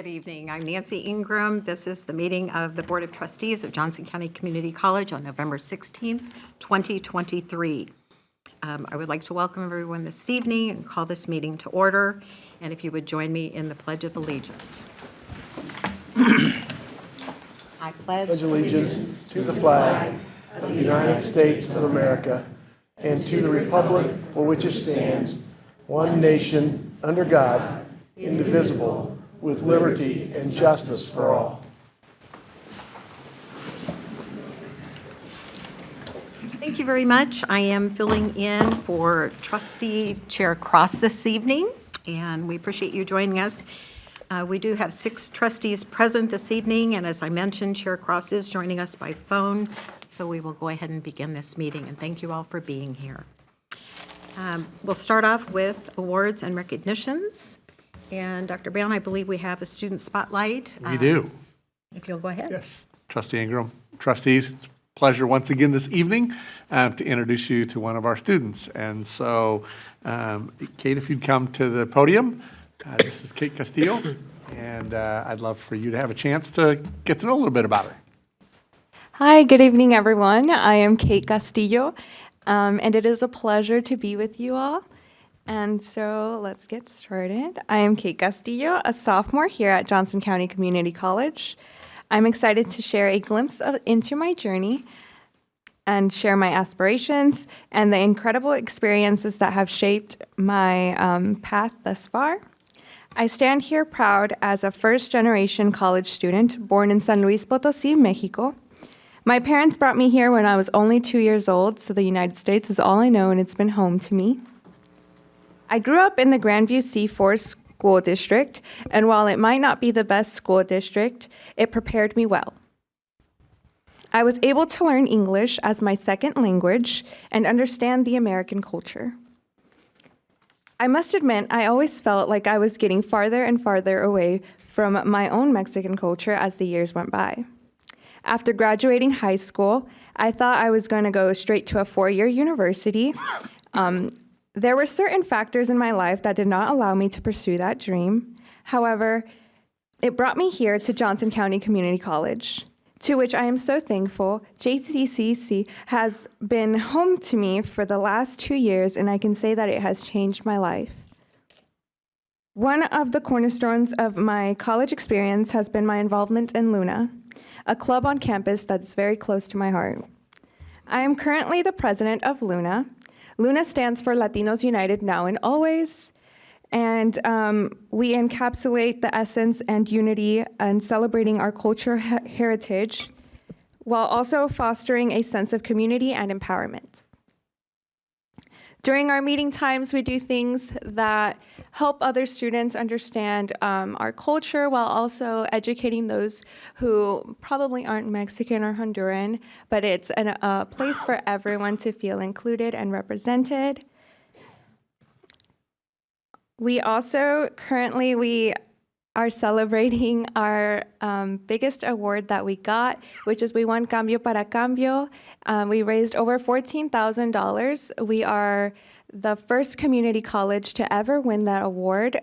Good evening. I'm Nancy Ingram. This is the meeting of the Board of Trustees of Johnson County Community College on November 16th, 2023. I would like to welcome everyone this evening and call this meeting to order. And if you would join me in the Pledge of Allegiance. I pledge allegiance to the flag of the United States of America and to the republic for which it stands, one nation, under God, indivisible, with liberty and justice for all. Thank you very much. I am filling in for Trustee Chair Cross this evening, and we appreciate you joining us. We do have 6 trustees present this evening, and as I mentioned, Chair Cross is joining us by phone, so we will go ahead and begin this meeting, and thank you all for being here. We'll start off with awards and recognitions, and Dr. Brown, I believe we have a student spotlight. We do. If you'll go ahead. Yes. Trustee Ingram, trustees, it's a pleasure once again this evening to introduce you to one of our students. And so, Kate, if you'd come to the podium. This is Kate Castillo, and I'd love for you to have a chance to get to know a little bit about her. Hi, good evening, everyone. I am Kate Castillo, and it is a pleasure to be with you all. And so let's get started. I am Kate Castillo, a sophomore here at Johnson County Community College. I'm excited to share a glimpse into my journey and share my aspirations and the incredible experiences that have shaped my path thus far. I stand here proud as a first-generation college student born in San Luis Potosí, Mexico. My parents brought me here when I was only 2 years old, so the United States is all I know and it's been home to me. I grew up in the Grandview C4 school district, and while it might not be the best school district, it prepared me well. I was able to learn English as my second language and understand the American culture. I must admit, I always felt like I was getting farther and farther away from my own Mexican culture as the years went by. After graduating high school, I thought I was going to go straight to a 4-year university. There were certain factors in my life that did not allow me to pursue that dream. However, it brought me here to Johnson County Community College, to which I am so thankful. JCCC has been home to me for the last 2 years, and I can say that it has changed my life. One of the cornerstones of my college experience has been my involvement in Luna, a club on campus that's very close to my heart. I am currently the president of Luna. Luna stands for Latinos United Now and Always, and we encapsulate the essence and unity and celebrating our cultural heritage while also fostering a sense of community and empowerment. During our meeting times, we do things that help other students understand our culture while also educating those who probably aren't Mexican or Honduran, but it's a place for everyone to feel included and represented. We also we are celebrating our biggest award that we got, which is we won Cambio para Cambio. We raised over $14,000. We are the first community college to ever win that award.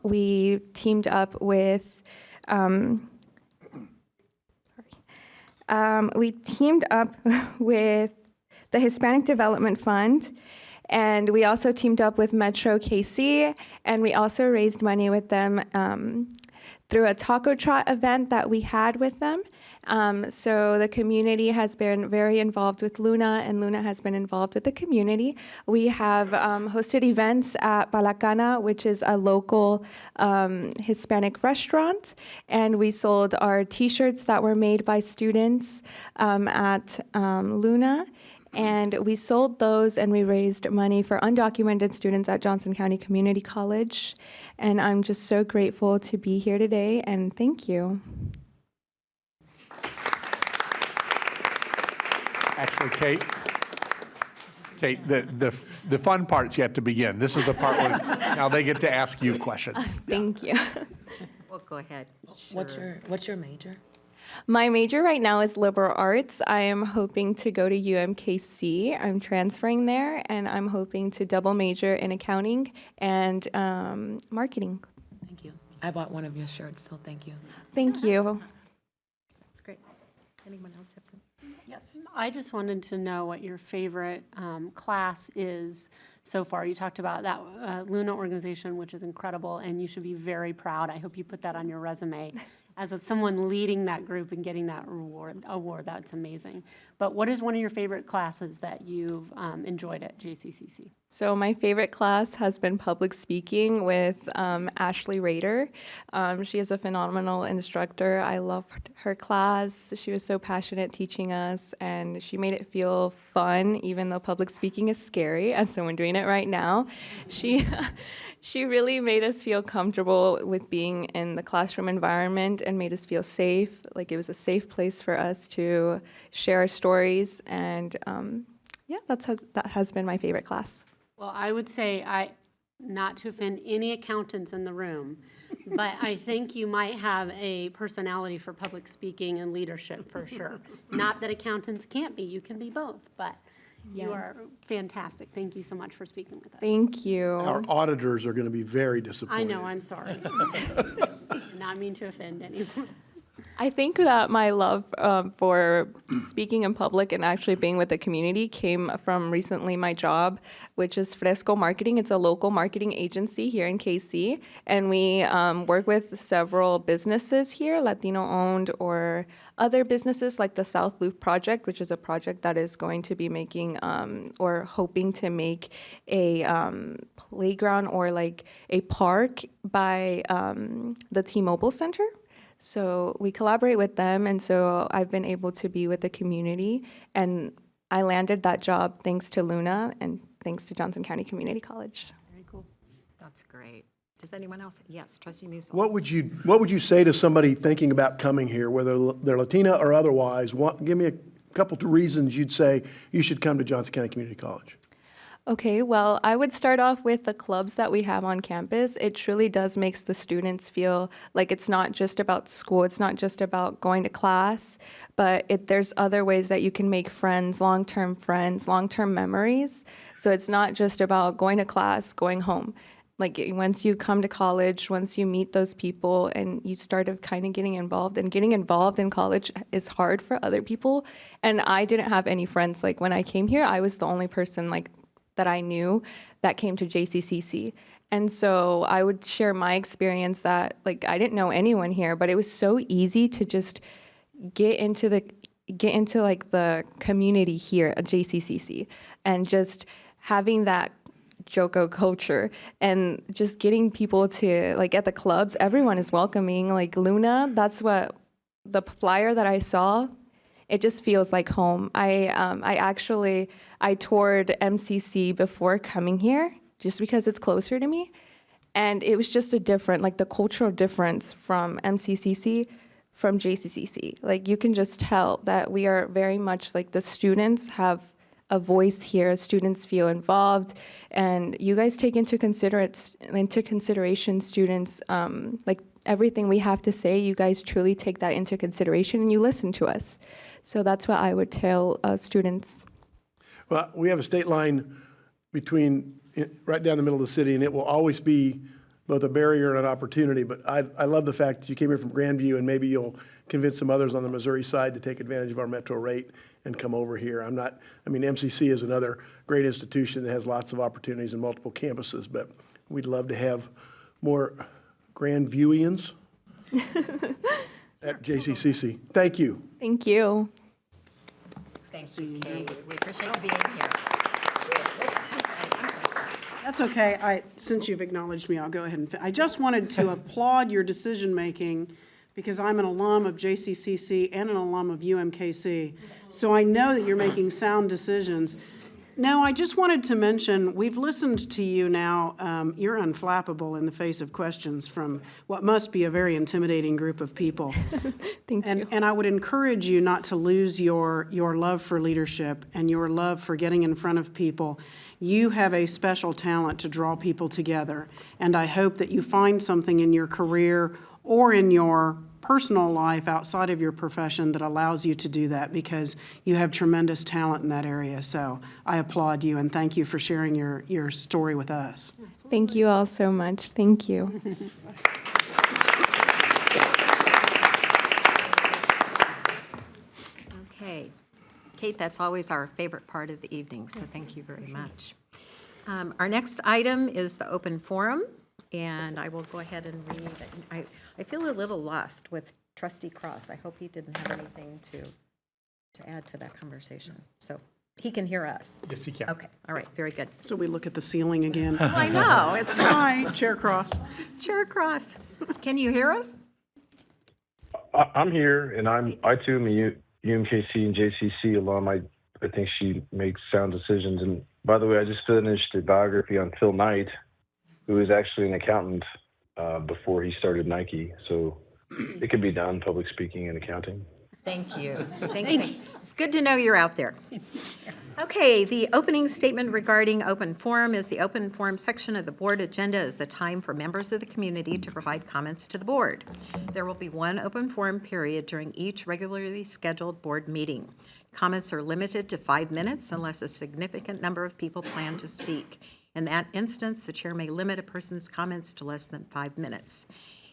We teamed up with the Hispanic Development Fund. And we also teamed up with Metro KC, and we also raised money with them through a taco trot event that we had with them. So the community has been very involved with Luna, and Luna has been involved with the community. We have hosted events at Palacana, which is a local Hispanic restaurant, and we sold our T-shirts that were made by students at Luna. And we sold those, and we raised money for undocumented students at Johnson County Community College. And I'm just so grateful to be here today, and thank you. Actually, Kate, the fun part's yet to begin. This is the part where now they get to ask you questions. Thank you. Well, go ahead. What's your major? My major right now is liberal arts. I am hoping to go to UMKC. I'm transferring there, and I'm hoping to double major in accounting and marketing. Thank you. I bought one of your shirts, so thank you. Thank you. That's great. Anyone else have some? Yes. I just wanted to know what your favorite class is so far. You talked about that Luna organization, which is incredible, and you should be very proud. I hope you put that on your resume. As someone leading that group and getting that award, that's amazing. But what is one of your favorite classes that you've enjoyed at JCCC? So my favorite class has been public speaking with Ashley Rader. She is a phenomenal instructor. I loved her class. She was so passionate teaching us, and she made it feel fun, even though public speaking is scary, as someone doing it right now. She really made us feel comfortable with being in the classroom environment and made us feel safe. Like it was a safe place for us to share our stories, and yeah, that has been my favorite class. Well, I would say, not to offend any accountants in the room, but I think you might have a personality for public speaking and leadership for sure. Not that accountants can't be, you can be both, but you are fantastic. Thank you so much for speaking with us. Thank you. Our auditors are going to be very I disappointed. know, I'm sorry. Did not mean to offend anyone. I think that my love for speaking in public and actually being with the community came from recently my job, which is Fresco Marketing. It's a local marketing agency here in KC, and we work with several businesses here, Latino-owned or other businesses like the South Loop Project, which is a project that is going to be making or hoping to make a playground or like a park by the T-Mobile Center. So we collaborate with them, and so I've been able to be with the community, and I landed that job thanks to Luna and thanks to Johnson County Community College. Very cool. That's great. Does anyone else? Yes, Trustee Musil. What would you say to somebody thinking about coming here, whether they're Latina or otherwise? Give me a couple of reasons you'd say you should come to Johnson County Community College. Okay, well, I would start off with the clubs that we have on campus. It truly does makes the students feel like it's not just about school, it's not just about going to class, but there's other ways that you can make friends, long-term memories. So it's not just about going to class, going home. Like once you come to college, once you meet those people and you start kind of getting involved in college is hard for other people. And I didn't have any friends. Like when I came here, I was the only person like that I knew that came to JCCC. And so I would share my experience that like I didn't know anyone here, but it was so easy to just get into like the community here at JCCC and just having that JoCo culture and just getting people to like at the clubs, everyone is welcoming. Like Luna, that's what the flyer that I saw, it just feels like home. I toured MCC before coming here just because it's closer to me. And it was just the cultural difference from MCCC from JCCC. Like you can just tell that we are very much like the students have a voice here, students feel involved, and you guys take into consideration students, like everything we have to say, you guys truly take that into consideration and you listen to us. So that's what I would tell students. Well, we have a state line right down the middle of the city, and it will always be both a barrier and an opportunity. But I love the fact that you came here from Grandview, and maybe you'll convince some others on the Missouri side to take advantage of our metro rate and come over here. MCC is another great institution that has lots of opportunities and multiple campuses, but we'd love to have more Grandviewians at JCCC. Thank you. Thank you. Thank you, Kate. We appreciate you being here. That's okay. Since you've acknowledged me, I'll go ahead and, I just wanted to applaud your decision-making because I'm an alum of JCCC and an alum of UMKC. So I know that you're making sound decisions. No, I just wanted to mention, we've listened to you now. You're unflappable in the face of questions from what must be a very intimidating group of people. Thank you. And I would encourage you not to lose your love for leadership and your love for getting in front of people. You have a special talent to draw people together. And I hope that you find something in your career or in your personal life outside of your profession that allows you to do that, because you have tremendous talent in that area. So I applaud you and thank you for sharing your story with us. Thank you all so much. Thank you. Okay. Kate, that's always our favorite part of the evening, so thank you very much. Our next item is the open forum, and I will go ahead and read it. I feel a little lost with Trustee Cross. I hope he didn't have anything to add to that conversation. So he can hear us. Yes, you can. Okay, all right, very good. So we look at the ceiling again. I know, it's Hi, Chair Cross. Chair Cross. Can you hear us? I'm here, and I too am a UMKC and JCC alum. I think she makes sound decisions. And by the way, I just finished a biography on Phil Knight, who is actually an accountant before he started Nike. So it can be done, public speaking and accounting. Thank you. Thank you. It's good to know you're out there. Okay, the opening statement regarding open forum is the open forum section of the board agenda is the time for members of the community to provide comments to the board. There will be one open forum period during each regularly scheduled board meeting. Comments are limited to 5 minutes unless a significant number of people plan to speak. In that instance, the chair may limit a person's comments to less than 5 minutes.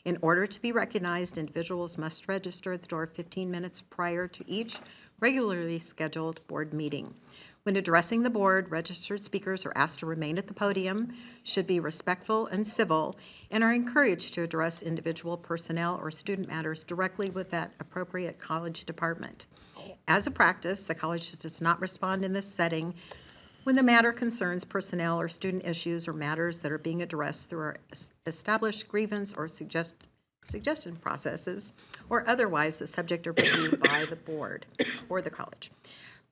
In order to be recognized, individuals must register at the door 15 minutes prior to each regularly scheduled board meeting. When addressing the board, registered speakers are asked to remain at the podium, should be respectful and civil, and are encouraged to address individual personnel or student matters directly with that appropriate college department. As a practice, the college does not respond in this setting when the matter concerns personnel or student issues or matters that are being addressed through our established grievance or suggestion processes, or otherwise the subject of review by the board or the college.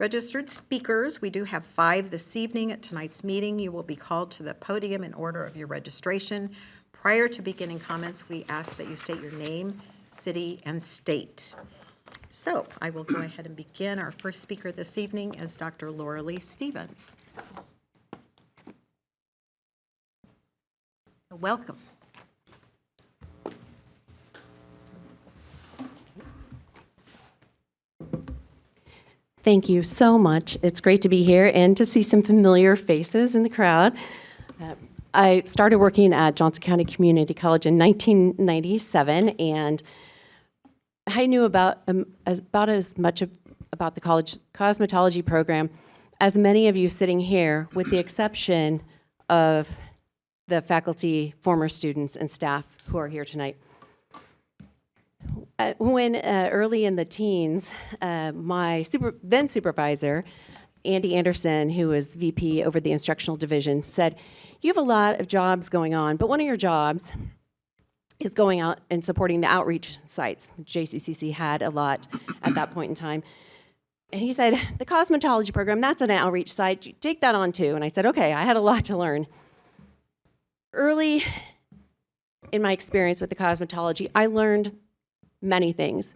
Registered speakers, we do have 5 this evening at tonight's meeting. You will be called to the podium in order of your registration. Prior to beginning comments, we ask that you state your name, city, and state. So I will go ahead and begin. Our first speaker this evening is Dr. Laura Lee Stevens. Welcome. Thank you so much. It's great to be here and to see some familiar faces in the crowd. I started working at Johnson County Community College in 1997, and I knew about as much about the college cosmetology program as many of you sitting here, with the exception of the faculty, former students, and staff who are here tonight. When early in the teens, my then supervisor, Andy Anderson, who was VP over the instructional division, said, "You have a lot of jobs going on, but one of your jobs is going out and supporting the outreach sites." JCCC had a lot at that point in time. And he said, "The cosmetology program, that's an outreach site. You take that on too." And I said, okay, I had a lot to learn. Early in my experience with the cosmetology, I learned many things.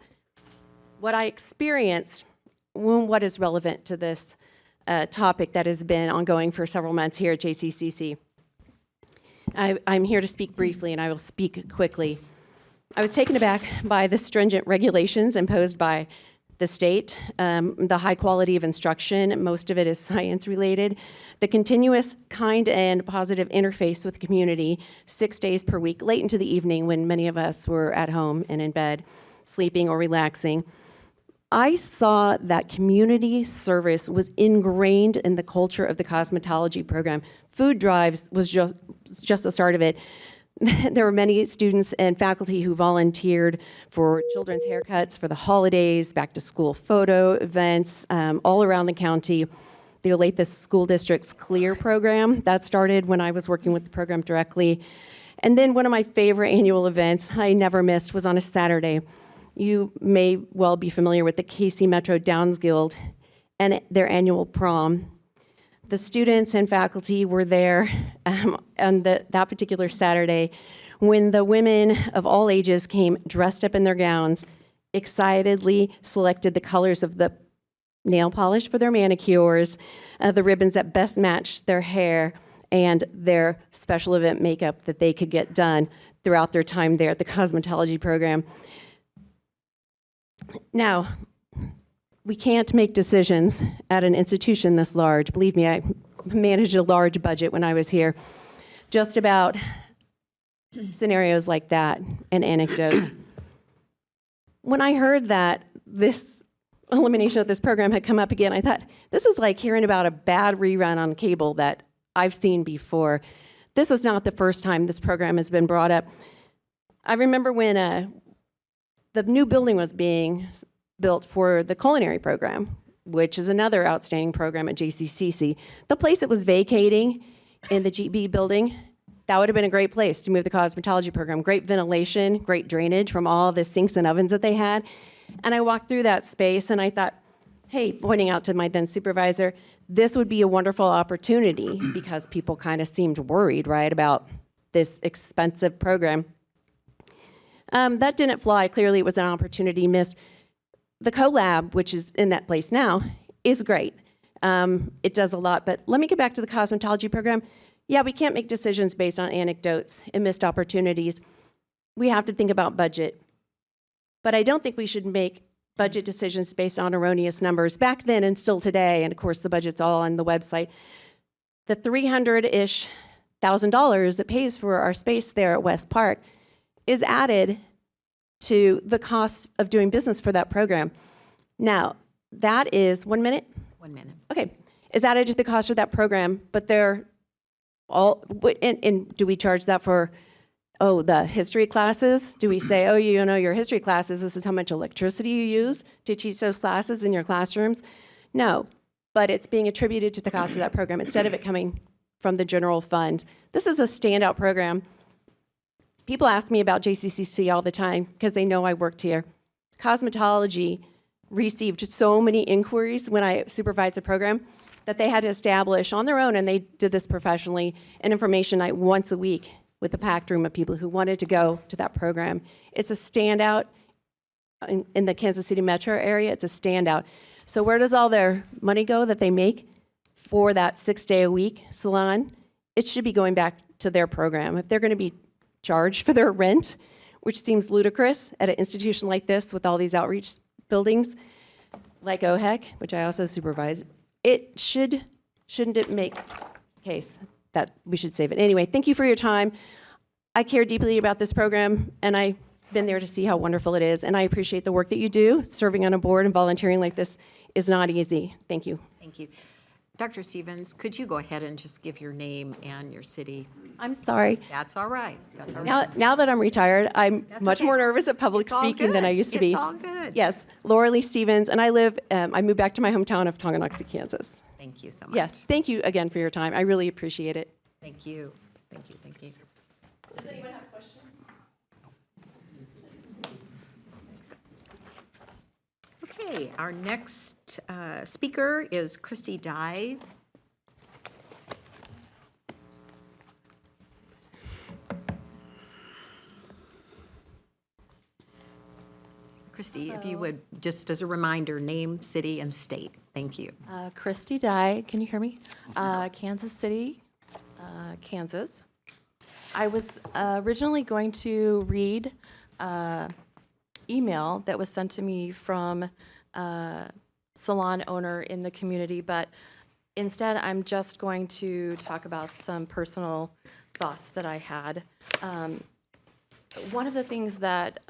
What I experienced, what is relevant to this topic that has been ongoing for several months here at JCCC. I'm here to speak briefly, and I will speak quickly. I was taken aback by the stringent regulations imposed by the state, the high quality of instruction, most of it is science related, the continuous kind and positive interface with the community 6 days per week, late into the evening when many of us were at home and in bed, sleeping or relaxing. I saw that community service was ingrained in the culture of the cosmetology program. Food drives was just the start of it. There were many students and faculty who volunteered for children's haircuts for the holidays, back to school photo events, all around the county. The Olathe School District's CLEAR program, that started when I was working with the program directly. And then one of my favorite annual events I never missed was on a Saturday. You may well be familiar with the KC Metro Downs Guild and their annual prom. The students and faculty were there on that particular Saturday when the women of all ages came dressed up in their gowns, excitedly selected the colors of the nail polish for their manicures, the ribbons that best matched their hair, and their special event makeup that they could get done throughout their time there at the cosmetology program. Now, we can't make decisions at an institution this large. Believe me, I managed a large budget when I was here, just about scenarios like that and anecdotes. When I heard that this elimination of this program had come up again, I thought, this is like hearing about a bad rerun on cable that I've seen before. This is not the first time this program has been brought up. I remember when the new building was being built for the culinary program, which is another outstanding program at JCCC. The place that was vacating in the GB building, that would have been a great place to move the cosmetology program. Great ventilation, great drainage from all the sinks and ovens that they had. And I walked through that space and I thought, hey, pointing out to my then supervisor, this would be a wonderful opportunity because people kind of seemed worried, right, about this expensive program. That didn't fly. Clearly, it was an opportunity missed. The CoLab, which is in that place now, is great. It does a lot. But let me get back to the cosmetology program. Yeah, we can't make decisions based on anecdotes and missed opportunities. We have to think about budget. But I don't think we should make budget decisions based on erroneous numbers. Back then and still today, and of course the budget's all on the website, the $300-ish thousand it pays for our space there at West Park is added to the cost of doing business for that program. Now, that is 1 minute? 1 minute. Okay, is added to the cost of that program, but they're all, and do we charge that for, oh, the history classes? Do we say, oh, you know, your history classes, this is how much electricity you use to teach those classes in your classrooms? No, but it's being attributed to the cost of that program instead of it coming from the general fund. This is a standout program. People ask me about JCCC all the time because they know I worked here. Cosmetology received so many inquiries when I supervised the program that they had to establish on their own, and they did this professionally, an information night once a week with a packed room of people who wanted to go to that program. It's a standout in the Kansas City metro area. It's a standout. So where does all their money go that they make for that 6-day-a-week salon? It should be going back to their program. If they're going to be charged for their rent, which seems ludicrous at an institution like this with all these outreach buildings, like OHEC, which I also supervise, shouldn't it make case that we should save it? Anyway, thank you for your time. I care deeply about this program, and I've been there to see how wonderful it is, and I appreciate the work that you do. Serving on a board and volunteering like this is not easy. Thank you. Thank you. Dr. Stevens, could you go ahead and just give your name and your city? I'm sorry. That's all right. That's all right. Now that I'm retired, I'm That's much okay. more nervous at public It's all speaking than I good. used to be. It's all good. Yes, Laura Lee Stevens, and I moved back to my hometown of Tonganoxie, Kansas. Thank you so much. Yes, thank you again for your time. I really appreciate it. Thank you. Thank you. Thank you. Does anyone have questions? Okay, our next speaker is Christy Dye. Christy, if you would, just as a reminder, name, city, and state. Thank you. Christy Dye, can you hear me? Kansas City, Kansas. I was originally going to read email that was sent to me from a salon owner in the community, but instead I'm just going to talk about some personal thoughts that I had. One of the things that,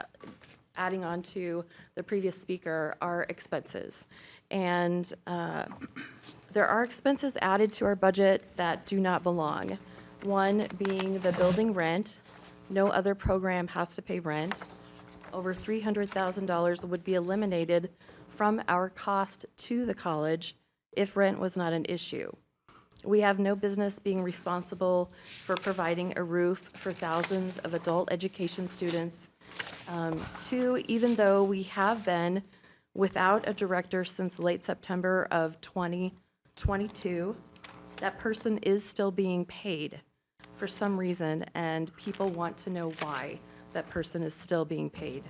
adding on to the previous speaker, are expenses. And there are expenses added to our budget that do not belong. One being the building rent. No other program has to pay rent. Over $300,000 would be eliminated from our cost to the college if rent was not an issue. We have no business being responsible for providing a roof for thousands of adult education students. Two, even though we have been without a director since late September of 2022, that person is still being paid for some reason, and people want to know why that person is still being paid.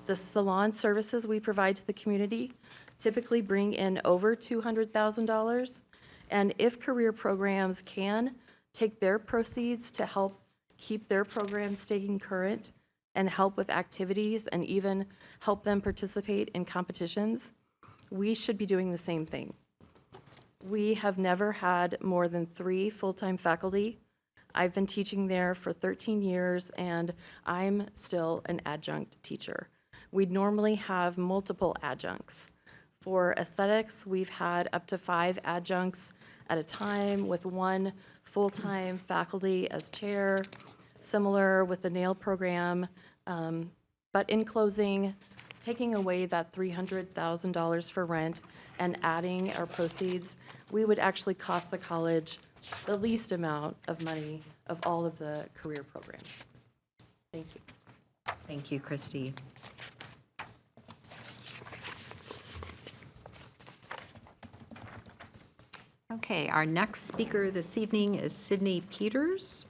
The salon services we provide to the community typically bring in over $200,000, and if career programs can take their proceeds to help keep their programs staying current and help with activities and even help them participate in competitions, we should be doing the same thing. We have never had more than 3 full-time faculty. I've been teaching there for 13 years, and I'm still an adjunct teacher. We'd normally have multiple adjuncts. For aesthetics, we've had up to 5 adjuncts at a time with 1 full-time faculty as chair, similar with the nail program. But in closing, taking away that $300,000 for rent and adding our proceeds, we would actually cost the college the least amount of money of all of the career programs. Thank you. Thank you, Christy. Okay, our next speaker this evening is Sydney Peters.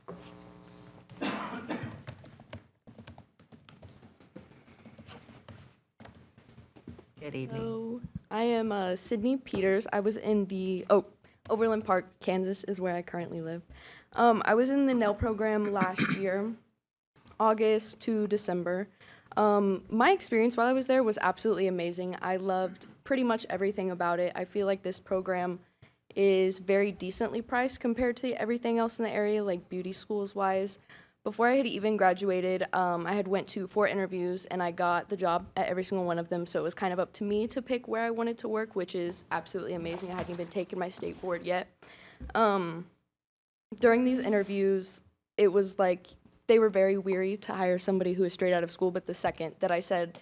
Good evening. Hello, I am Sydney Peters. I was in the, Overland Park, Kansas is where I currently live. I was in the nail program last year, August to December. My experience while I was there was absolutely amazing. I loved pretty much everything about it. I feel like this program is very decently priced compared to everything else in the area, like beauty schools wise. Before I had even graduated, I had went to 4 interviews and I got the job at every single one of them. So it was kind of up to me to pick where I wanted to work, which is absolutely amazing. I hadn't even taken my state board yet. During these interviews, it was like they were very weary to hire somebody who was straight out of school. But the second that I said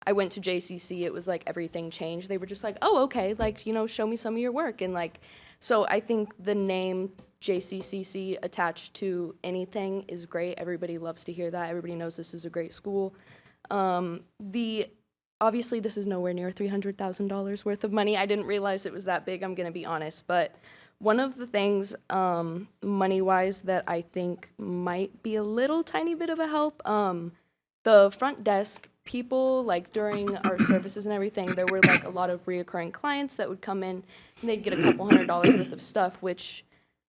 I went to JCC, it was like everything changed. They were just like, oh, okay, like, you know, show me some of your work. And like, so I think the name JCCC attached to anything is great. Everybody loves to hear that. Everybody knows this is a great school. Obviously, this is nowhere near $300,000 worth of money. I didn't realize it was that big, I'm going to be honest. But one of the things, money-wise, that I think might be a little tiny bit of a help, the front desk people, like during our services and everything, there were like a lot of reoccurring clients that would come in and they'd get a couple $100s worth of stuff, which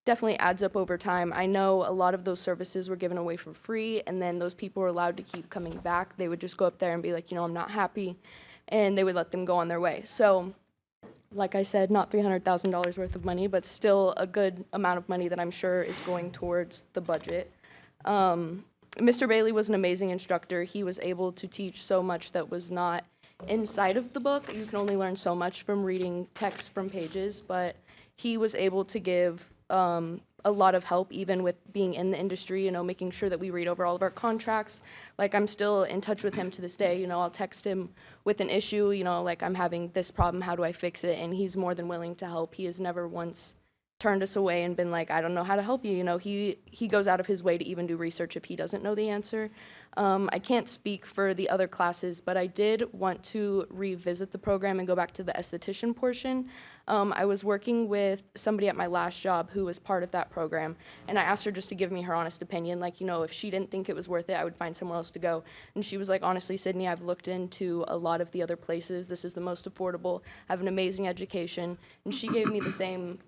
definitely adds up over time. I know a lot of those services were given away for free, and then those people were allowed to keep coming back. They would just go up there and be like, you know, I'm not happy, and they would let them go on their way. So, like I said, not $300,000 worth of money, but still a good amount of money that I'm sure is going towards the budget. Mr. Bailey was an amazing instructor. He was able to teach so much that was not inside of the book. You can only learn so much from reading text from pages, but he was able to give a lot of help, even with being in the industry, you know, making sure that we read over all of our contracts. Like, I'm still in touch with him to this day. You know, I'll text him with an issue, you know, like, I'm having this problem, how do I fix it? And he's more than willing to help. He has never once turned us away and been like, I don't know how to help you. You know, he goes out of his way to even do research if he doesn't know the answer. I can't speak for the other classes, but I did want to revisit the program and go back to the esthetician portion. I was working with somebody at my last job who was part of that program, and I asked her just to give me her honest opinion. Like, you know, if she didn't think it was worth it, I would find somewhere else to go. And she was like, honestly, Sydney, I've looked into a lot of the other places. This is the most affordable, have an amazing education. And she gave me the same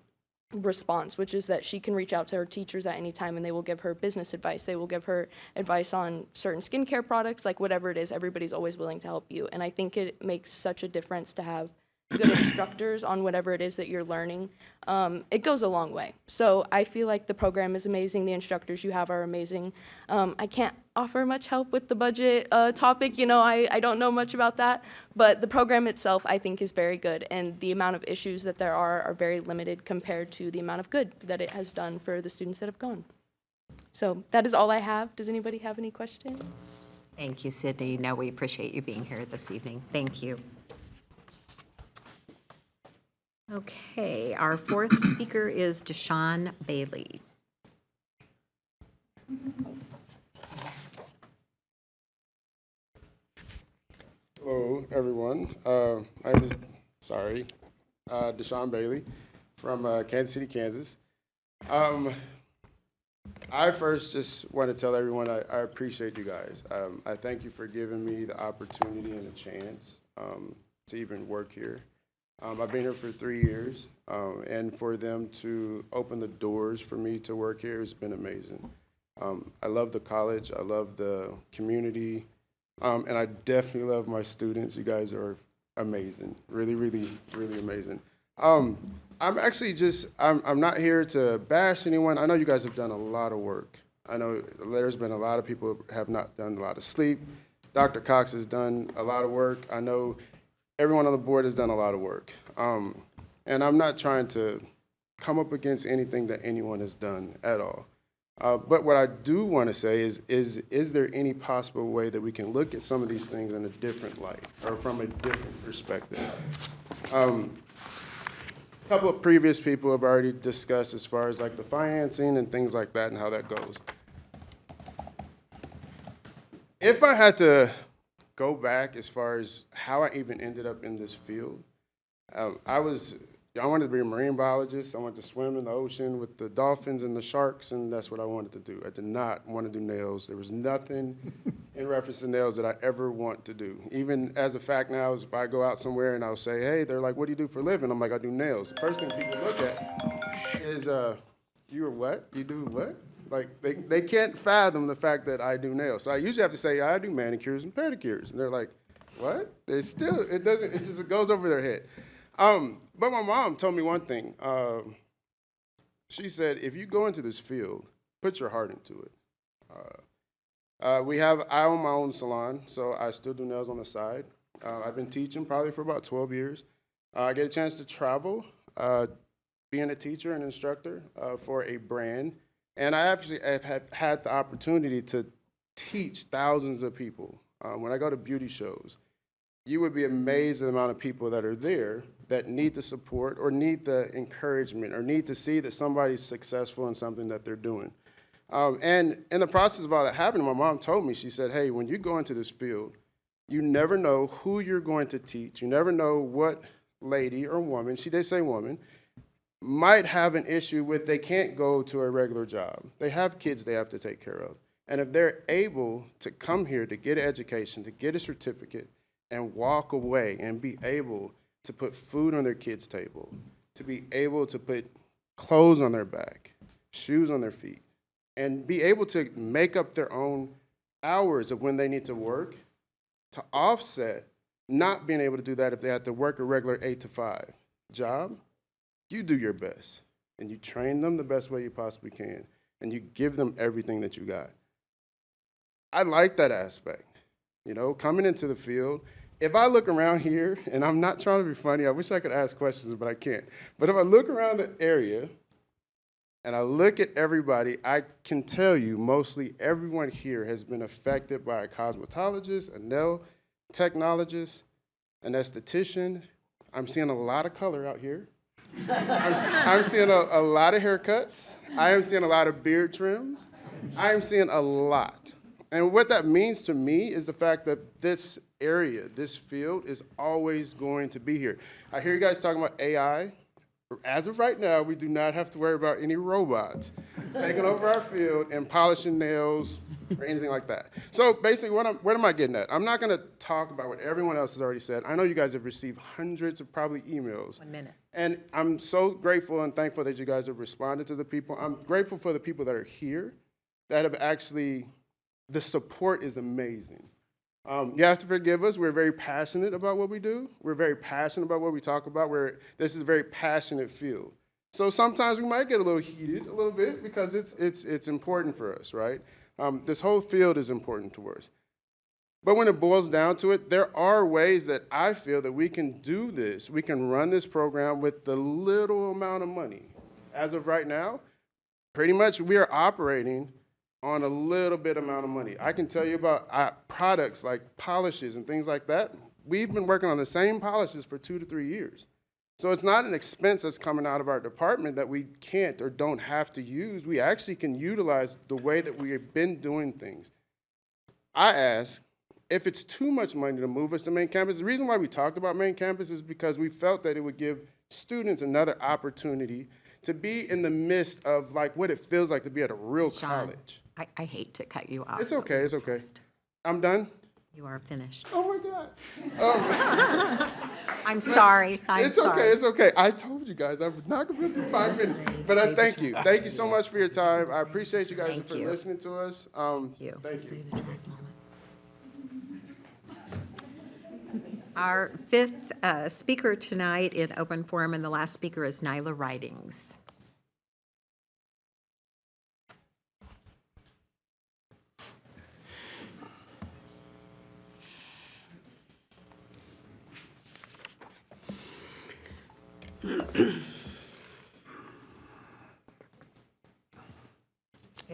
response, which is that she can reach out to her teachers at any time and they will give her business advice. They will give her advice on certain skincare products, like whatever it is, everybody's always willing to help you. And I think it makes such a difference to have good instructors on whatever it is that you're learning. It goes a long way. So I feel like the program is amazing. The instructors you have are amazing. I can't offer much help with the budget topic. You know, I don't know much about that. But the program itself, I think, is very good. And the amount of issues that there are very limited compared to the amount of good that it has done for the students that have gone. So that is all I have. Does anybody have any questions? Thank you, Sydney. No, we appreciate you being here this evening. Thank you. Okay, our fourth speaker is Deshaun Bailey. Hello, everyone. My name is, Deshaun Bailey from Kansas City, Kansas. I first just want to tell everyone I appreciate you guys. I thank you for giving me the opportunity and the chance to even work here. I've been here for 3 years, and for them to open the doors for me to work here has been amazing. I love the college, I love the community, and I definitely love my students. You guys are amazing, really, really, really amazing. I'm actually I'm not here to bash anyone. I know you guys have done a lot of work. I know there's been a lot of people who have not done a lot of sleep. Dr. Cox has done a lot of work. I know everyone on the board has done a lot of work. And I'm not trying to come up against anything that anyone has done at all. But what I do want to say is there any possible way that we can look at some of these things in a different light or from a different perspective? A couple of previous people have already discussed as far as like the financing and things like that and how that goes. If I had to go back as far as how I even ended up in this field, I wanted to be a marine biologist. I wanted to swim in the ocean with the dolphins and the sharks, and that's what I wanted to do. I did not want to do nails. There was nothing in reference to nails that I ever want to do. Even as a fact now, if I go out somewhere and I'll say, hey, they're like, what do you do for a living? I'm like, I do nails. The first thing people look at is, you are what? You do what? Like, they can't fathom the fact that I do nails. So I usually have to say, I do manicures and pedicures. And they're like, what? It just goes over their head. But my mom told me one thing. She said, if you go into this field, put your heart into it. I own my own salon, so I still do nails on the side. I've been teaching probably for about 12 years. I get a chance to travel, being a teacher and instructor for a brand. And I actually have had the opportunity to teach thousands of people. When I go to beauty shows, you would be amazed at the amount of people that are there that need the support or need the encouragement or need to see that somebody's successful in something that they're doing. And in the process of all that happening, my mom told me, she said, hey, when you go into this field, you never know who you're going to teach. You never know what lady or woman, she did say woman, might have an issue with they can't go to a regular job. They have kids they have to take care of. And if they're able to come here to get an education, to get a certificate, and walk away and be able to put food on their kids' table, to be able to put clothes on their back, shoes on their feet, and be able to make up their own hours of when they need to work to offset not being able to do that if they have to work a regular 8 to 5 job, you do your best, and you train them the best way you possibly can, and you give them everything that you got. I like that aspect, coming into the field. If I look around here, and I'm not trying to be funny, I wish I could ask questions, but I can't. But if I look around the area, and I look at everybody, I can tell you mostly everyone here has been affected by a cosmetologist, a nail technologist, an esthetician. I'm seeing a lot of color out here. I'm seeing a lot of haircuts. I am seeing a lot of beard trims. I am seeing a lot. And what that means to me is the fact that this area, this field, is always going to be here. I hear you guys talking about AI. As of right now, we do not have to worry about any robots taking over our field and polishing nails or anything like that. So basically, what am I getting at? I'm not going to talk about what everyone else has already said. I know you guys have received hundreds of probably emails. 1 minute. And I'm so grateful and thankful that you guys have responded to the people. I'm grateful for the people that are here that have actually, the support is amazing. You have to forgive us. We're very passionate about what we do. We're very passionate about what we talk about. This is a very passionate field. So sometimes we might get a little heated a little bit because it's important for us, right? This whole field is important to us. But when it boils down to it, there are ways that I feel that we can do this. We can run this program with the little amount of money. As of right now, pretty much we are operating on a little bit amount of money. I can tell you about products like polishes and things like that. We've been working on the same polishes for 2 to 3 years. So it's not an expense that's coming out of our department that we can't or don't have to use. We actually can utilize the way that we have been doing things. I ask, if it's too much money to move us to main campus, the reason why we talked about main campus is because we felt that it would give students another opportunity to be in the midst of like what it feels like to be at a real college. I hate to cut you off. It's okay, it's okay. I'm done? You are finished. Oh my God. I'm sorry. It's okay, it's okay. I told you guys I was not going to be 5 minutes. But I thank you. Thank you so much for your time. I appreciate you guys for listening to us. Thank you. Our fifth speaker tonight in open forum, and the last speaker is Nyla Ridings. Good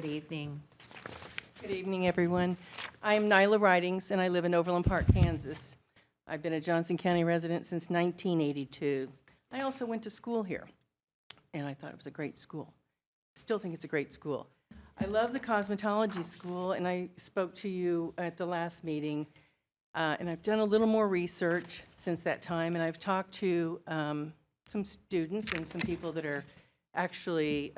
evening. Good evening, everyone. I am Nyla Ridings, and I live in Overland Park, Kansas. I've been a Johnson County resident since 1982. I also went to school here, and I thought it was a great school. Still think it's a great school. I love the cosmetology school, and I spoke to you at the last meeting, and I've done a little more research since that time, and I've talked to some students and some people that are actually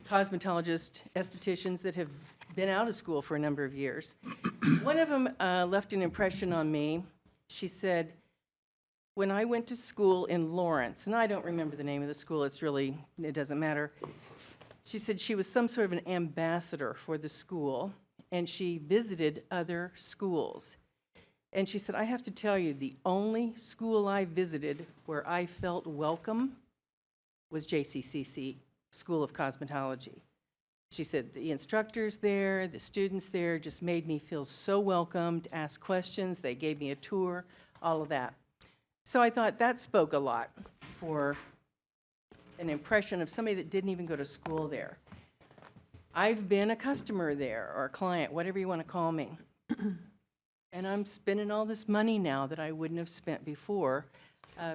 cosmetologists, estheticians that have been out of school for a number of years. One of them left an impression on me. She said, when I went to school in Lawrence, and I don't remember the name of the school, it doesn't matter. She said she was some sort of an ambassador for the school, and she visited other schools. And she said, I have to tell you, the only school I visited where I felt welcome was JCCC, School of Cosmetology. She said the instructors there, the students there just made me feel so welcomed, ask questions, they gave me a tour, all of that. So I thought that spoke a lot for an impression of somebody that didn't even go to school there. I've been a customer there, or a client, whatever you want to call me. And I'm spending all this money now that I wouldn't have spent before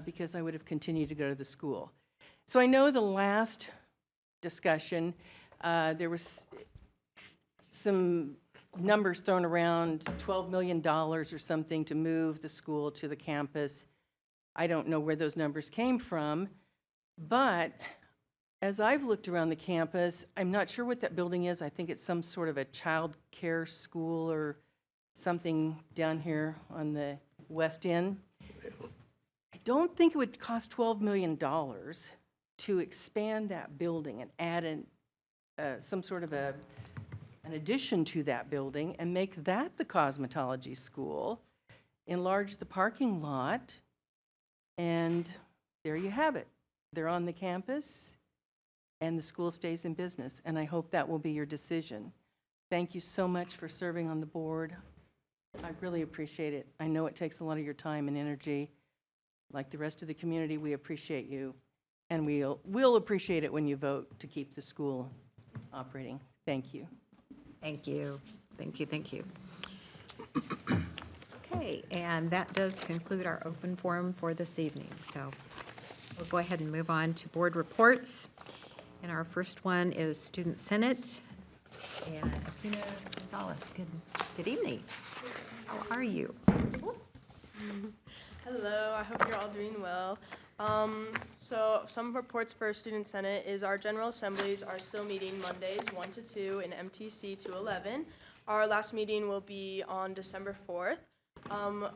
because I would have continued to go to the school. So I know the last discussion, there was some numbers thrown around, $12 million or something to move the school to the campus. I don't know where those numbers came from, but as I've looked around the campus, I'm not sure what that building is. I think it's some sort of a child care school or something down here on the west end. I don't think it would cost $12 million to expand that building and add some sort of an addition to that building and make that the cosmetology school, enlarge the parking lot, and there you have it. They're on the campus, and the school stays in business, and I hope that will be your decision. Thank you so much for serving on the board. I really appreciate it. I know it takes a lot of your time and energy. Like the rest of the community, we appreciate you. And we'll appreciate it when you vote to keep the school operating. Thank you. Thank you. Thank you. Thank you. Okay, and that does conclude our open forum for this evening. So we'll go ahead and move on to board reports. And our first one is Student Senate. And Athena Gonzalez, good evening. How are you? Hello, I hope you're all doing well. So some reports for Student Senate is our General Assemblies are still meeting Mondays 1 to 2 in MTC 211. Our last meeting will be on December 4th.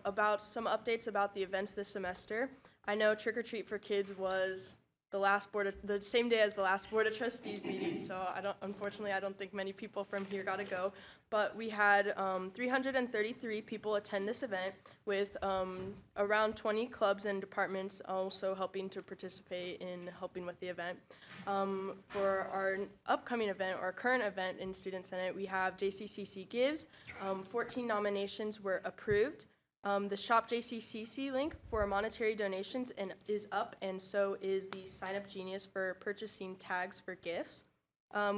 About some updates about the events this semester. I know Trick or Treat for Kids was the same day as the last Board of Trustees meeting, so unfortunately, I don't think many people from here got to go. But we had 333 people attend this event with around 20 clubs and departments also helping to participate in helping with the event. For our upcoming event, our current event in Student Senate, we have JCCC Gives. 14 nominations were approved. The Shop JCCC link for monetary donations is up, and so is the Sign Up Genius for purchasing tags for gifts.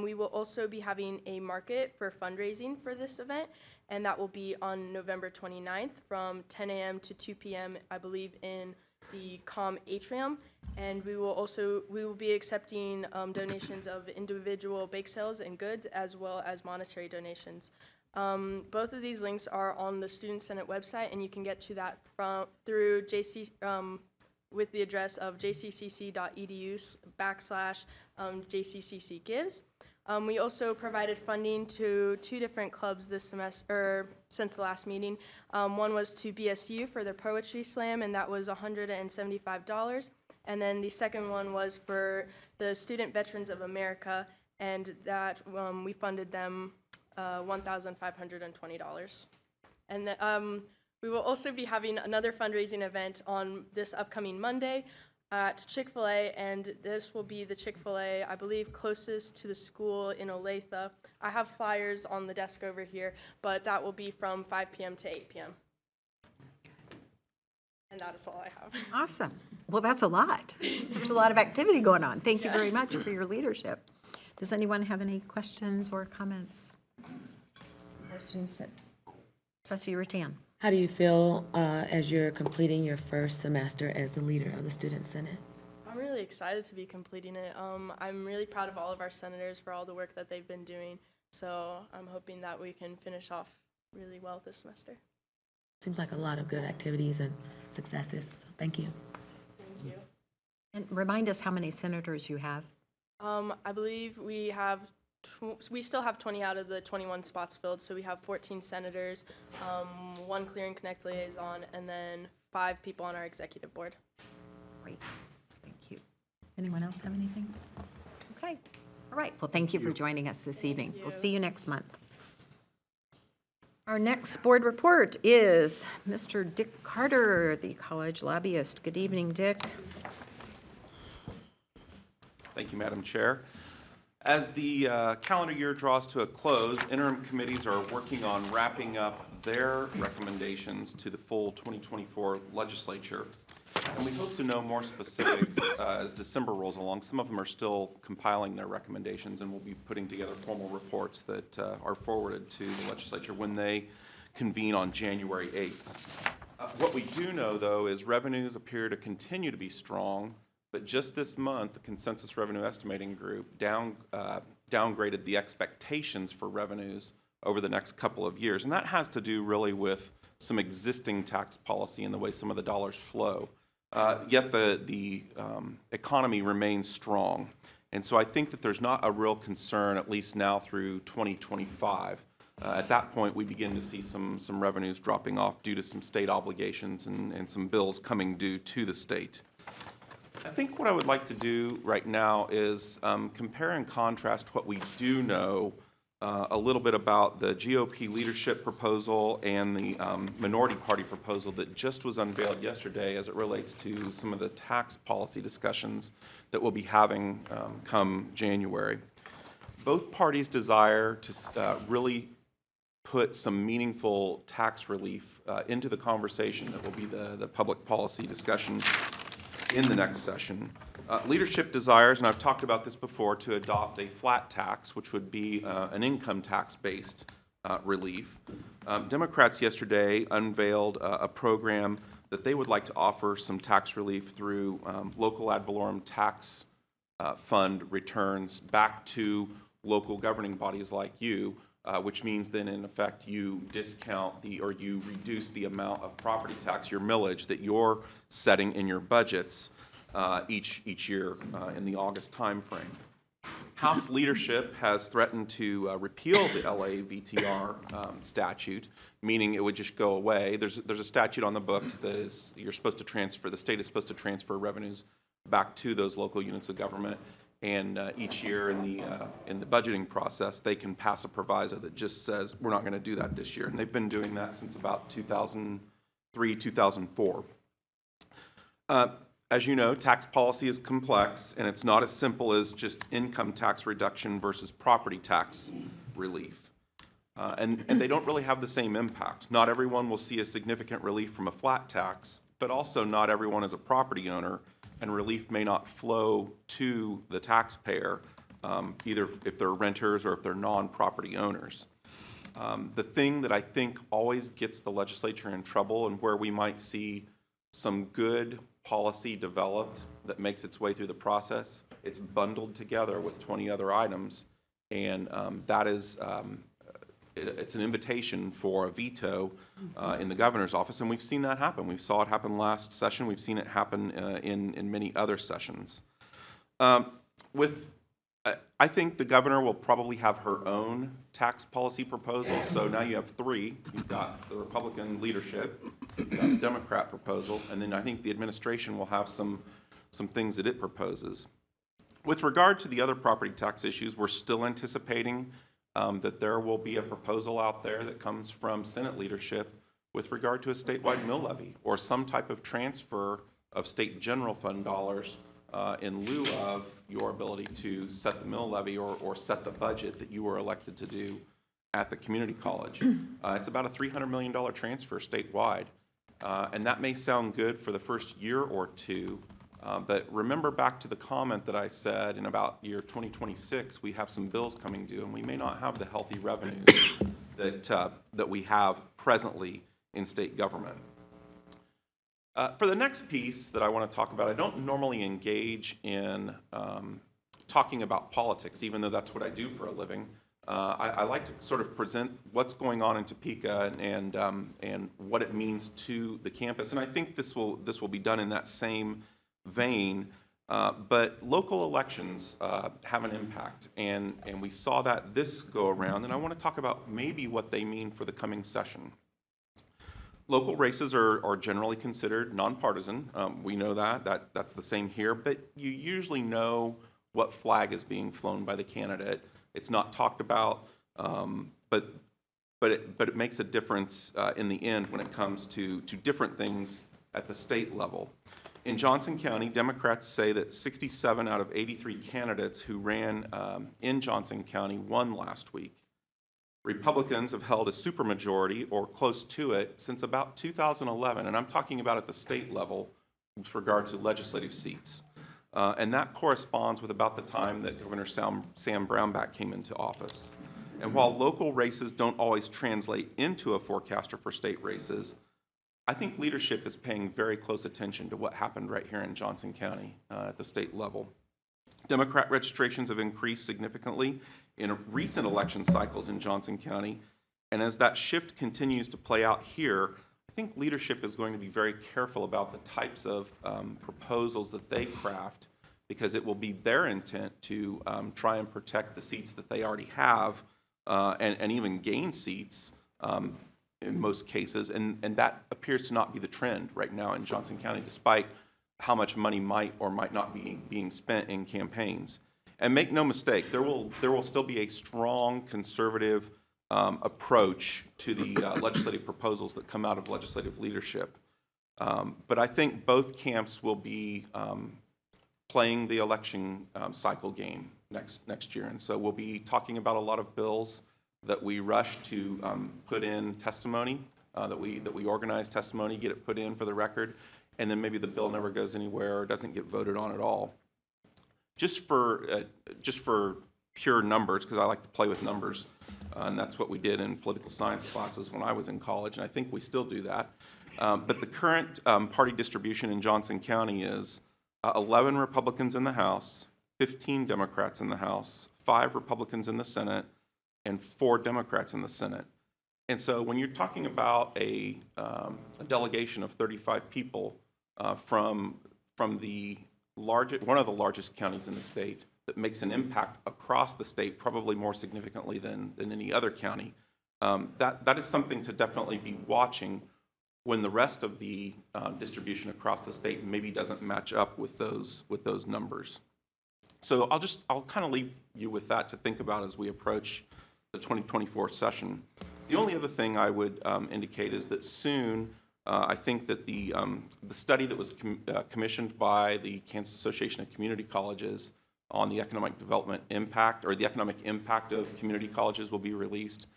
We will also be having a market for fundraising for this event, and that will be on November 29th from 10 a.m. to 2 p.m., I believe, in the COM atrium. And we will be accepting donations of individual bake sales and goods as well as monetary donations. Both of these links are on the Student Senate website, and you can get to that through with the address of jccc.edu/JCCC Gives. We also provided funding to 2 different clubs this semester, since the last meeting. One was to BSU for their poetry slam, and that was $175. And then the second one was for the Student Veterans of America, and that we funded them $1,520. And we will also be having another fundraising event on this upcoming Monday at Chick-fil-A, and this will be the Chick-fil-A, I believe, closest to the school in Olathe. I have flyers on the desk over here, but that will be from 5 p.m. to 8 p.m. And that is all I have. Awesome. Well, that's a lot. There's a lot of activity going on. Thank you very much for your leadership. Does anyone have any questions or comments? Questions? Trustee Rattan. How do you feel as you're completing your first semester as the leader of the Student Senate? I'm really excited to be completing it. I'm really proud of all of our senators for all the work that they've been doing. So I'm hoping that we can finish off really well this semester. Seems like a lot of good activities and successes, so thank you. Thank you. And remind us how many senators you have. I believe we have, we still have 20 out of the 21 spots filled, so we have 14 senators, 1 Clear and Connect liaison, and then 5 people on our executive board. Great. Thank you. Anyone else have anything? Okay. All right. Well, thank you for joining us this evening. We'll see you next month. Our next board report is Mr. Dick Carter, the college lobbyist. Good evening, Dick. Thank you, Madam Chair. As the calendar year draws to a close, interim committees are working on wrapping up their recommendations to the full 2024 legislature. And we hope to know more specifics as December rolls along. Some of them are still compiling their recommendations, and we'll be putting together formal reports that are forwarded to the legislature when they convene on January 8th. What we do know, though, is revenues appear to continue to be strong, but just this month, the Consensus Revenue Estimating Group downgraded the expectations for revenues over the next couple of years. And that has to do really with some existing tax policy and the way some of the dollars flow. Yet the economy remains strong. And so I think that there's not a real concern, at least now through 2025. At that point, we begin to see some revenues dropping off due to some state obligations and some bills coming due to the state. I think what I would like to do right now is compare and contrast what we do know a little bit about the GOP leadership proposal and the minority party proposal that just was unveiled yesterday as it relates to some of the tax policy discussions that we'll be having come January. Both parties desire to really put some meaningful tax relief into the conversation that will be the public policy discussion in the next session. Leadership desires, and I've talked about this before, to adopt a flat tax, which would be an income tax-based relief. Democrats yesterday unveiled a program that they would like to offer some tax relief through local ad valorem tax fund returns back to local governing bodies like you, which means then in effect you discount or you reduce the amount of property tax, your millage, that you're setting in your budgets each year in the August timeframe. House leadership has threatened to repeal the LA VTR statute, meaning it would just go away. There's a statute on the books that is you're supposed to transfer, the state is supposed to transfer revenues back to those local units of government. And each year in the budgeting process, they can pass a proviso that just says, we're not going to do that this year. And they've been doing that since about 2003, 2004. As you know, tax policy is complex, and it's not as simple as just income tax reduction versus property tax relief. And they don't really have the same impact. Not everyone will see a significant relief from a flat tax, but also not everyone is a property owner, and relief may not flow to the taxpayer, either if they're renters or if they're non-property owners. The thing that I think always gets the legislature in trouble and where we might see some good policy developed that makes its way through the process, it's bundled together with 20 other items, and that is it's an invitation for a veto in the governor's office, and we've seen that happen. We saw it happen last session. We've seen it happen in many other sessions. I think the governor will probably have her own tax policy proposal. So now you have 3. You've got the Republican leadership, you've got the Democrat proposal, and then I think the administration will have some things that it proposes. With regard to the other property tax issues, we're still anticipating that there will be a proposal out there that comes from Senate leadership with regard to a statewide mill levy or some type of transfer of state general fund dollars in lieu of your ability to set the mill levy or set the budget that you were elected to do at the community college. It's about a $300 million transfer statewide. And that may sound good for the first year or two, But remember back to the comment that I said, in about year 2026, we have some bills coming due, and we may not have the healthy revenues that we have presently in state government. For the next piece that I want to talk about, I don't normally engage in talking about politics, even though that's what I do for a living. I like to sort of present what's going on in Topeka and what it means to the campus, and I think this will be done in that same vein. But local elections have an impact, and we saw that this go around, and I want to talk about maybe what they mean for the coming session. Local races are generally considered nonpartisan. We know that's the same here, but you usually know what flag is being flown by the candidate. It's not talked about, but it makes a difference in the end when it comes to different things at the state level. In Johnson County, Democrats say that 67 out of 83 candidates who ran in Johnson County won last week. Republicans have held a supermajority or close to it since about 2011, and I'm talking about at the state level with regard to legislative seats. And that corresponds with about the time that Governor Sam Brownback came into office. And while local races don't always translate into a forecaster for state races, I think leadership is paying very close attention to what happened right here in Johnson County at the state level. Democrat registrations have increased significantly in recent election cycles in Johnson County, and as that shift continues to play out here, I think leadership is going to be very careful about the types of proposals that they craft, because it will be their intent to try and protect the seats that they already have and even gain seats in most cases, and that appears to not be the trend right now in Johnson County, despite how much money might or might not be being spent in campaigns. And make no mistake, there will still be a strong conservative approach to the legislative proposals that come out of legislative leadership. But I think both camps will be playing the election cycle game next year, and so we'll be talking about a lot of bills that we rush to put in testimony, that we organize testimony, get it put in for the record, and then maybe the bill never goes anywhere or doesn't get voted on at all. Just for pure numbers, because I like to play with numbers, and that's what we did in political science classes when I was in college, and I think we still do that. But the current party distribution in Johnson County is 11 Republicans in the House, 15 Democrats in the House, 5 Republicans in the Senate, and 4 Democrats in the Senate. And so when you're talking about a delegation of 35 people from the one of the largest counties in the state that makes an impact across the state, probably more significantly than any other county, that is something to definitely be watching when the rest of the distribution across the state maybe doesn't match up with those numbers. So I'll kind of leave you with that to think about as we approach the 2024 session. The only other thing I would indicate is that soon, I think that the study that was commissioned by the Kansas Association of Community Colleges on the economic development impact, or the economic impact of community colleges, will be released.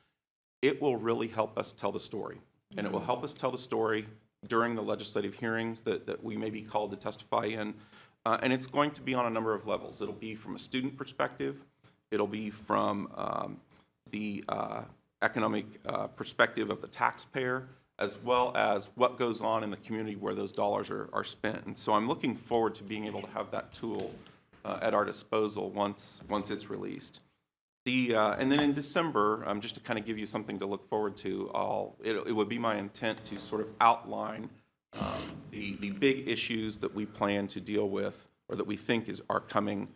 It will really help us tell the story, and it will help us tell the story during the legislative hearings that we may be called to testify in, and it's going to be on a number of levels. It'll be from a student perspective, it'll be from the economic perspective of the taxpayer, as well as what goes on in the community where those dollars are spent. And so I'm looking forward to being able to have that tool at our disposal once it's released. And then in December, just to kind of give you something to look forward to, it would be my intent to sort of outline the big issues that we plan to deal with, or that we think are coming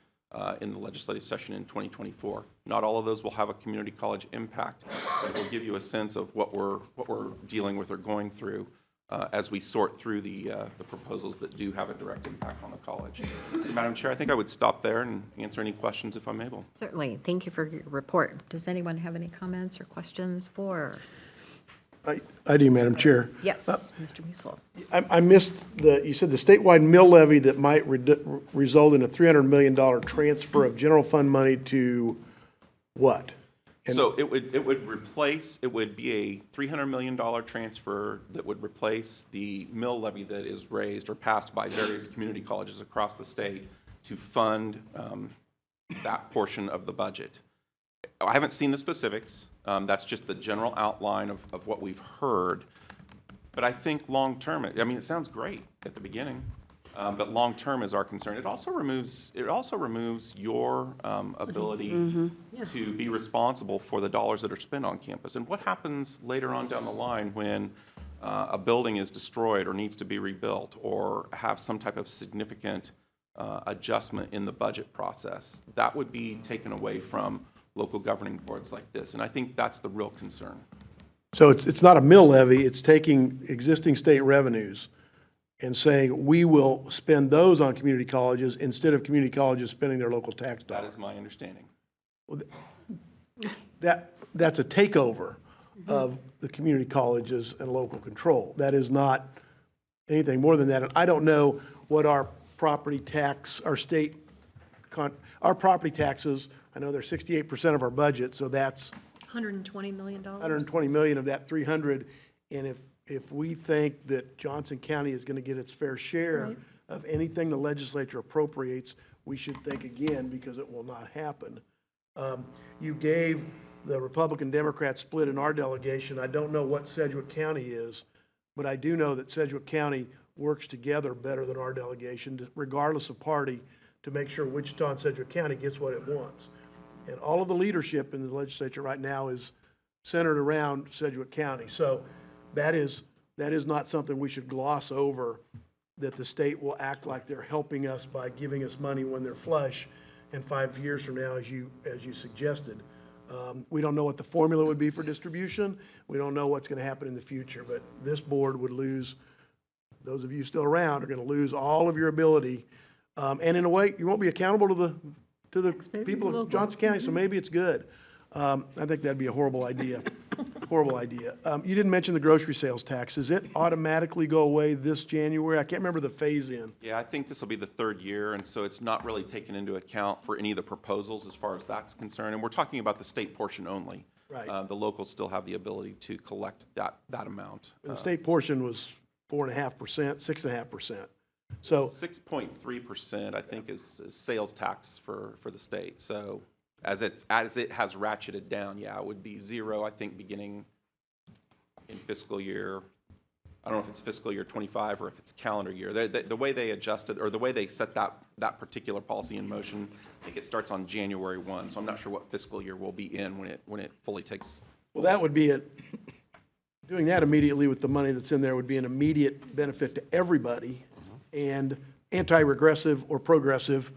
in the legislative session in 2024. Not all of those will have a community college impact, but it will give you a sense of what we're dealing with or going through as we sort through the proposals that do have a direct impact on the college. So, Madam Chair, I think I would stop there and answer any questions if I'm able. Certainly. Thank you for your report. Does anyone have any comments or questions for? I do, Madam Chair. Yes, Mr. Musil. I missed you said the statewide mill levy that might result in a $300 million transfer of general fund money to what? So it would replace, it would be a $300 million transfer that would replace the mill levy that is raised or passed by various community colleges across the state to fund that portion of the budget. I haven't seen the specifics. That's just the general outline of what we've heard. But I think long-term, I mean, it sounds great at the beginning, but long-term is our concern. It also removes your ability to be responsible for the dollars that are spent on campus. And what happens later on down the line when a building is destroyed or needs to be rebuilt or have some type of significant adjustment in the budget process? That would be taken away from local governing boards like this. And I think that's the real concern. So it's not a mill levy, it's taking existing state revenues and saying, we will spend those on community colleges instead of community colleges spending their local tax dollars. That is my understanding. That's a takeover of the community colleges and local control. That is not anything more than that. And I don't know what our property tax, our property taxes, I know they're 68% of our budget, so that's $120 million? 120 million of that 300. And if we think that Johnson County is going to get its fair share of anything the legislature appropriates, we should think again, because it will not happen. You gave the Republican-Democrat split in our delegation. I don't know what Sedgwick County is, but I do know that Sedgwick County works together better than our delegation, regardless of party, to make sure Wichita and Sedgwick County gets what it wants. And all of the leadership in the legislature right now is centered around Sedgwick County. So that is not something we should gloss over, that the state will act like they're helping us by giving us money when they're flush, and 5 years from now, as you suggested. We don't know what the formula would be for distribution. We don't know what's going to happen in the future, but this board would lose, those of you still around are going to lose all of your ability. And in a way, you won't be accountable to the people of Johnson County, so maybe it's good. I think that'd be a horrible idea. Horrible idea. You didn't mention the grocery sales tax. Does it automatically go away this January? I can't remember the phase-in. Yeah, I think this will be the third year, and so it's not really taken into account for any of the proposals as far as that's concerned. And we're talking about the state portion only. Right. The locals still have the ability to collect that amount. The state portion was 4.5%, 6.5%. So 6.3%, I think, is sales tax for the state. So as it has ratcheted down, yeah, it would be zero, I think, beginning in fiscal year, I don't know if it's fiscal year 25 or if it's calendar year. The way they adjusted, or the way they set that particular policy in motion, I think it starts on January 1. So I'm not sure what fiscal year we'll be in when it fully takes. well, that would be it. Doing that immediately with the money that's in there would be an immediate benefit to everybody, and anti-regressive or progressive.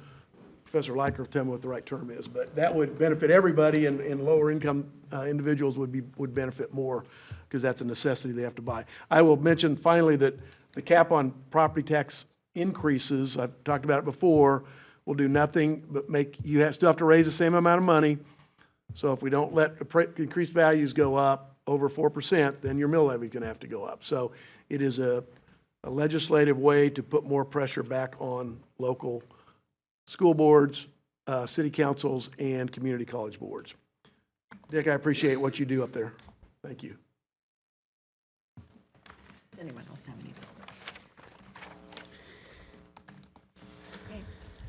Professor Leiker will tell me what the right term is, but that would benefit everybody, and lower income individuals would benefit more, because that's a necessity they have to buy. I will mention finally that the cap on property tax increases, I've talked about it before, will do nothing but make you still have to raise the same amount of money. So if we don't let increased values go up over 4%, then your mill levy is going to have to go up. So it is a legislative way to put more pressure back on local school boards, city councils, and community college boards. Dick, I appreciate what you do up there. Thank you. Does anyone else have any? Okay.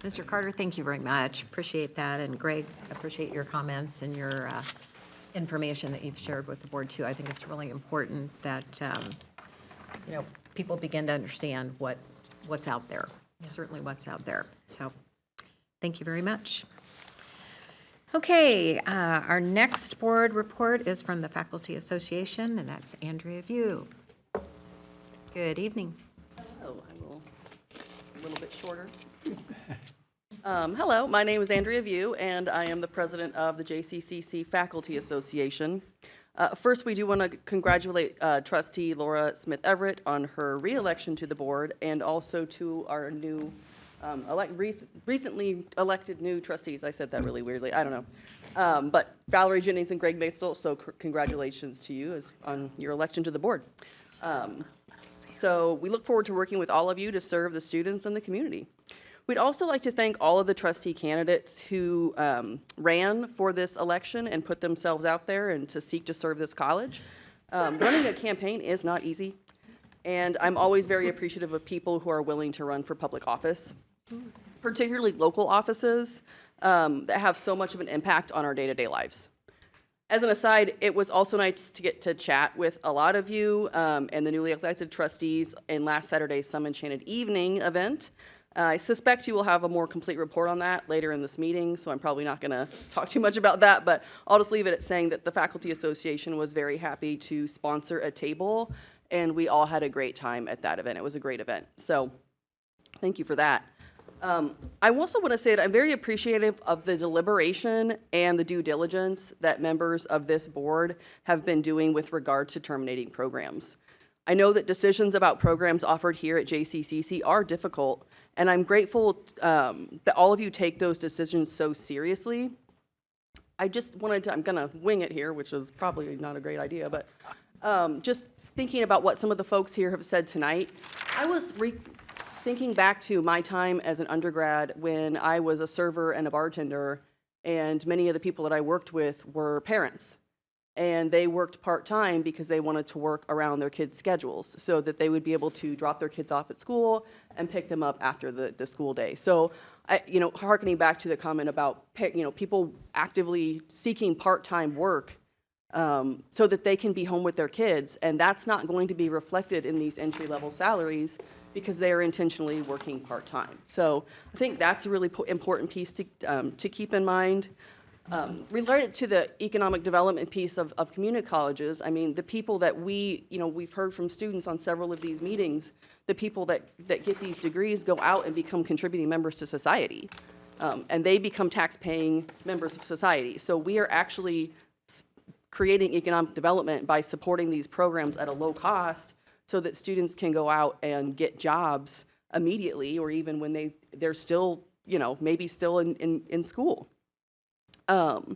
Mr. Carter, thank you very much. Appreciate that. And Greg, appreciate your comments and your information that you've shared with the board too. I think it's really important that people begin to understand what's out there, certainly what's out there. So thank you very much. Okay, our next board report is from the Faculty Association, and that's Andrea View. Good evening. Oh, I will, a little bit shorter. Hello, my name is Andrea View, and I am the president of the JCCC Faculty Association. First, we do want to congratulate trustee Laura Smith Everett on her re-election to the board, and also to our new recently elected new trustees. I said that really weirdly, I don't know. But Valerie Jennings and Greg Maisel, so congratulations to you on your election to the board. So we look forward to working with all of you to serve the students and the community. We'd also like to thank all of the trustee candidates who ran for this election and put themselves out there and to seek to serve this college. Running a campaign is not easy, and I'm always very appreciative of people who are willing to run for public office, particularly local offices that have so much of an impact on our day-to-day lives. As an aside, it was also nice to get to chat with a lot of you and the newly elected trustees in last Saturday's Some Enchanted Evening event. I suspect you will have a more complete report on that later in this meeting, so I'm probably not going to talk too much about that, but I'll just leave it at saying that the Faculty Association was very happy to sponsor a table, and we all had a great time at that event. It was a great event, so thank you for that. I also want to say that I'm very appreciative of the deliberation and the due diligence that members of this board have been doing with regard to terminating programs. I know that decisions about programs offered here at JCCC are difficult, and I'm grateful that all of you take those decisions so seriously. I just wanted to, I'm going to wing it here, which is probably not a great idea, but just thinking about what some of the folks here have said tonight, I was thinking back to my time as an undergrad when I was a server and a bartender, and many of the people that I worked with were parents. And they worked part-time because they wanted to work around their kids' schedules so that they would be able to drop their kids off at school and pick them up after the school day. So, hearkening back to the comment about, people actively seeking part-time work so that they can be home with their kids, and that's not going to be reflected in these entry-level salaries because they are intentionally working part-time. So I think that's a really important piece to keep in mind. Related to the economic development piece of community colleges, I mean, the people that we've heard from students on several of these meetings, the people that get these degrees go out and become contributing members to society, and they become tax-paying members of society. So we are actually creating economic development by supporting these programs at a low cost so that students can go out and get jobs immediately, or even when they're still, maybe still in school. I'm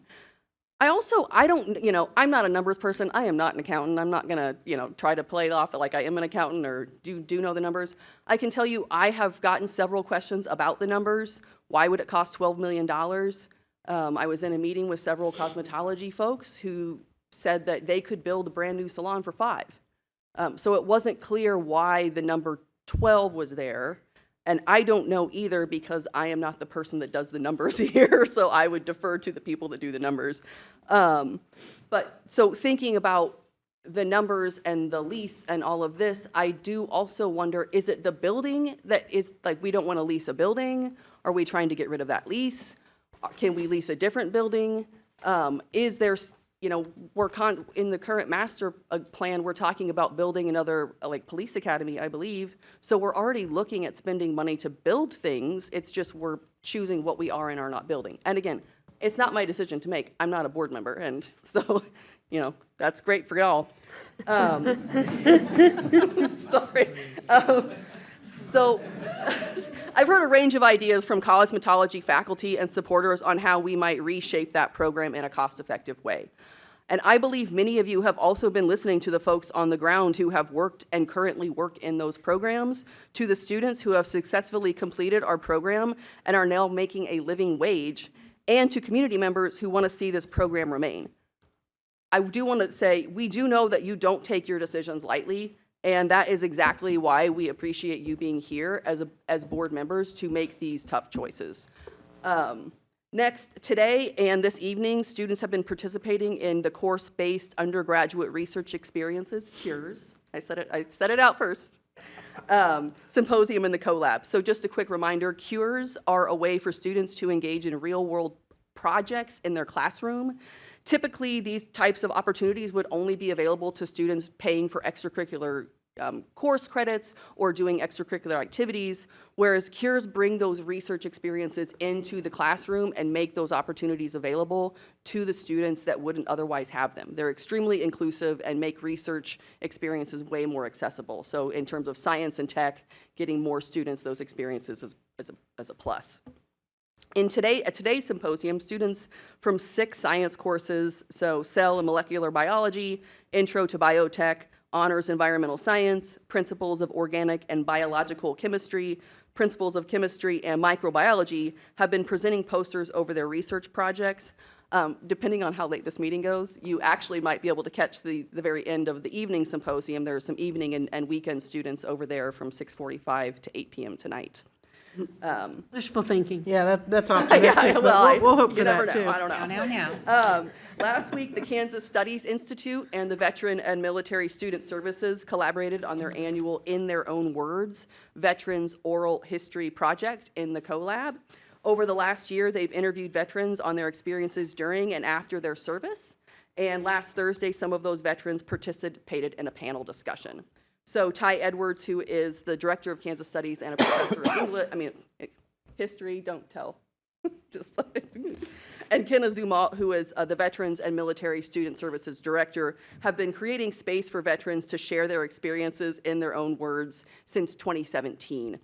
not a numbers person. I am not an accountant. I'm not gonna, try to play off like I am an accountant or do know the numbers. I can tell you I have gotten several questions about the numbers. Why would it cost $12 million? I was in a meeting with several cosmetology folks who said that they could build a brand new salon for $5 million. So it wasn't clear why the number 12 was there. And I don't know either because I am not the person that does the numbers here, so I would defer to the people that do the numbers. But so thinking about the numbers and the lease and all of this, I do also wonder, is it the building that is, like, we don't want to lease a building? Are we trying to get rid of that lease? Can we lease a different building? Is there, in the current master plan, we're talking about building another police academy, I believe. So we're already looking at spending money to build things. It's just we're choosing what we are and are not building. And again, it's not my decision to make. I'm not a board member, and so that's great for y'all. Sorry. So I've heard a range of ideas from cosmetology faculty and supporters on how we might reshape that program in a cost-effective way. And I believe many of you have also been listening to the folks on the ground who have worked and currently work in those programs, to the students who have successfully completed our program and are now making a living wage, and to community members who want to see this program remain. I do want to say, we do know that you don't take your decisions lightly, and that is exactly why we appreciate you being here as board members to make these tough choices. Next, today and this evening, students have been participating in the course-based undergraduate research experiences, CURES. I said it out first. Symposium in the CoLab. So just a quick reminder, CURES are a way for students to engage in real-world projects in their classroom. Typically, these types of opportunities would only be available to students paying for extracurricular course credits or doing extracurricular activities, whereas CURES bring those research experiences into the classroom and make those opportunities available to the students that wouldn't otherwise have them. They're extremely inclusive and make research experiences way more accessible. So in terms of science and tech, getting more students those experiences is a plus. At today's symposium, students from 6 science courses, so cell and molecular biology, intro to biotech, honors environmental science, principles of organic and biological chemistry, principles of chemistry and microbiology have been presenting posters over their research projects. Depending on how late this meeting goes, you actually might be able to catch the very end of the evening symposium. There are some evening and weekend students over there from 6:45 to 8 p.m. tonight. Wishful thinking. Yeah, that's optimistic, Yeah, but well, we'll hope you for never that, know. too. I don't know. Last week, the Kansas Studies Institute and the Veteran and Military Student Services collaborated on their annual In Their Own Words Veterans Oral History Project in the CoLab. Over the last year, they've interviewed veterans on their experiences during and after their service. And last Thursday, some of those veterans participated in a panel discussion. So Ty Edwards, who is the director of Kansas Studies and a professor of English, history, don't tell. And Ken Azuma, who is the Veterans and Military Student Services Director, have been creating space for veterans to share their experiences in their own words since 2017.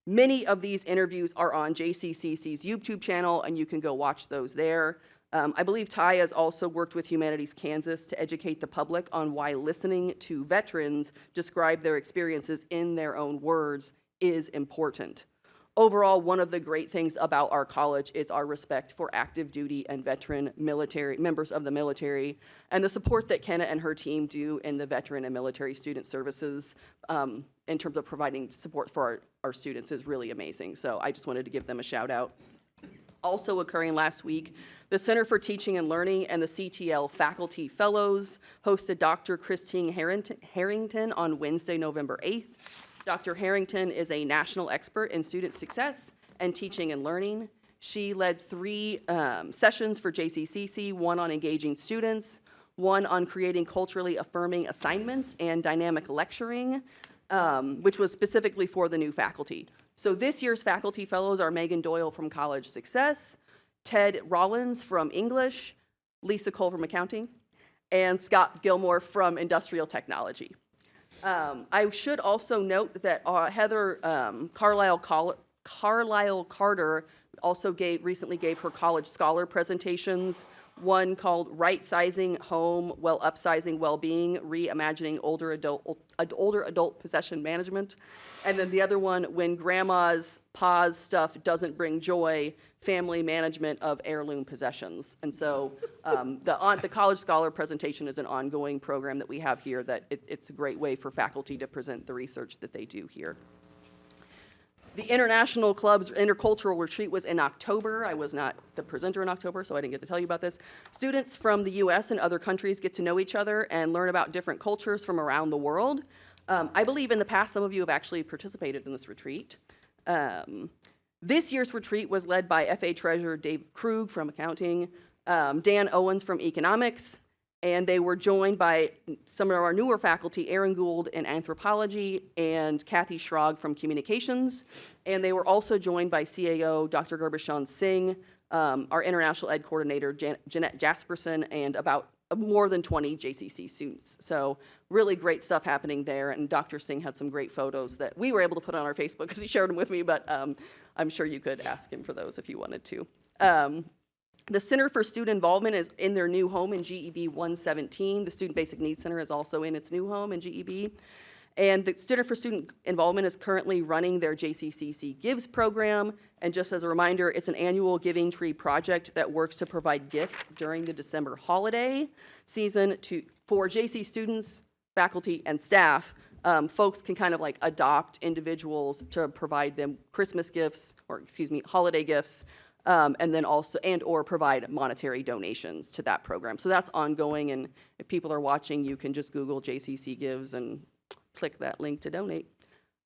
Many of these interviews are on JCCC's YouTube channel, and you can go watch those there. I believe Ty has also worked with Humanities Kansas to educate the public on why listening to veterans describe their experiences in their own words is important. Overall, one of the great things about our college is our respect for active duty and veteran military members of the military, and the support that Kenna and her team do in the Veteran and Military Student Services in terms of providing support for our students is really amazing. So I just wanted to give them a shout out. Also occurring last week, the Center for Teaching and Learning and the CTL Faculty Fellows hosted Dr. Christine Harrington on Wednesday, November 8th. Dr. Harrington is a national expert in student success and teaching and learning. She led 3 sessions for JCCC, one on engaging students, one on creating culturally affirming assignments and dynamic lecturing, which was specifically for the new faculty. So this year's faculty fellows are Megan Doyle from College Success, Ted Rollins from English, Lisa Cole from Accounting, and Scott Gilmore from Industrial Technology. I should also note that Heather Carlisle Carter also recently gave her college scholar presentations, one called Right Sizing Home While Upsizing Wellbeing, Reimagining Older Adult Possession Management, and then the other one, When Grandma's Pa's Stuff Doesn't Bring Joy, Family Management of Heirloom Possessions. And so the College Scholar presentation is an ongoing program that we have here that it's a great way for faculty to present the research that they do here. The International Club's Intercultural Retreat was in October. I was not the presenter in October, so I didn't get to tell you about this. Students from the US and other countries get to know each other and learn about different cultures from around the world. I believe in the past, some of you have actually participated in this retreat. This year's retreat was led by FA Treasurer Dave Krug from Accounting, Dan Owens from Economics, and they were joined by some of our newer faculty, Aaron Gould in Anthropology and Kathy Schrog from Communications. And they were also joined by CAO Dr. Gurbashan Singh, our International Ed Coordinator, Jeanette Jasperson, and about more than 20 JCC students. So really great stuff happening there. And Dr. Singh had some great photos that we were able to put on our Facebook because he shared them with me, but I'm sure you could ask him for those if you wanted to. The Center for Student Involvement is in their new home in GEB 117. The Student Basic Needs Center is also in its new home in GEB. And the Center for Student Involvement is currently running their JCCC Gives program. And just as a reminder, it's an annual Giving Tree project that works to provide gifts during the December holiday season for JC students, faculty, and staff. Folks can kind of like adopt individuals to provide them Christmas gifts, or excuse me, holiday gifts, and then also or provide monetary donations to that program. So that's ongoing, and if people are watching, you can just Google JCC Gives and click that link to donate.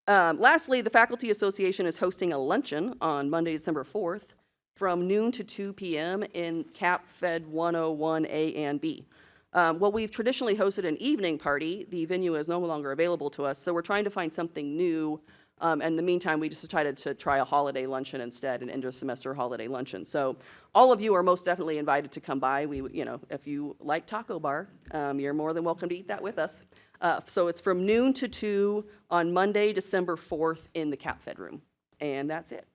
Lastly, the Faculty Association is hosting a luncheon on Monday, December 4th from noon to 2 p.m. in Cap Fed 101A and B. Well, we've traditionally hosted an evening party. The venue is no longer available to us, so we're trying to find something new. In the meantime, we just decided to try a holiday luncheon instead, an end-of-semester holiday luncheon. So all of you are most definitely invited to come by. If you like taco bar, you're more than welcome to eat that with us. So it's from noon to 2 on Monday, December 4th in the Cap Fed room. And that's it.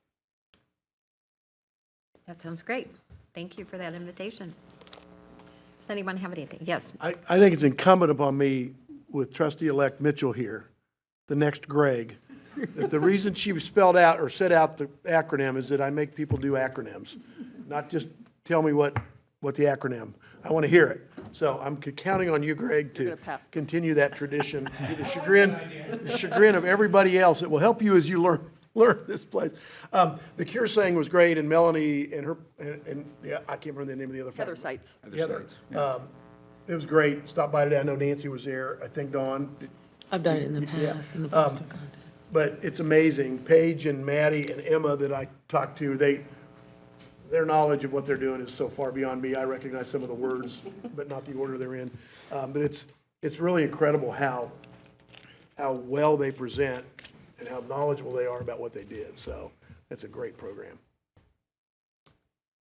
That sounds great. Thank you for that invitation. Does anyone have anything? Yes. I think it's incumbent upon me, with trustee-elect Mitchell here, the next Greg, that the reason she spelled out or set out the acronym is that I make people do acronyms, not just tell me what the acronym. I want to hear it. So I'm counting on you, Greg, to continue that tradition to the chagrin of everybody else. It will help you as you learn this place. The Cure saying was great, and Melanie and her, and yeah, I can't remember the name of the other Heather family. Seitz. Heather. It was great. Stopped by today. I know Nancy was there. I think Dawn. I've done it in the Yeah. past, in the poster contest. But it's amazing. Paige and Maddie and Emma that I talked to, their knowledge of what they're doing is so far beyond me. I recognize some of the words, but not the order they're in. But it's really incredible how well they present and how knowledgeable they are about what they did. So it's a great program.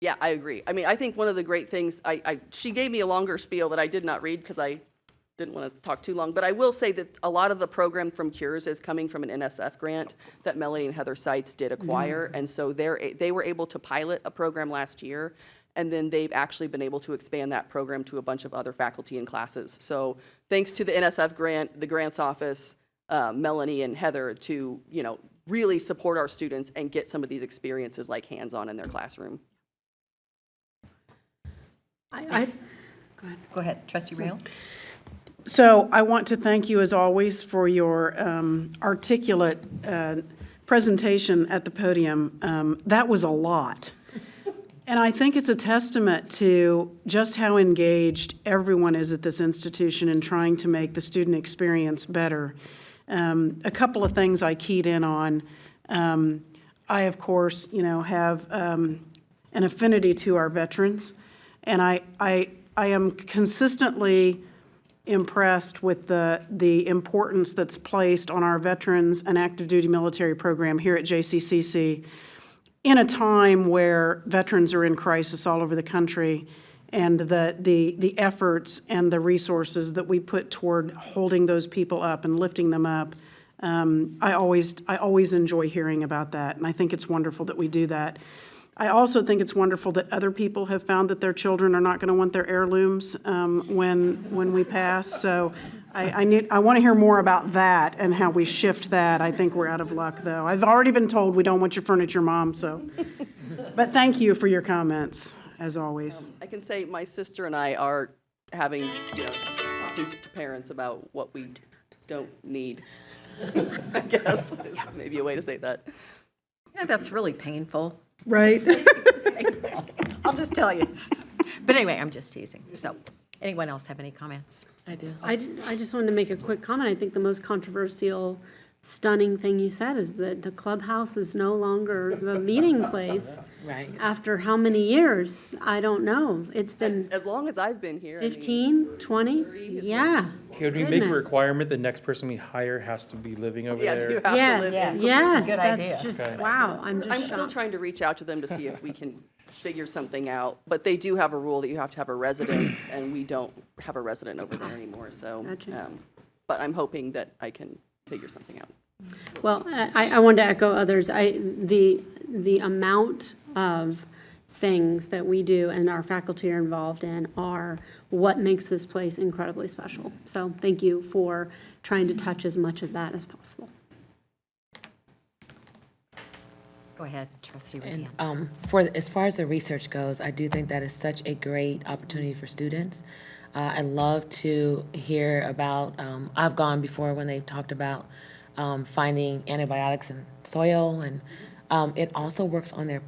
Yeah, I agree. I mean, I think one of the great things, she gave me a longer spiel that I did not read because I didn't want to talk too long, but I will say that a lot of the program from Cures is coming from an NSF grant that Melanie and Heather Seitz did acquire, and so they were able to pilot a program last year, and then they've actually been able to expand that program to a bunch of other faculty and classes. So thanks to the NSF grant, the grants office, Melanie and Heather to, really support our students and get some of these experiences like hands-on in their classroom. Go ahead, trustee Rail. So I want to thank you, as always, for your articulate presentation at the podium. That was a lot. And I think it's a testament to just how engaged everyone is at this institution in trying to make the student experience better. A couple of things I keyed in on. I, of course, have an affinity to our veterans, and I am consistently impressed with the importance that's placed on our veterans and active duty military program here at JCCC in a time where veterans are in crisis all over the country, and the efforts and the resources that we put toward holding those people up and lifting them up. I always enjoy hearing about that, and I think it's wonderful that we do that. I also think it's wonderful that other people have found that their children are not going to want their heirlooms when we pass. So I want to hear more about that and how we shift that. I think we're out of luck, though. I've already been told we don't want your furniture, Mom. So, but thank you for your comments, as always. I can say my sister and I are having, talking to parents about what we don't need. I guess is maybe a way to say that. Yeah, that's really painful. Right? I'll just tell you. But anyway, I'm just teasing. So, anyone else have any comments? I do. I just wanted to make a quick comment. I think the most controversial, stunning thing you said is that the clubhouse is no longer the meeting place. Right. After how many years? I don't know. It's been As long as I've been here. 15, 20? Yeah. Could we make a Goodness. requirement the next person we hire has to be living over Yeah, there? you have to live Yes, in. yes, Good that's idea. just, Okay. wow, I'm just I'm still shocked. trying to reach out to them to see if we can figure something out, but they do have a rule that you have to have a resident, and we don't have a resident over there anymore, so. Gotcha. But I'm hoping that I can figure something out. Well, I wanted to echo others. The amount of things that we do and our faculty are involved in are what makes this place incredibly special. So thank you for trying to touch as much of that as possible. Go ahead, trustee And Radian. as far as the research goes, I do think that is such a great opportunity for students. I love to hear about, I've gone before when they talked about finding antibiotics in soil, and it also works on their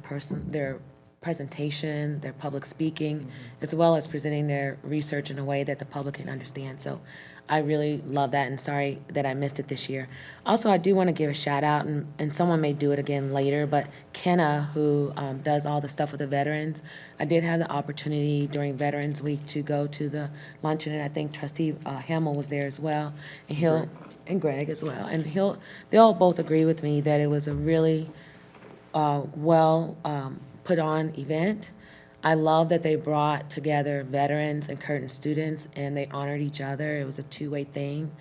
presentation, their public speaking, as well as presenting their research in a way that the public can understand. So I really love that, and sorry that I missed it this year. Also, I do want to give a shout out, and someone may do it again later, but Kenna, who does all the stuff with the veterans, I did have the opportunity during Veterans Week to go to the luncheon, and I think Trustee Hamill was there as well, and Greg as well, and they all both agree with me that it was a really put on event. I love that they brought together veterans and current students, and they honored each other. It was a two-way thing.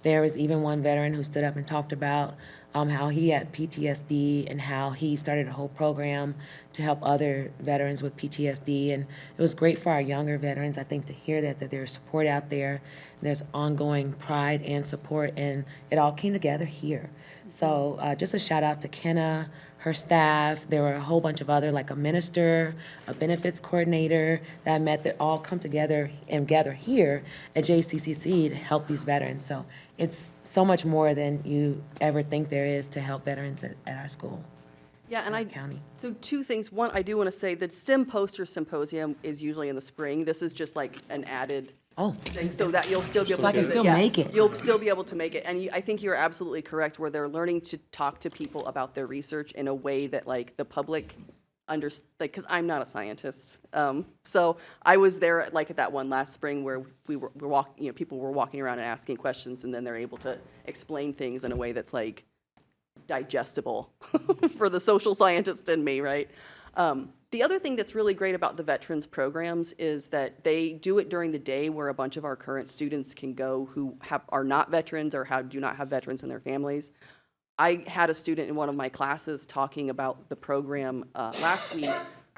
There was even one veteran who stood up and talked about how he had PTSD and how he started a whole program to help other veterans with PTSD. And it was great for our younger veterans, I think, to hear that there's support out there. There's ongoing pride and support, and it all came together here. So just a shout out to Kenna, her staff. There were a whole bunch of other, like a minister, a benefits coordinator that I met that all come together and gather here at JCCC to help these veterans. So it's so much more than you ever think there is to help veterans at our school. Yeah, and County. so two things. One, I do want to say that STEM Poster Symposium is usually in the spring. This is just like an added thing, so that you'll still be able So I to can do still Yeah, make it. You'll still be able to make it. And I think you're absolutely correct where they're learning to talk to people about their research in a way that like the public because I'm not a scientist. So I was there at that one last spring where we're walking, people were walking around and asking questions, and then they're able to explain things in a way that's like digestible for the social scientist in me, right? The other thing that's really great about the veterans programs is that they do it during the day where a bunch of our current students can go who are not veterans or do not have veterans in their families. I had a student in one of my classes talking about the program last week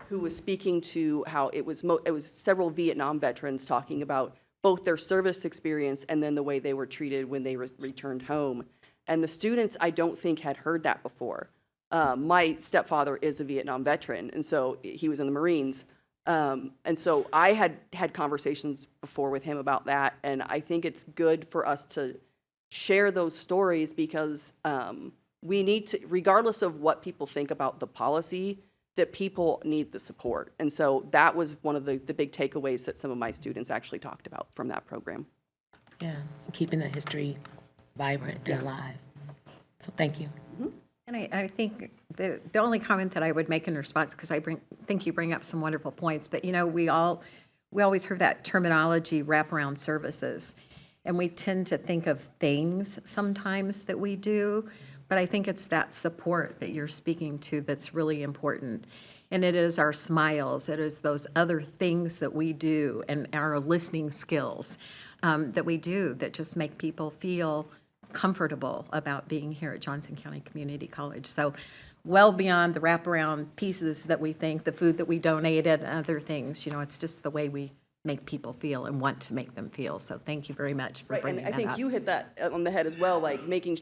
who was speaking to how it was several Vietnam veterans talking about both their service experience and then the way they were treated when they returned home. And the students, I don't think, had heard that before. My stepfather is a Vietnam veteran, and so he was in the Marines. And so I had conversations before with him about that, and I think it's good for us to share those stories because we need to, regardless of what people think about the policy, that people need the support. And so that was one of the big takeaways that some of my students actually talked about from that program. Yeah, keeping that history vibrant and alive. So thank you. And I think the only comment that I would make in response, because think you bring up some wonderful points, but we always hear that terminology, wraparound services, and we tend to think of things sometimes that we do, but I think it's that support that you're speaking to that's really important. And it is our smiles, it is those other things that we do and our listening skills that we do that just make people feel comfortable about being here at Johnson County Community College. So well beyond the wraparound pieces that we think, the food that we donated, and other things, it's just the way we make people feel and want to make them feel. So thank you very much for bringing and that I think up. you hit that on the head as well, like making,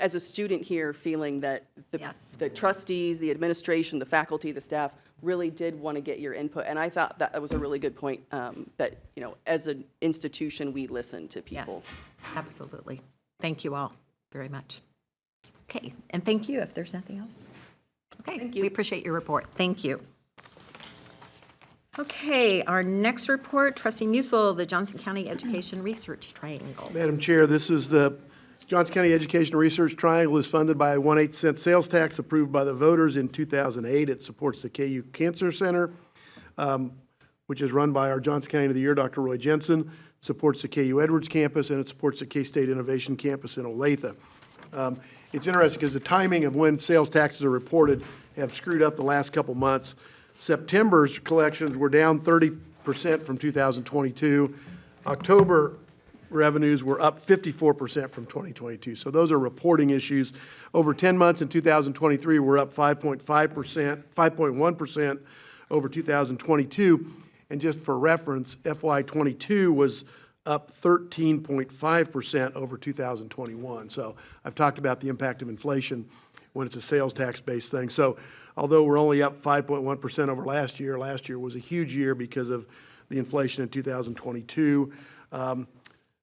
as a student here, feeling that the trustees, the administration, the faculty, the staff really did want to get your input. And I thought that was a really good point, that, as an institution, we listen to people. Yes, absolutely. Thank you all very much. Okay, and thank you if there's nothing else. Okay, Thank you. We appreciate your report. Thank you. Okay, our next report, Trustee Musil, the Johnson County Education Research Triangle. Madam Chair, this is the Johnson County Education Research Triangle is funded by a 1/8 cent sales tax approved by the voters in 2008. It supports the KU Cancer Center, which is run by our Johnson County of the Year, Dr. Roy Jensen, supports the KU Edwards campus, and it supports the K-State Innovation Campus in Olathe. It's interesting because the timing of when sales taxes are reported have screwed up the last couple months. September's collections were down 30% from 2022. October revenues were up 54% from 2022. So those are reporting issues. Over 10 months in 2023, we're up 5.1% over 2022. And just for reference, FY22 was up 13.5% over 2021. So I've talked about the impact of inflation when it's a sales tax-based thing. So although we're only up 5.1% over last year was a huge year because of the inflation in 2022.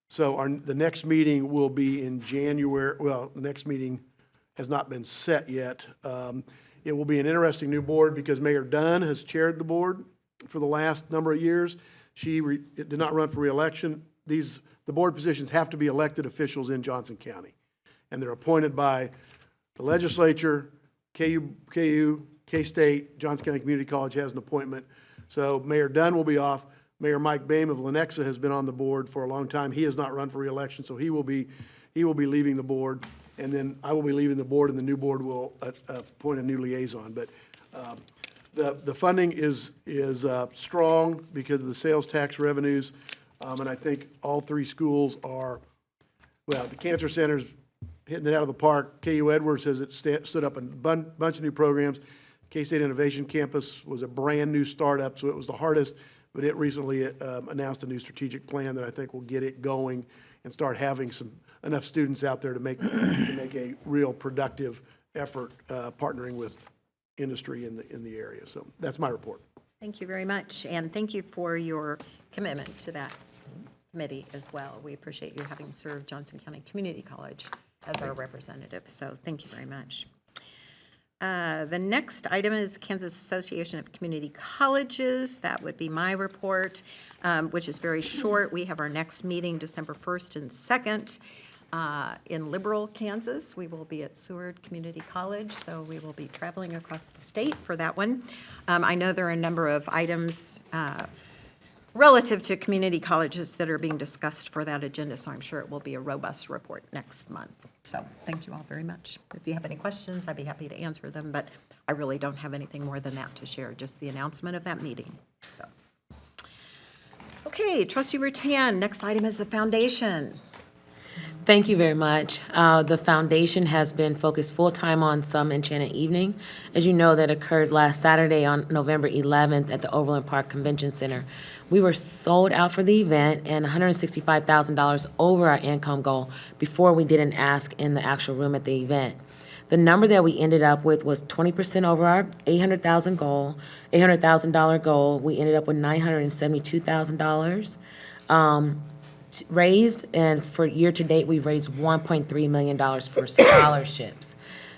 So the next meeting will be in January. Well, the next meeting has not been set yet. It will be an interesting new board because Mayor Dunn has chaired the board for the last number of years. She did not run for re-election. The board positions have to be elected officials in Johnson County, and they're appointed by the legislature. KU, K-State, Johnson County Community College has an appointment. So Mayor Dunn will be off. Mayor Mike Boehm of Lenexa has been on the board for a long time. He has not run for re-election, so he will be leaving the board, and then I will be leaving the board, and the new board will appoint a new liaison. But the funding is strong because of the sales tax revenues, and I think all three schools are, well, the Cancer Center's hitting it out of the park. KU Edwards has stood up a bunch of new programs. K-State Innovation Campus was a brand-new startup, so it was the hardest, but it recently announced a new strategic plan that I think will get it going and start having enough students out there to make a real productive effort partnering with industry in the area. So that's my report. Thank you very much, and thank you for your commitment to that committee as well. We appreciate you having served Johnson County Community College as our representative, so thank you very much. The next item is Kansas Association of Community Colleges. That would be my report, which is very short. We have our next meeting December 1st and 2nd in Liberal, Kansas. We will be at Seward Community College, so we will be traveling across the state for that one. I know there are a number of items relative to community colleges that are being discussed for that agenda, so I'm sure it will be a robust report next month. So thank you all very much. If you have any questions, I'd be happy to answer them, but I really don't have anything more than that to share, just the announcement of that meeting. So, okay, Trustee Rutan, next item is the foundation. Thank you very much. The foundation has been focused full-time on Some Enchanted Evening. As you know, that occurred last Saturday on November 11th at the Overland Park Convention Center. We were sold out for the event and $165,000 over our income goal before we did an ask in the actual room at the event. The number that we ended up with was 20% over our $800,000 goal. We ended up with $972,000. Raised, and for year to date, we've raised $1.3 million for scholarships.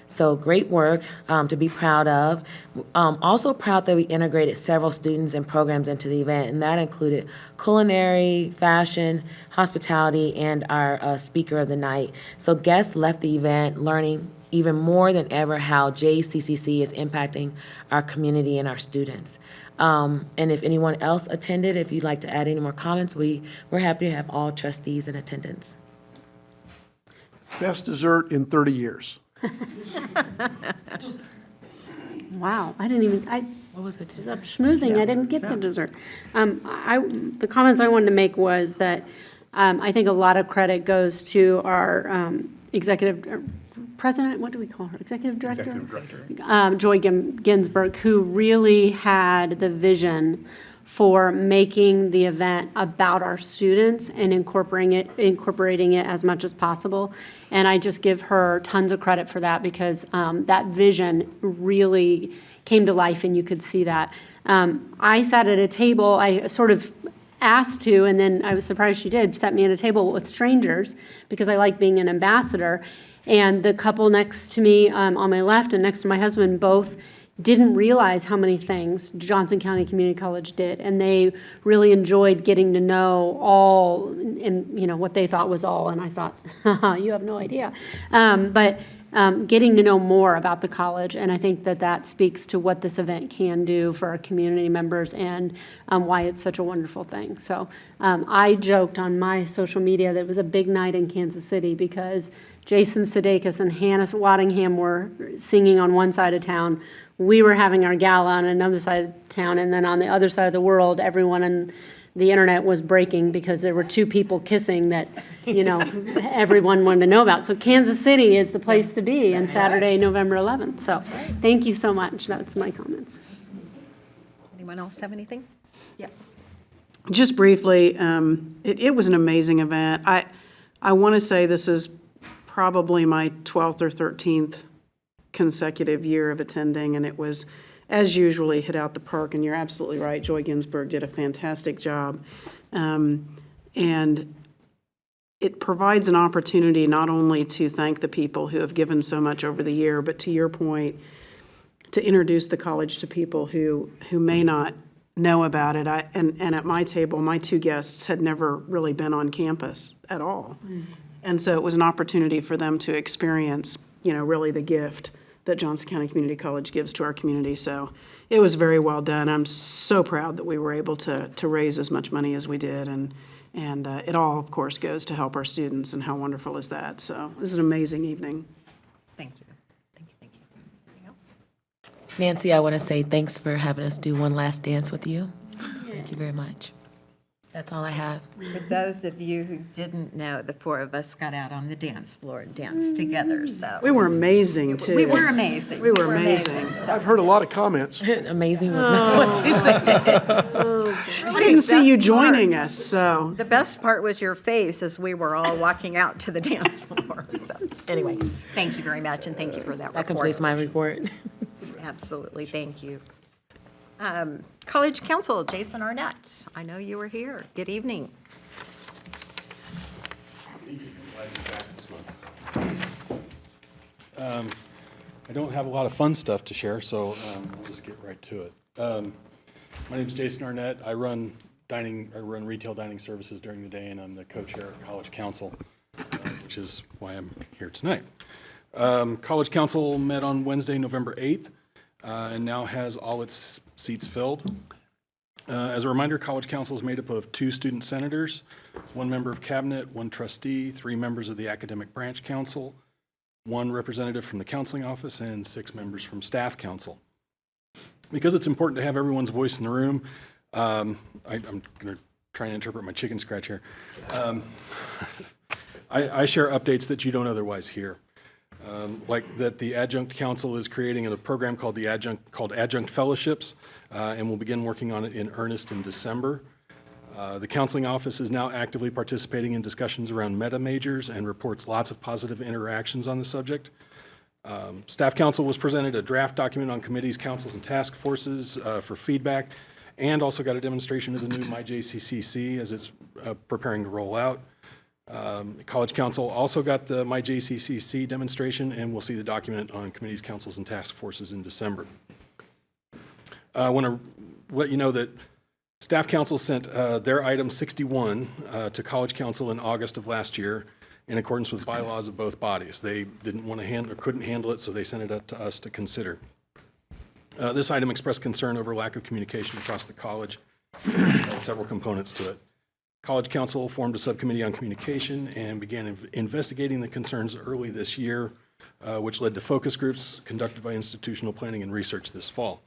So great work to be proud of. Also proud that we integrated several students and programs into the event, and that included culinary, fashion, hospitality, and our speaker of the night. So guests left the event learning even more than ever how JCCC is impacting our community and our students. And if anyone else attended, if you'd like to add any more comments, we're happy to have all trustees in attendance. Best dessert in 30 years. Wow, I didn't even, What was it? was up schmoozing, I didn't get the dessert. The comments I wanted to make was that I think a lot of credit goes to our executive president, what do we call her? Executive director? Joy Ginsburg, who really had the vision for making the event about our students and incorporating it as much as possible. And I just give her tons of credit for that because that vision really came to life and you could see that. I sat at a table, I sort of asked to, and then I was surprised she did, set me at a table with strangers because I like being an ambassador. And the couple next to me on my left and next to my husband both didn't realize how many things Johnson County Community College did. And they really enjoyed getting to know all, and what they thought was all. And I thought, you have no idea. But getting to know more about the college. And I think that speaks to what this event can do for our community members and why it's such a wonderful thing. So I joked on my social media that it was a big night in Kansas City because Jason Sudeikis and Hannah Waddingham were singing on one side of town. We were having our gala on another side of town, and then on the other side of the world, everyone on the internet was breaking because there were two people kissing that, everyone wanted to know about. So Kansas City is the place to be on Saturday, November 11th. So thank you so much. That's my comments. Anyone else have anything? Yes. Just briefly, it was an amazing event. I want to say this is probably my 12th or 13th consecutive year of attending, and it was, as usually, hit out the park, and you're absolutely right. Joy Ginsburg did a fantastic job. And it provides an opportunity not only to thank the people who have given so much over the year, but to your point, to introduce the college to people who may not know about it. And at my table, my two guests had never really been on campus at all. And so it was an opportunity for them to experience, really the gift that Johnson County Community College gives to our community. So it was very well done. I'm so proud that we were able to raise as much money as we did. And it all, of course, goes to help our students. And how wonderful is that? So this is an amazing evening. Thank you. Thank you. Anything else? Nancy, I want to say thanks for having us do one last dance with you. Thank you very much. That's all I have. For those of you who didn't know, the four of us got out on the dance floor and danced together, so. We were amazing, too. We were amazing. We were amazing. I've heard a lot of comments. Amazing was not what they said. I didn't see you joining us, so. The best part was your face as we were all walking out to the dance floor. So, anyway, thank you very much, and thank you for that report. That completes my report. Absolutely, thank you. College Counsel, Jason Arnett, I know you were here. Good evening. I don't have a lot of fun stuff to share, so I'll just get right to it. My name is Jason Arnett. I run retail dining services during the day, and I'm the co-chair of College Counsel, which is why I'm here tonight. College Counsel met on Wednesday, November 8th, and now has all its seats filled. As a reminder, College Counsel is made up of 2 student senators, 1 member of cabinet, 1 trustee, 3 members of the academic branch council, 1 representative from the counseling office, and 6 members from staff council. Because it's important to have everyone's voice in the room, I'm going to try and interpret my chicken scratch here. I share updates that you don't otherwise hear. Like that the Adjunct Council is creating a program called Adjunct Fellowships, and we'll begin working on it in earnest in December. The counseling office is now actively participating in discussions around meta majors and reports lots of positive interactions on the subject. Staff Council was presented a draft document on committees, councils, and task forces for feedback, and also got a demonstration of the new MyJCCC as it's preparing to roll out. College Counsel also got the MyJCCC demonstration, and we'll see the document on committees, councils, and task forces in December. I want to let you know that Staff Council sent their item 61 to College Counsel in August of last year in accordance with bylaws of both bodies. They didn't want to handle or couldn't handle it, so they sent it up to us to consider. This item expressed concern over lack of communication across the college. It had several components to it. College Counsel formed a subcommittee on communication and began investigating the concerns early this year, which led to focus groups conducted by Institutional Planning and Research this fall.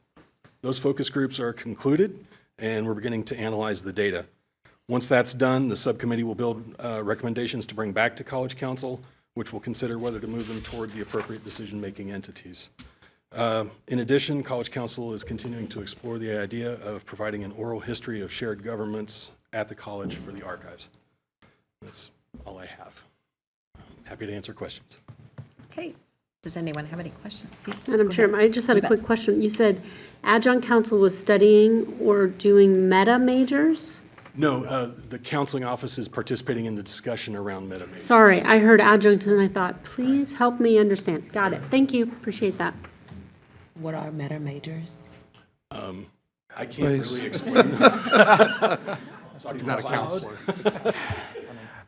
Those focus groups are concluded, and we're beginning to analyze the data. Once that's done, the subcommittee will build recommendations to bring back to College Counsel, which will consider whether to move them toward the appropriate decision-making entities. In addition, College Counsel is continuing to explore the idea of providing an oral history of shared governments at the college for the archives. That's all I have. Happy to answer questions. Okay. Does anyone have any questions? Yes. Madam go Chair, ahead. I just had a quick question. You said Adjunct Counsel was studying or doing meta majors? No, the counseling office is participating in the discussion around meta majors. Sorry, I heard adjunct and I thought, please help me understand. Got it. Thank you. Appreciate that. What are meta majors? I can't really explain that. He's not a counselor.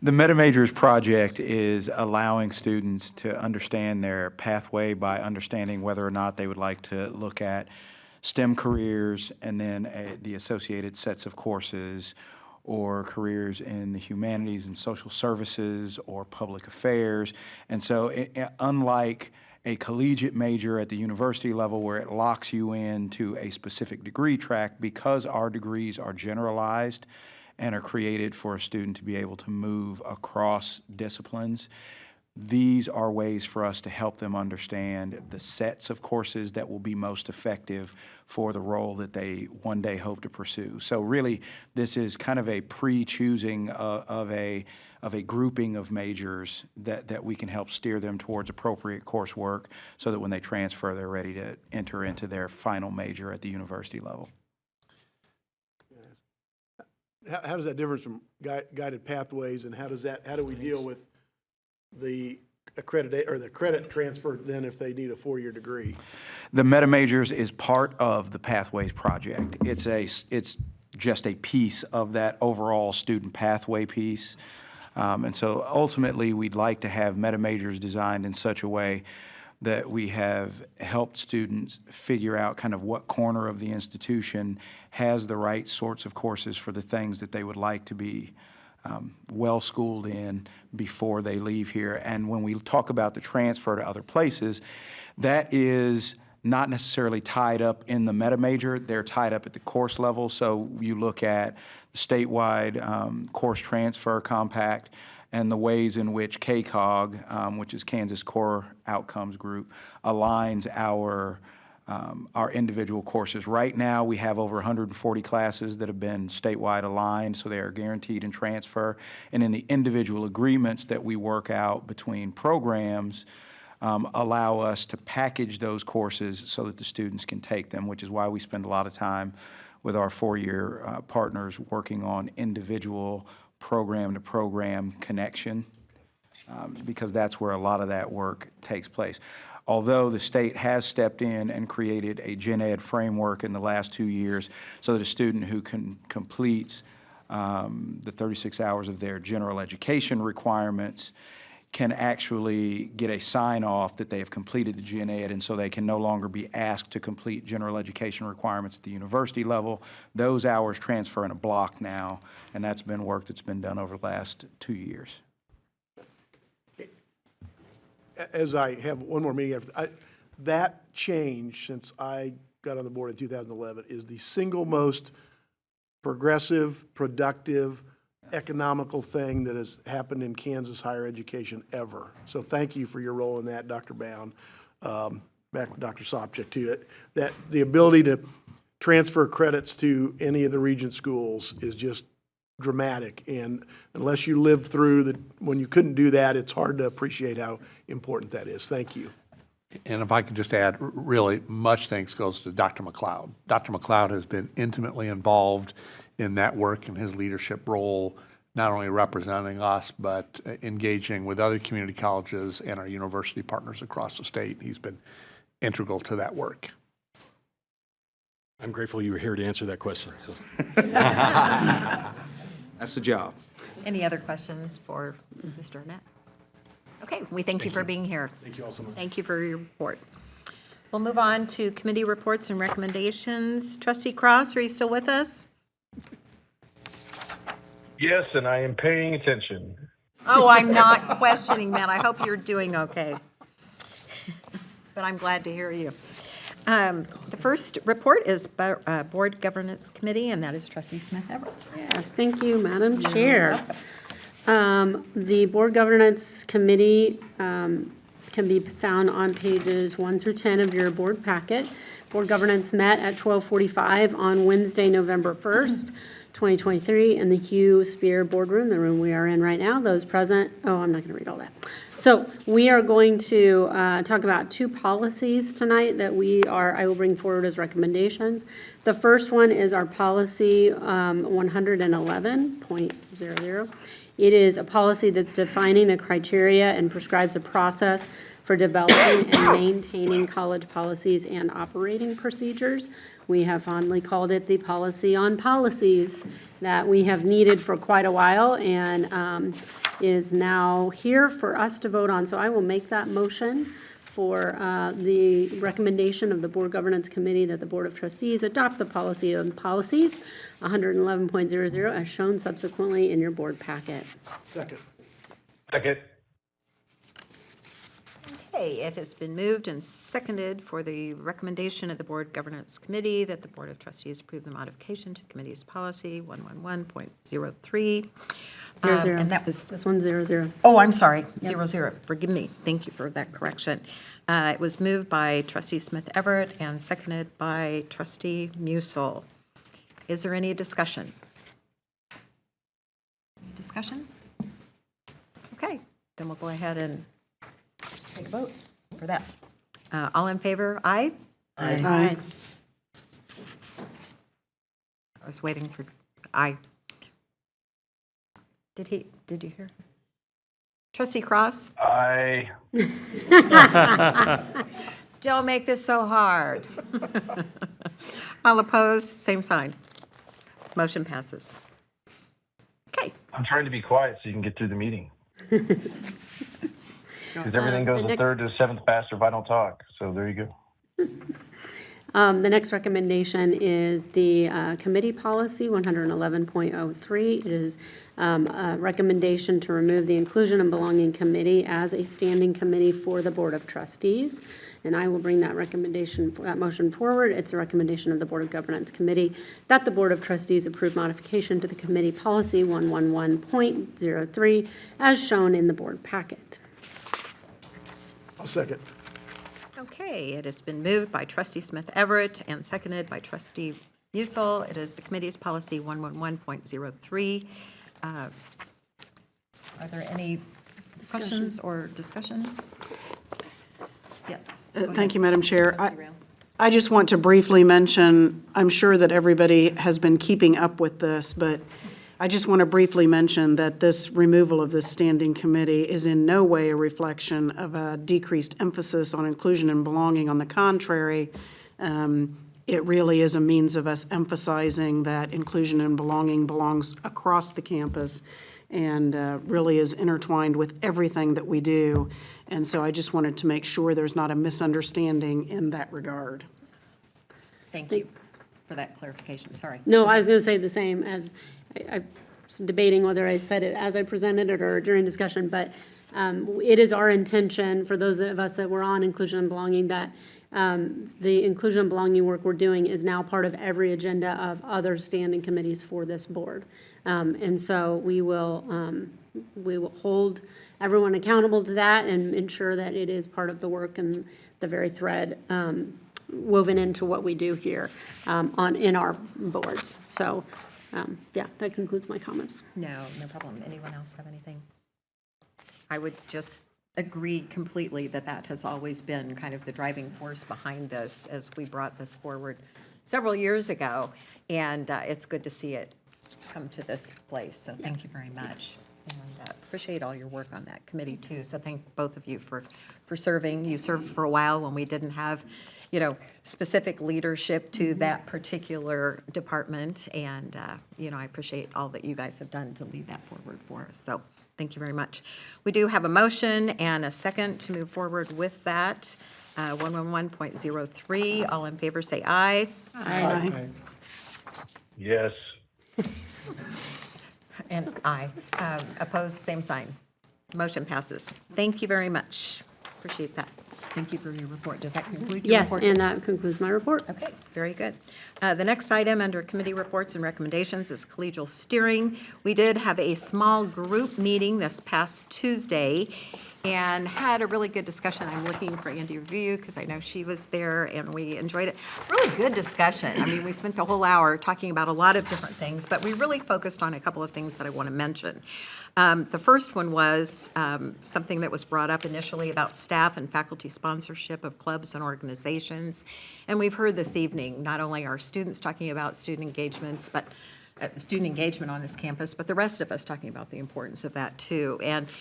The MetaMajors project is allowing students to understand their pathway by understanding whether or not they would like to look at STEM careers and then the associated sets of courses, or careers in the humanities and social services or public affairs. And so unlike a collegiate major at the university level where it locks you into a specific degree track, because our degrees are generalized and are created for a student to be able to move across disciplines, these are ways for us to help them understand the sets of courses that will be most effective for the role that they one day hope to pursue. So really, this is kind of a pre-choosing of a grouping of majors that we can help steer them towards appropriate coursework so that when they transfer, they're ready to enter into their final major at the university level. How does that differ from guided pathways, and how do we deal with the credit transfer then if they need a 4-year degree? The Meta Majors is part of the Pathways project. It's just a piece of that overall student pathway piece. And so ultimately, we'd like to have Meta Majors designed in such a way that we have helped students figure out kind of what corner of the institution has the right sorts of courses for the things that they would like to be well-schooled in before they leave here. And when we talk about the transfer to other places, that is not necessarily tied up in the meta major, they're tied up at the course level. So you look at the statewide course transfer compact and the ways in which KCOG, which is Kansas Core Outcomes Group, aligns our individual courses. Right now, we have over 140 classes that have been statewide aligned, so they are guaranteed in transfer. And in the individual agreements that we work out between programs, allow us to package those courses so that the students can take them, which is why we spend a lot of time with our four-year partners working on individual program-to-program connection, because that's where a lot of that work takes place. Although the state has stepped in and created a gen ed framework in the last 2 years so that a student who completes the 36 hours of their general education requirements can actually get a sign-off that they have completed the gen ed, and so they can no longer be asked to complete general education requirements at the university level. Those hours transfer in a block now, and that's been work that's been done over the last 2 years. As I have one more meeting after, that change since I got on the board in 2011 is the single most progressive, productive, economical thing that has happened in Kansas higher education ever. So thank you for your role in that, Dr. Bound. Back with Dr. Sopcich too, that the ability to transfer credits to any of the region schools is just dramatic. And unless you lived through when you couldn't do that, it's hard to appreciate how important that is. Thank you. And if I could just add, really much thanks goes to Dr. McLeod. Dr. McLeod has been intimately involved in that work and his leadership role, not only representing us, but engaging with other community colleges and our university partners across the state. He's been integral to that work. I'm grateful you were here to answer that question. So. That's the job. Any other questions for Mr. Arnett? Okay, we thank you for being here. Thank you all so much. Thank you for your report. We'll move on to committee reports and recommendations. Trustee Cross, are you still with us? Yes, and I am paying attention. Oh, I'm not questioning that. I hope you're doing okay. But I'm glad to hear you. The first report is Board Governance Committee, and that is Trustee Smith Everett. Yes, thank you, Madam Chair. The Board Governance Committee can be found on pages 1 through 10 of your board packet. Board Governance met at 12:45 on Wednesday, November 1st, 2023, in the Hugh Spear Boardroom, the room we are in right now. Those present, I'm not going to read all that. So we are going to talk about two policies tonight that I will bring forward as recommendations. The first one is our policy 111.00. It is a policy that's defining the criteria and prescribes a process for developing and maintaining college policies and operating procedures. We have fondly called it the policy on policies that we have needed for quite a while and is now here for us to vote on. So I will make that motion for the recommendation of the Board Governance Committee that the Board of Trustees adopt the policy on policies 111.00 as shown subsequently in your board packet. Second. Second. Okay, it has been moved and seconded for the recommendation of the Board Governance Committee that the Board of Trustees approve the modification to the committee's policy 111.03. And that was... This one's 00. Oh, I'm sorry, 00. Forgive me. Thank you for that correction. It was moved by Trustee Smith Everett and seconded by Trustee Musil. Is there any discussion? Any discussion? Okay, then we'll go ahead and take a vote for that. All in favor, aye? Aye. I was waiting for aye. Did you hear? Trustee Cross? Aye. Don't make this so hard. All opposed, same sign. Motion passes. Okay. I'm trying to be quiet so you can get through the meeting. Because everything goes the third to the seventh faster if I don't talk. So there you go. The next recommendation is the committee policy 111.03. It is a recommendation to remove the Inclusion and Belonging Committee as a standing committee for the Board of Trustees. And I will bring that recommendation, that motion forward. It's a recommendation of the Board of Governance Committee that the Board of Trustees approve modification to the committee policy 111.03 as shown in the board packet. I'll second. Okay, it has been moved by Trustee Smith Everett and seconded by Trustee Musil. It is the committee's policy 111.03. Are there any questions or discussion? Yes. go Thank ahead. you, Madam Chair. Trustee Rail. I just want to briefly mention, I'm sure that everybody has been keeping up with this, but I just want to briefly mention that this removal of this standing committee is in no way a reflection of a decreased emphasis on inclusion and belonging. On the contrary, it really is a means of us emphasizing that inclusion and belonging belongs across the campus and really is intertwined with everything that we do. And so I just wanted to make sure there's not a misunderstanding in that regard. Thank you for that clarification. Sorry. No, I was going to say the same as, I was debating whether I said it as I presented it or during discussion, but it is our intention, for those of us that were on inclusion and belonging, that the inclusion and belonging work we're doing is now part of every agenda of other standing committees for this board. And so we will hold everyone accountable to that and ensure that it is part of the work and the very thread woven into what we do here in our boards. So, yeah, that concludes my comments. No problem. Anyone else have anything? I would just agree completely that that has always been kind of the driving force behind this as we brought this forward several years ago. And it's good to see it come to this place. So thank you very much. And appreciate all your work on that committee too. So thank both of you for serving. You served for a while when we didn't have, specific leadership to that particular department. And, I appreciate all that you guys have done to lead that forward for us. So thank you very much. We do have a motion and a second to move forward with that. 111.03. All in favor say aye. Aye. Yes. And aye. Opposed, same sign. Motion passes. Thank you very much. Appreciate that. Thank you for your report. Does that conclude your Yes, report? and that concludes my report. Okay, very good. The next item under committee reports and recommendations is collegial steering. We did have a small group meeting this past Tuesday and had a really good discussion. I'm looking for Andy Review because I know she was there and we enjoyed it. Really good discussion. I mean, we spent the whole hour talking about a lot of different things, but we really focused on a couple of things that I want to mention. The first one was something that was brought up initially about staff and faculty sponsorship of clubs and organizations. And we've heard this evening, not only our students talking about student engagements, but student engagement on this campus, but the rest of us talking about the importance of that too. And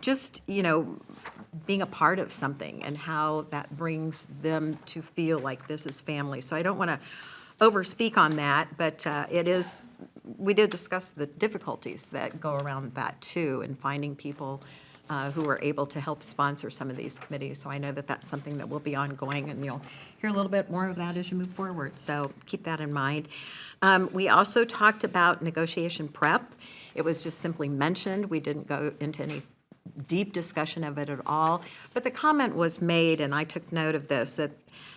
just, being a part of something and how that brings them to feel like this is family. So I don't want to overspeak on that, but we did discuss the difficulties that go around that too, and finding people who are able to help sponsor some of these committees. So I know that that's something that will be ongoing, and you'll hear a little bit more of that as you move forward. So keep that in mind. We also talked about negotiation prep. It was just simply mentioned. We didn't go into any deep discussion of it at all. But the comment was made, and I took note of this, that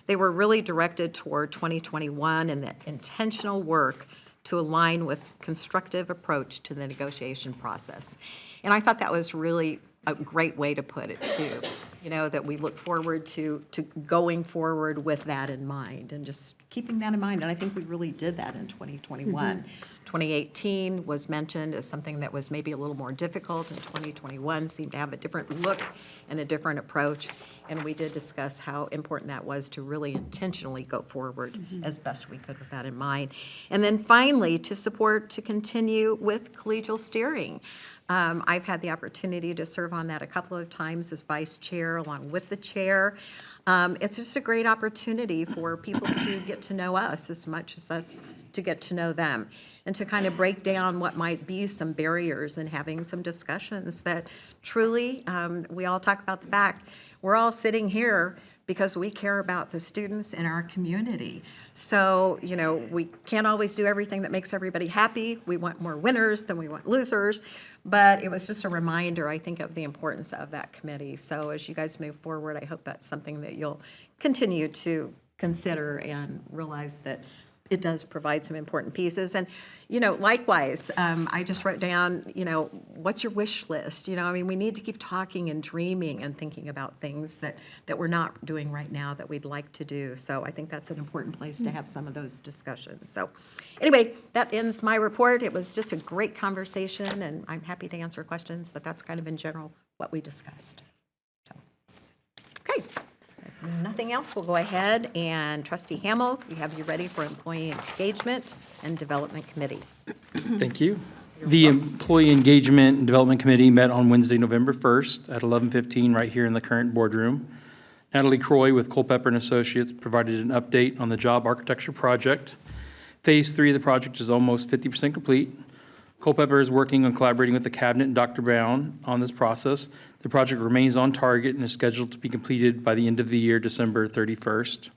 they were really directed toward 2021 and the intentional work to align with constructive approach to the negotiation process. And I thought that was really a great way to put it too. That we look forward to going forward with that in mind and just keeping that in mind. And I think we really did that in 2021. 2018 was mentioned as something that was maybe a little more difficult, and 2021 seemed to have a different look and a different approach. And we did discuss how important that was to really intentionally go forward as best we could with that in mind. And then finally, to continue with collegial steering. I've had the opportunity to serve on that a couple of times as vice chair along with the chair. It's just a great opportunity for people to get to know us as much as us to get to know them, and to kind of break down what might be some barriers and having some discussions that truly, we all talk about the fact we're all sitting here because we care about the students in our community. So, we can't always do everything that makes everybody happy. We want more winners than we want losers. But it was just a reminder, I think, of the importance of that committee. So as you guys move forward, I hope that's something that you'll continue to consider and realize that it does provide some important pieces. And, likewise, I just wrote down, what's your wish list? We need to keep talking and dreaming and thinking about things that we're not doing right now that we'd like to do. So I think that's an important place to have some of those discussions. So anyway, that ends my report. It was just a great conversation, and I'm happy to answer questions, but that's kind of in general what we discussed. So, okay. If nothing else, we'll go ahead and Trustee Hamel, we have you ready for Employee Engagement and Development Committee. Thank you. The Employee Engagement and Development Committee met on Wednesday, November 1st at 11:15 right here in the current boardroom. Natalie Croy with Culpepper and Associates provided an update on the job architecture project. Phase 3 of the project is almost 50% complete. Culpepper is working on collaborating with the Cabinet and Dr. Brown on this process. The project remains on target and is scheduled to be completed by the end of the year, December 31st.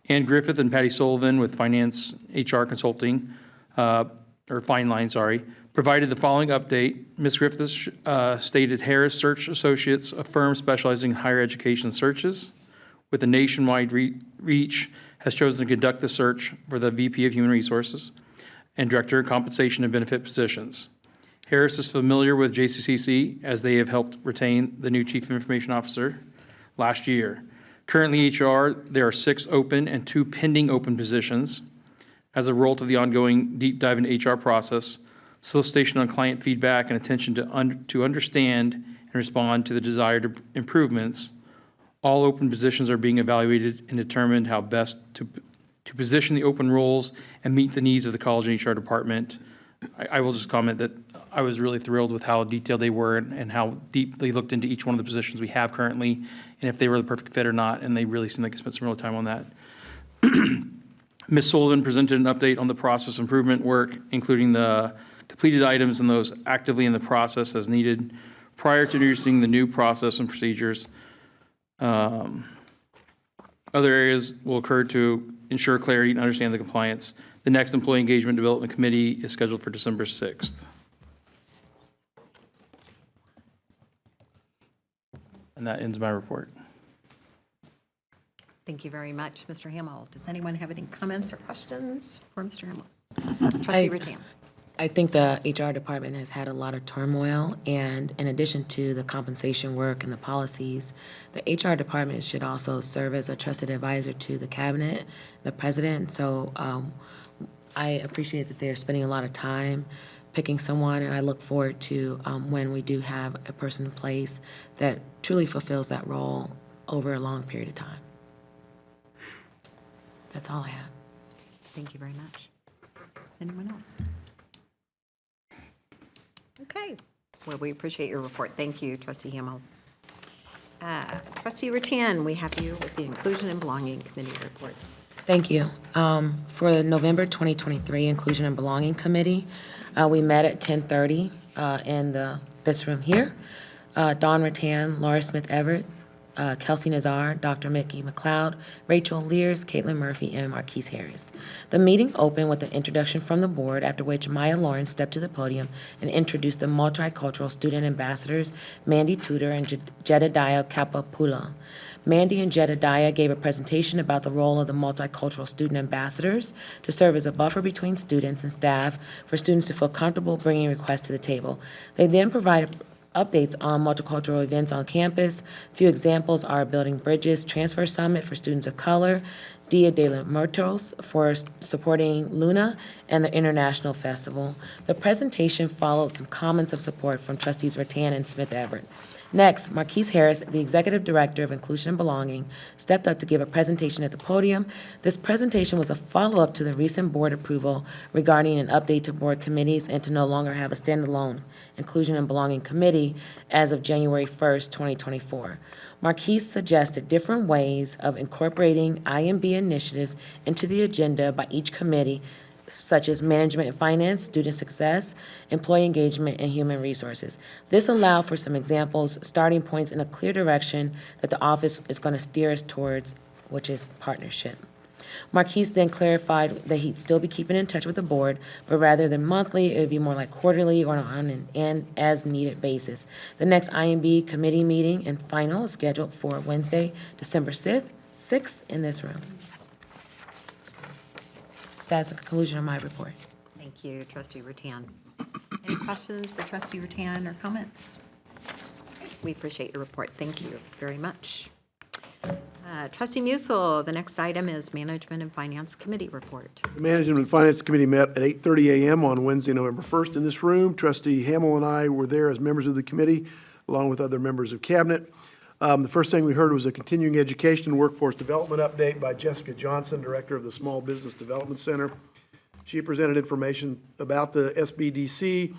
Ann Griffith and Patty Sullivan with Finance HR Consulting, Fine Line, provided the following update. Ms. Griffith stated Harris Search Associates, a firm specializing in higher education searches with a nationwide reach, has chosen to conduct the search for the VP of Human Resources and Director of Compensation and Benefit positions. Harris is familiar with JCCC as they have helped retain the new Chief Information Officer last year. Currently, HR, there are 6 open and 2 pending open positions. As a result of the ongoing deep dive into HR process, solicitation on client feedback, and attention to understand and respond to the desired improvements, all open positions are being evaluated and determined how best to position the open roles and meet the needs of the college and HR department. I will just comment that I was really thrilled with how detailed they were and how deep they looked into each one of the positions we have currently and if they were the perfect fit or not, and they really seemed like they spent some real time on that. Ms. Sullivan presented an update on the process improvement work, including the completed items and those actively in the process as needed prior to introducing the new process and procedures. Other areas will occur to ensure clarity and understand the compliance. The next Employee Engagement Development Committee is scheduled for December 6th. And that ends my report. Thank you very much, Mr. Hamel. Does anyone have any comments or questions for Mr. Hamel? Trustee Rattan. I think the HR department has had a lot of turmoil, and in addition to the compensation work and the policies, the HR department should also serve as a trusted advisor to the cabinet, the president. So I appreciate that they're spending a lot of time picking someone, and I look forward to when we do have a person in place that truly fulfills that role over a long period of time. That's all I have. Thank you very much. Anyone else? Okay. Well, we appreciate your report. Thank you, Trustee Hamel. Trustee Rattan, we have you with the Inclusion and Belonging Committee report. Thank you. For the November 2023 Inclusion and Belonging Committee, we met at 10:30 in this room here. Dawn Rattan, Laura Smith Everett, Kelsey Nazar, Dr. Mickey McLeod, Rachel Lears, Caitlin Murphy, and Marquise Harris. The meeting opened with an introduction from the board, after which Maya Lawrence stepped to the podium and introduced the multicultural student ambassadors, Mandy Tudor and Jedediah Kapapula. Mandy and Jedediah gave a presentation about the role of the multicultural student ambassadors to serve as a buffer between students and staff for students to feel comfortable bringing requests to the table. They then provided updates on multicultural events on campus. A few examples are Building Bridges Transfer Summit for students of color, Dia de los Muertos for supporting Luna, and the International Festival. The presentation followed some comments of support from trustees Rattan and Smith Everett. Next, Marquise Harris, the Executive Director of Inclusion and Belonging, stepped up to give a presentation at the podium. This presentation was a follow-up to the recent board approval regarding an update to board committees and to no longer have a standalone Inclusion and Belonging Committee as of January 1st, 2024. Marquise suggested different ways of incorporating IMB initiatives into the agenda by each committee such as management and finance, student success, employee engagement, and human resources. This allowed for some examples, starting points in a clear direction that the office is going to steer us towards, which is partnership. Marquise then clarified that he'd still be keeping in touch with the board, but rather than monthly, it would be more like quarterly or on an as-needed basis. The next IMB committee meeting and final is scheduled for Wednesday, December 6th in this room. That's the conclusion of my report. Thank you, Trustee Rattan. Any questions for Trustee Rattan or comments? We appreciate your report. Thank you very much. Trustee Musil, the next item is Management and Finance Committee report. The Management and Finance Committee met at 8:30 a.m. on Wednesday, November 1st in this room. Trustee Hamel and I were there as members of the committee, along with other members of Cabinet. The first thing we heard was a continuing education and workforce development update by Jessica Johnson, Director of the Small Business Development Center. She presented information about the SBDC.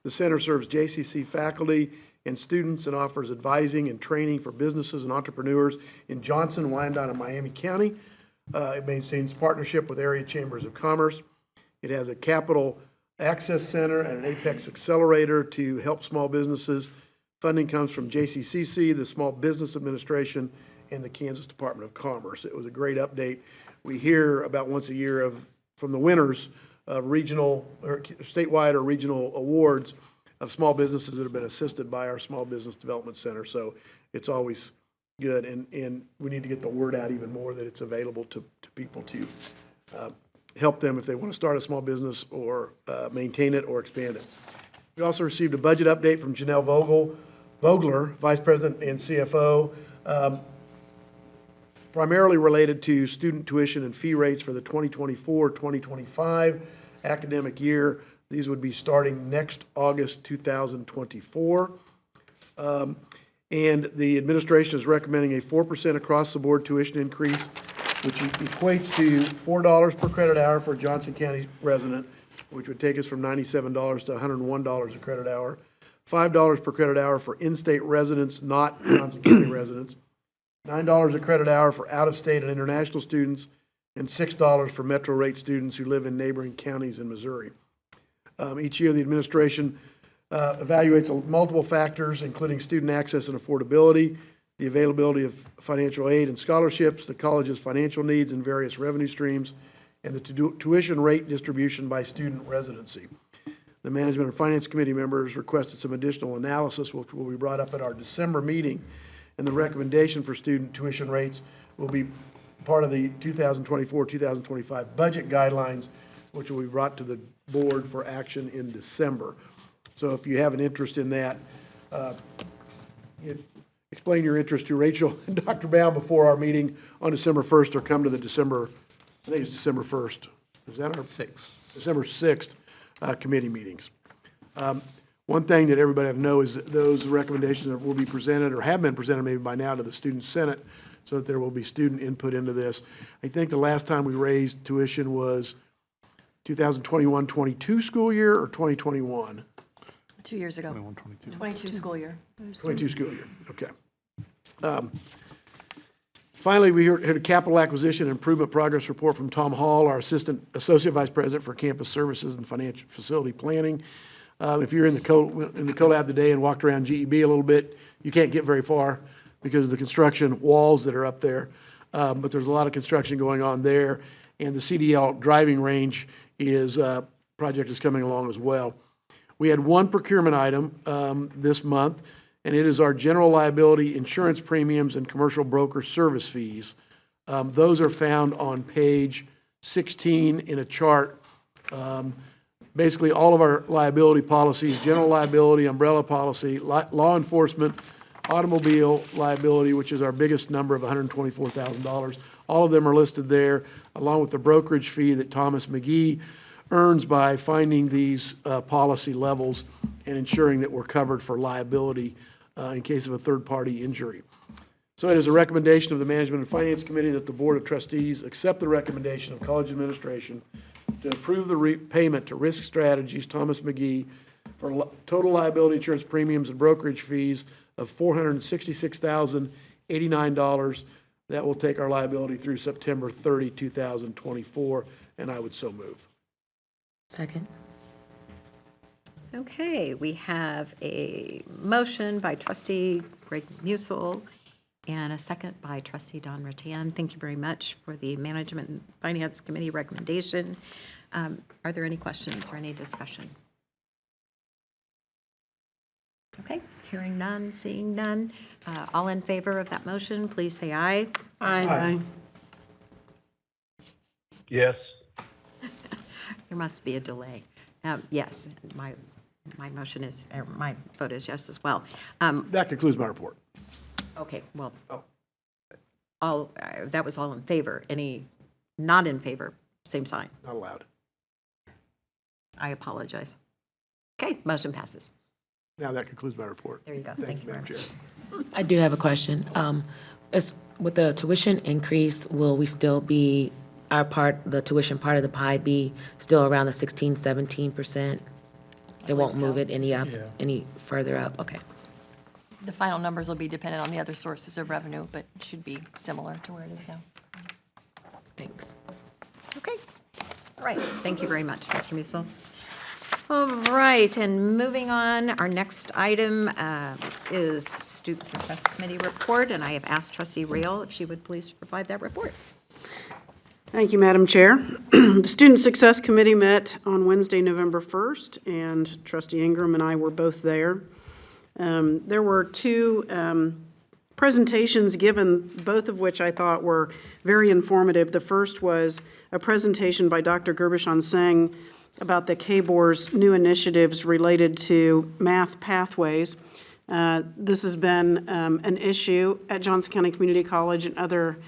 The center serves JCC faculty and students and offers advising and training for businesses and entrepreneurs in Johnson, Wyandotte, and Miami County. It maintains partnership with area chambers of commerce. It has a capital access center and an Apex accelerator to help small businesses. Funding comes from JCCC, the Small Business Administration, and the Kansas Department of Commerce. It was a great update. We hear about once a year from the winners of regional or statewide or regional awards of small businesses that have been assisted by our Small Business Development Center. So it's always good, and we need to get the word out even more that it's available to people to help them if they want to start a small business or maintain it or expand it. We also received a budget update from Janelle Vogler, Vice President and CFO, primarily related to student tuition and fee rates for the 2024-2025 academic year. These would be starting next August 2024. And the administration is recommending a 4% across-the-board tuition increase, which equates to $4 per credit hour for a Johnson County resident, which would take us from $97 to $101 a credit hour, $5 per credit hour for in-state residents, not Johnson County residents, $9 a credit hour for out-of-state and international students, and $6 for metro rate students who live in neighboring counties in Missouri. Each year, the administration evaluates multiple factors, including student access and affordability, the availability of financial aid and scholarships, the college's financial needs and various revenue streams, and the tuition rate distribution by student residency. The Management and Finance Committee members requested some additional analysis, which will be brought up at our December meeting, and the recommendation for student tuition rates will be part of the 2024-2025 budget guidelines, which will be brought to the board for action in December. So if you have an interest in that, explain your interest to Rachel and Dr. Baum before our meeting on December 1st, or come to the December 1st. Is that our? 6th. December 6th committee meetings. One thing that everybody ought to know is that those recommendations that will be presented or have been presented maybe by now to the Student Senate, so that there will be student input into this. I think the last time we raised tuition was 2021-22 school year or 2021? 2 years ago. 22 school year. 22 school year, okay. Finally, we heard a capital acquisition and improvement progress report from Tom Hall, our Associate Vice President for Campus Services and Financial Facility Planning. If you're in the CoLab today and walked around GEB a little bit, you can't get very far because of the construction walls that are up there. But there's a lot of construction going on there, and the CDL driving range project is coming along as well. We had one procurement item this month, and it is our general liability insurance premiums and commercial broker service fees. Those are found on page 16 in a chart. Basically, all of our liability policies, general liability, umbrella policy, law enforcement, automobile liability, which is our biggest number of $124,000. All of them are listed there, along with the brokerage fee that Thomas McGee earns by finding these policy levels and ensuring that we're covered for liability in case of a third-party injury. So it is a recommendation of the Management and Finance Committee that the Board of Trustees accept the recommendation of college administration to approve the payment to Risk Strategies, Thomas McGee, for total liability insurance premiums and brokerage fees of $466,089. That will take our liability through September 30, 2024, and I would so move. Second. Okay, we have a motion by trustee Greg Musel and a second by trustee Don Rattan. Thank you very much for the Management and Finance Committee recommendation. Are there any questions or any discussion? Okay, hearing none, seeing none. All in favor of that motion, please say aye. Aye. Yes. There must be a delay. Yes, my motion is, or my vote is yes as well. That concludes my report. Okay, well, all, that was all in favor. Any not in favor, same sign. Not allowed. I apologize. Okay, motion passes. Now that concludes my report. There you go. Thank you, Madam Chair. I do have a question. With the tuition increase, will we still be, the tuition part of the pie be still around the 16, 17%? It won't move it any further up? Okay. The final numbers will be dependent on the other sources of revenue, but it should be similar to where it is now. Thanks. Okay. All right. Thank you very much, Mr. Musil. All right, and moving on, our next item is Student Success Committee report, and I have asked Trustee Rayl if she would please provide that report. Thank you, Madam Chair. The Student Success Committee met on Wednesday, November 1st, and Trustee Ingram and I were both there. There were two presentations given, both of which I thought were very informative. The first was a presentation by Dr. Gurbishan Singh about the KBOR's new initiatives related to math pathways. This has been an issue at Johnson County Community College and other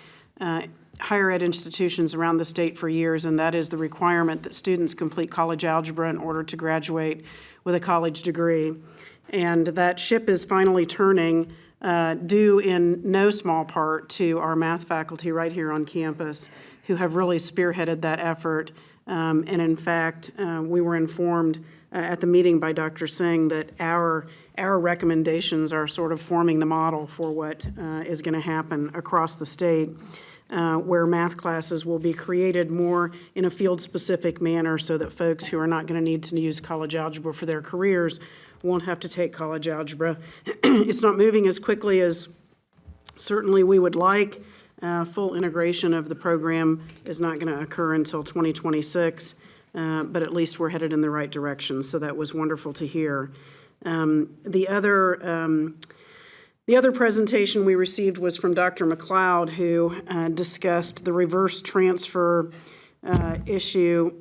higher ed institutions around the state for years, and that is the requirement that students complete college algebra in order to graduate with a college degree. And that ship is finally turning, due in no small part to our math faculty right here on campus, who have really spearheaded that effort. And in fact, we were informed at the meeting by Dr. Singh that our recommendations are sort of forming the model for what is going to happen across the state, where math classes will be created more in a field-specific manner so that folks who are not going to need to use college algebra for their careers won't have to take college algebra. It's not moving as quickly as certainly we would like. Full integration of the program is not going to occur until 2026, but at least we're headed in the right direction, so that was wonderful to hear. The other presentation we received was from Dr. McLeod, who discussed the reverse transfer issue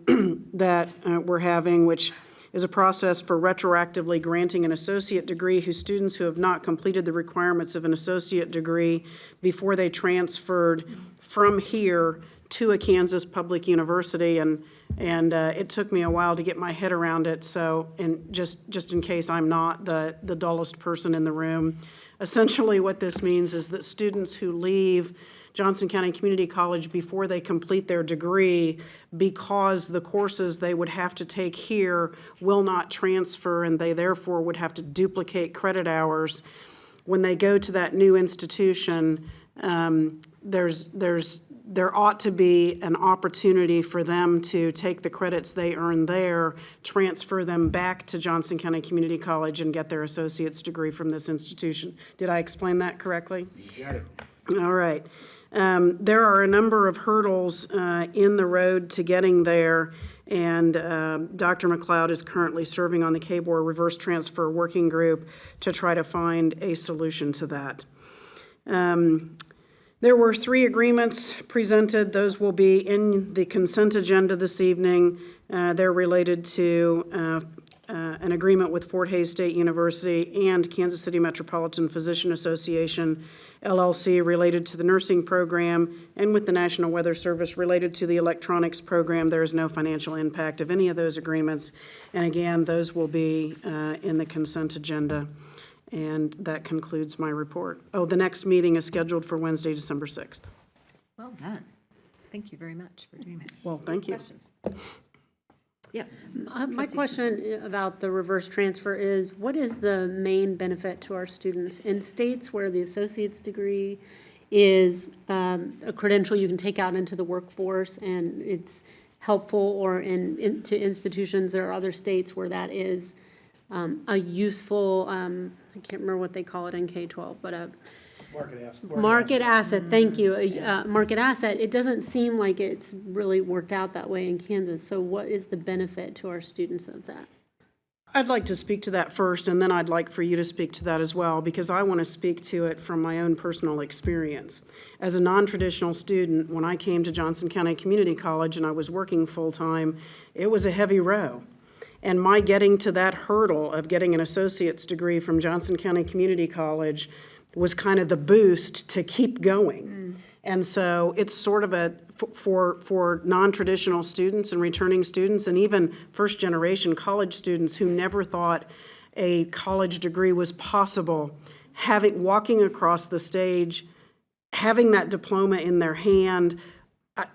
that we're having, which is a process for retroactively granting an associate degree whose students who have not completed the requirements of an associate degree before they transferred from here to a Kansas public university. And it took me a while to get my head around it. So, and just in case I'm not the dullest person in the room, essentially what this means is that students who leave Johnson County Community College before they complete their degree, because the courses they would have to take here will not transfer and they therefore would have to duplicate credit hours. When they go to that new institution, there ought to be an opportunity for them to take the credits they earn there, transfer them back to Johnson County Community College and get their associate's degree from this institution. Did I explain that correctly? You got it. All right. There are a number of hurdles in the road to getting there, and Dr. McLeod is currently serving on the KBOR Reverse Transfer Working Group to try to find a solution to that. There were 3 agreements presented. Those will be in the consent agenda this evening. They're related to an agreement with Fort Hays State University and Kansas City Metropolitan Physician Association, LLC, related to the nursing program, and with the National Weather Service related to the electronics program. There is no financial impact of any of those agreements. And again, those will be in the consent agenda. And that concludes my report. Oh, the next meeting is scheduled for Wednesday, December 6th. Well done. Thank you very much for doing that. Well, thank you. Questions? Yes. My question about the reverse transfer is, what is the main benefit to our students in states where the associate's degree is a credential you can take out into the workforce, and it's helpful, or to institutions. There are other states where that is a useful, I can't remember what they call it in K-12, but a market asset, thank you, market asset. It doesn't seem like it's really worked out that way in Kansas. So what is the benefit to our students of that? I'd like to speak to that first, and then I'd like for you to speak to that as well, because I want to speak to it from my own personal experience. As a non-traditional student, when I came to Johnson County Community College and I was working full-time, it was a heavy row. And my getting to that hurdle of getting an associate's degree from Johnson County Community College was kind of the boost to keep going. And so it's sort of for non-traditional students and returning students, and even first-generation college students who never thought a college degree was possible, walking across the stage, having that diploma in their hand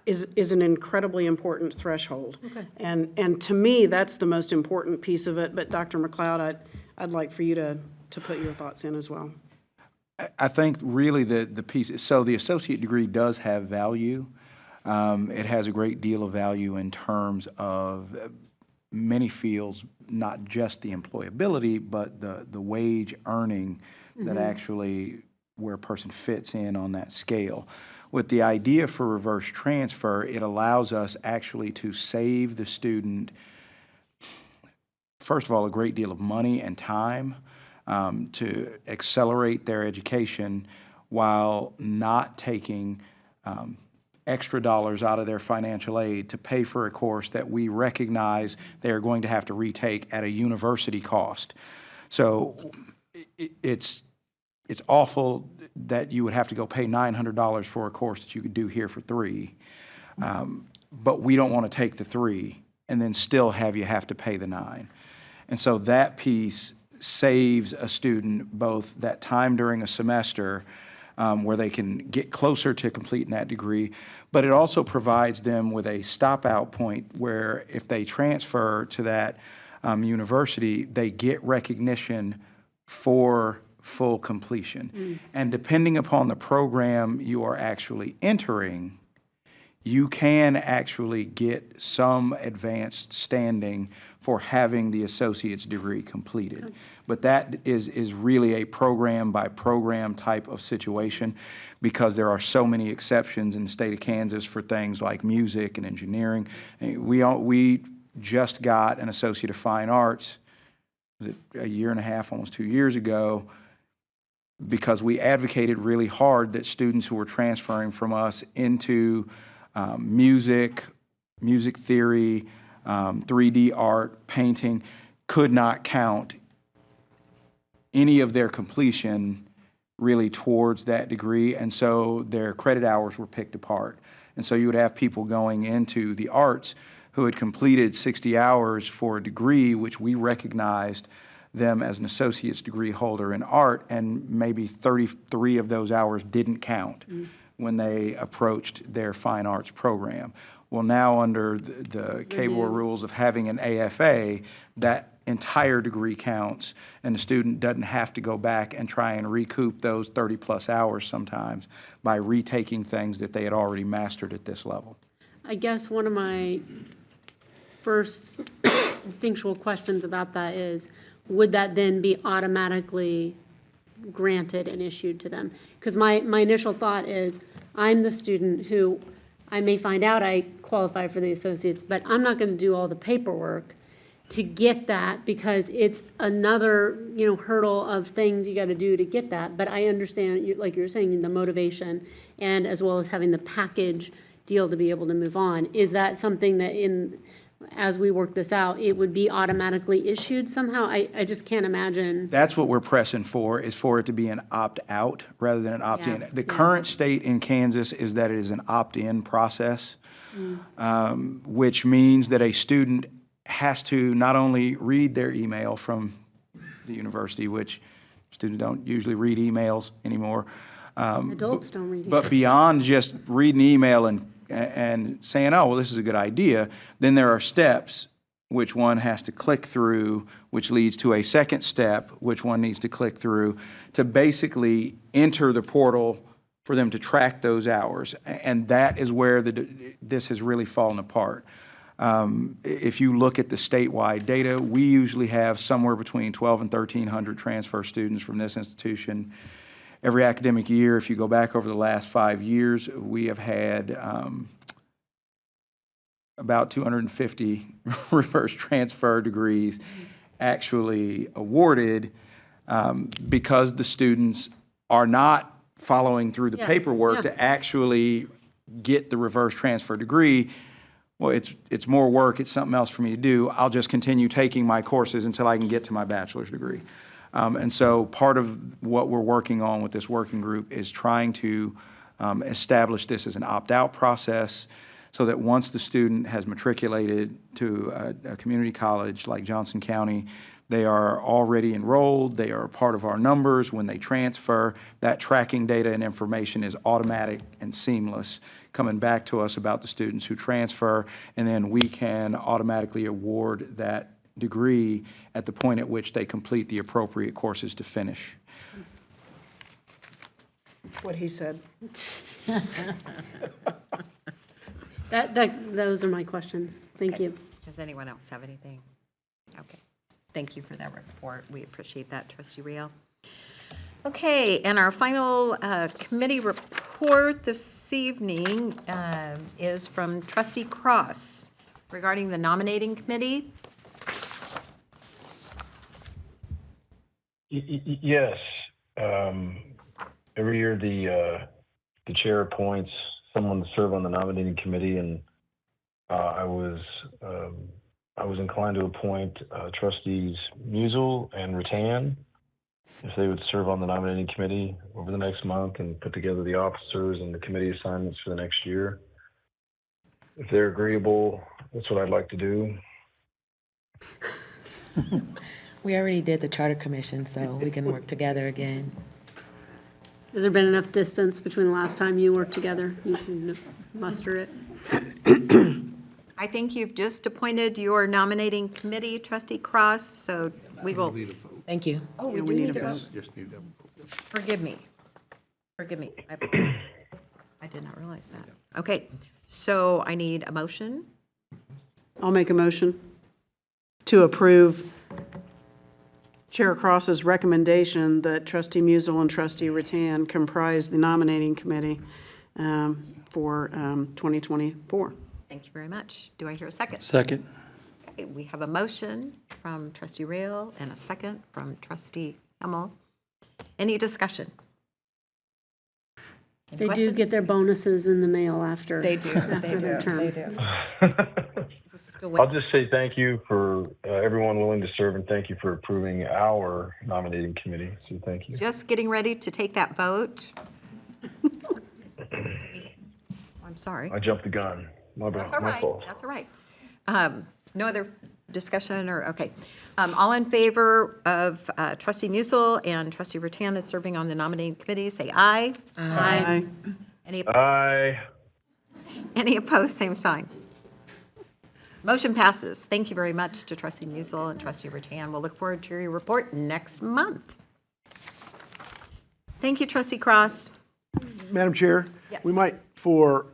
is an incredibly important threshold. Okay. And to me, that's the most important piece of it. But Dr. McLeod, I'd like for you to put your thoughts in as well. I think really the piece, so the associate degree does have value. It has a great deal of value in terms of many fields, not just the employability, but the wage earning that actually where a person fits in on that scale. With the idea for reverse transfer, it allows us actually to save the student, first of all, a great deal of money and time, to accelerate their education while not taking extra dollars out of their financial aid to pay for a course that we recognize they are going to have to retake at a university cost. So it's awful that you would have to go pay $900 for a course that you could do here for $3, but we don't want to take the $3 and then still have to pay the $9. And so that piece saves a student both that time during a semester where they can get closer to completing that degree, but it also provides them with a stop-out point where if they transfer to that university, they get recognition for full completion. And depending upon the program you are actually entering, you can actually get some advanced standing for having the associate's degree completed. But that is really a program by program type of situation because there are so many exceptions in the state of Kansas for things like music and engineering. And we just got an Associate of Fine Arts a year and a half, almost 2 years ago, because we advocated really hard that students who were transferring from us into music theory, 3D art, painting, could not count any of their completion really towards that degree, and so their credit hours were picked apart. And so you would have people going into the arts who had completed 60 hours for a degree, which we recognized them as an associate's degree holder in art, and maybe 33 of those hours didn't count when they approached their fine arts program. Well, now under the KBOR rules of having an AFA, that entire degree counts, and the student doesn't have to go back and try and recoup those 30-plus hours sometimes by retaking things that they had already mastered at this level. I guess one of my first instinctual questions about that is, would that then be automatically granted and issued to them? Because my initial thought is, I'm the student who, I may find out I qualify for the associates, but I'm not going to do all the paperwork to get that because it's another, hurdle of things you got to do to get that. But I understand, like you were saying, the motivation and as well as having the package deal to be able to move on. Is that something that as we work this out, it would be automatically issued somehow? I just can't imagine. That's what we're pressing for, is for it to be an opt-out rather than an opt-in. The current state in Kansas is that it is an opt-in process, which means that a student has to not only read their email from the university, which students don't usually read emails anymore. Adults don't read emails. But beyond just reading email and saying, oh, well, this is a good idea, then there are steps which one has to click through, which leads to a second step, which one needs to click through to basically enter the portal for them to track those hours. And that is where this has really fallen apart. If you look at the statewide data, we usually have somewhere between 1,200 and 1,300 transfer students from this institution every academic year. If you go back over the last 5 years, we have had about 250 reverse transfer degrees actually awarded because the students are not following through the paperwork to actually get the reverse transfer degree. Well, it's more work, it's something else for me to do. I'll just continue taking my courses until I can get to my bachelor's degree. And so part of what we're working on with this working group is trying to establish this as an opt-out process so that once the student has matriculated to a community college like Johnson County, they are already enrolled, they are a part of our numbers. When they transfer, that tracking data and information is automatic and seamless, coming back to us about the students who transfer, and then we can automatically award that degree at the point at which they complete the appropriate courses to finish. What he said. Those are my questions. Thank you. Does anyone else have anything? Okay. Thank you for that report. We appreciate that, Trustee Real. Okay, and our final committee report this evening is from Trustee Cross regarding the nominating committee. Yes. Every year the chair appoints someone to serve on the nominating committee, and I was inclined to appoint trustees Musel and Rattan if they would serve on the nominating committee over the next month and put together the officers and the committee assignments for the next year. If they're agreeable, that's what I'd like to do. We already did the charter commission, so we can work together again. Has there been enough distance between the last time you worked together? You can muster it. I think you've just appointed your nominating committee, Trustee Cross, so we will. Thank you. Oh, we Yeah, do need a vote. Just need them. Forgive me. Forgive me. I did not realize that. Okay, so I need a motion. I'll make a motion to approve Chair Cross's recommendation that Trustee Musel and Trustee Rattan comprise the nominating committee for 2024. Thank you very much. Do I hear a second? Second. Okay, we have a motion from Trustee Real and a second from Trustee Hummel. Any discussion? Any They do questions? get their bonuses in the mail after. They do. After their term. They do. I'll just say thank you for everyone willing to serve, and thank you for approving our nominating committee. So thank you. Just getting ready to take that vote. I'm sorry. I jumped the gun. That's all My right. fault. That's all right. No other discussion or, okay. All in favor of Trustee Musel and Trustee Rattan as serving on the nominating committee, say aye. Aye. Any Aye. Any opposed, same sign. Motion passes. Thank you very much to Trustee Musel and Trustee Rattan. We'll look forward to your report next month. Thank you, Trustee Cross. Madam Chair? Yes. We might, for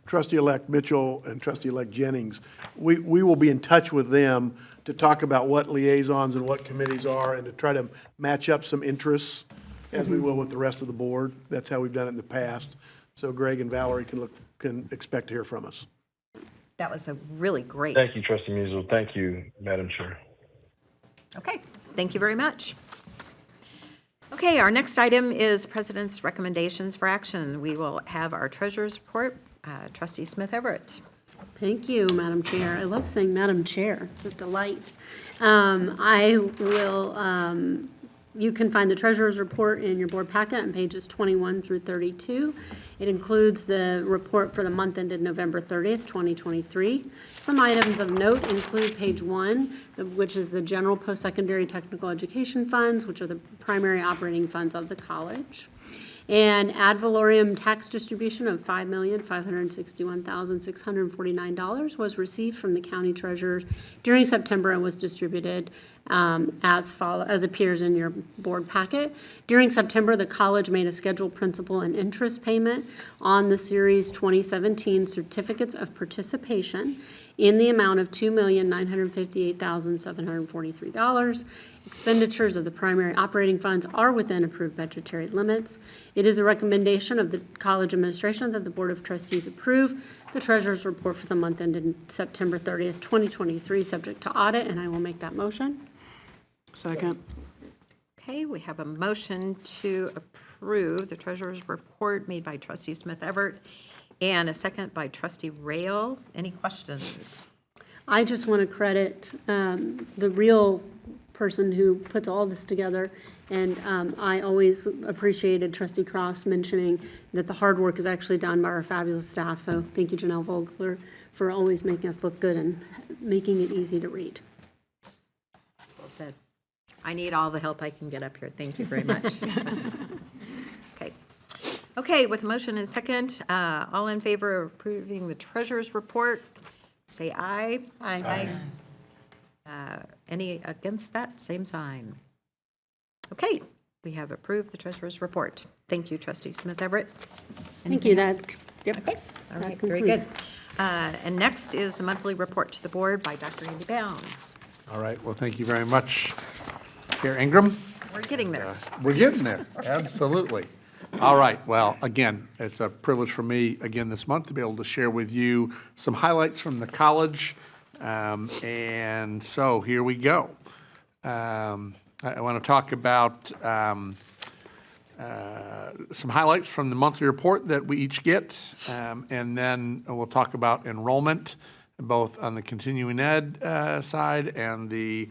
Trustee-elect Mitchell and Trustee-elect Jennings, we will be in touch with them to talk about what liaisons and what committees are and to try to match up some interests as we will with the rest of the board. That's how we've done it in the past. So Greg and Valerie can expect to hear from us. That was a really great. Thank you, Trustee Musel. Thank you, Madam Chair. Okay, thank you very much. Okay, our next item is President's recommendations for action. We will have our treasurer's report. Trustee Smith Everett. Thank you, Madam Chair. I love saying Madam Chair. It's a delight. I will, you can find the treasurer's report in your board packet on pages 21 through 32. It includes the report for the month ended November 30th, 2023. Some items of note include page 1, which is the general post-secondary technical education funds, which are the primary operating funds of the college. And ad valorem tax distribution of $5,561,649 was received from the county treasurer during September and was distributed as appears in your board packet. During September, the college made a scheduled principal and interest payment on the Series 2017 Certificates of Participation in the amount of $2,958,743. Expenditures of the primary operating funds are within approved budgetary limits. It is a recommendation of the college administration that the Board of Trustees approve the treasurer's report for the month ended September 30th, 2023, subject to audit, and I will make that motion. Second. Okay, we have a motion to approve the treasurer's report made by trustee Smith Everett and a second by trustee Rail. Any questions? I just want to credit the real person who puts all this together. And I always appreciated Trustee Cross mentioning that the hard work is actually done by our fabulous staff. So thank you, Janelle Vogler, for always making us look good and making it easy to read. Well said. I need all the help I can get up here. Thank you very much. Okay. Okay, with a motion and second, all in favor of approving the treasurer's report, say aye. Aye. Any against that? Same sign. Okay, we have approved the treasurer's report. Thank you, trustee Smith Everett. Thank you. Anything That, else? yep. Okay, all That right, very good. concludes. And next is the monthly report to the board by Dr. Andy Bound. All right, well, thank you very much, Chair Ingram. We're getting there. We're getting there, absolutely. All right, well, again, it's a privilege for me, again, this month to be able to share with you some highlights from the college. And so here we go. I want to talk about some highlights from the monthly report that we each get, and then we'll talk about enrollment, both on the continuing ed side and the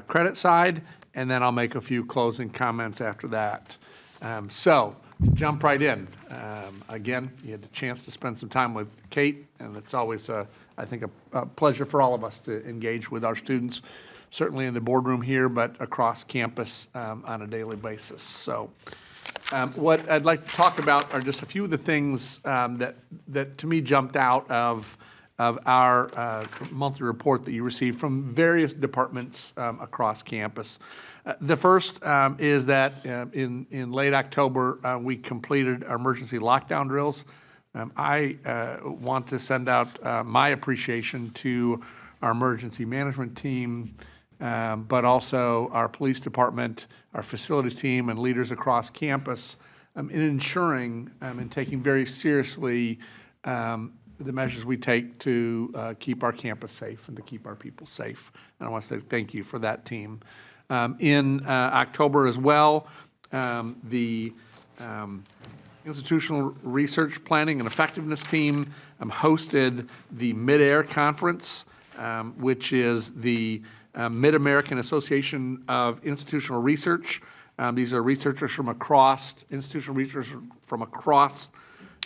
credit side, and then I'll make a few closing comments after that. So, to jump right in, again, you had the chance to spend some time with Kate, and it's always, I think, a pleasure for all of us to engage with our students, certainly in the boardroom here, but across campus on a daily basis. So what I'd like to talk about are just a few of the things that to me jumped out of our monthly report that you received from various departments across campus. The first is that in late October, we completed our emergency lockdown drills. I want to send out my appreciation to our emergency management team, but also our police department, our facilities team, and leaders across campus in ensuring and taking very seriously the measures we take to keep our campus safe and to keep our people safe. And I want to say thank you for that team. In October as well, the Institutional Research Planning and Effectiveness team hosted the Mid-Air Conference, which is the Mid-American Association of Institutional Research. These are researchers from across, institutional researchers from across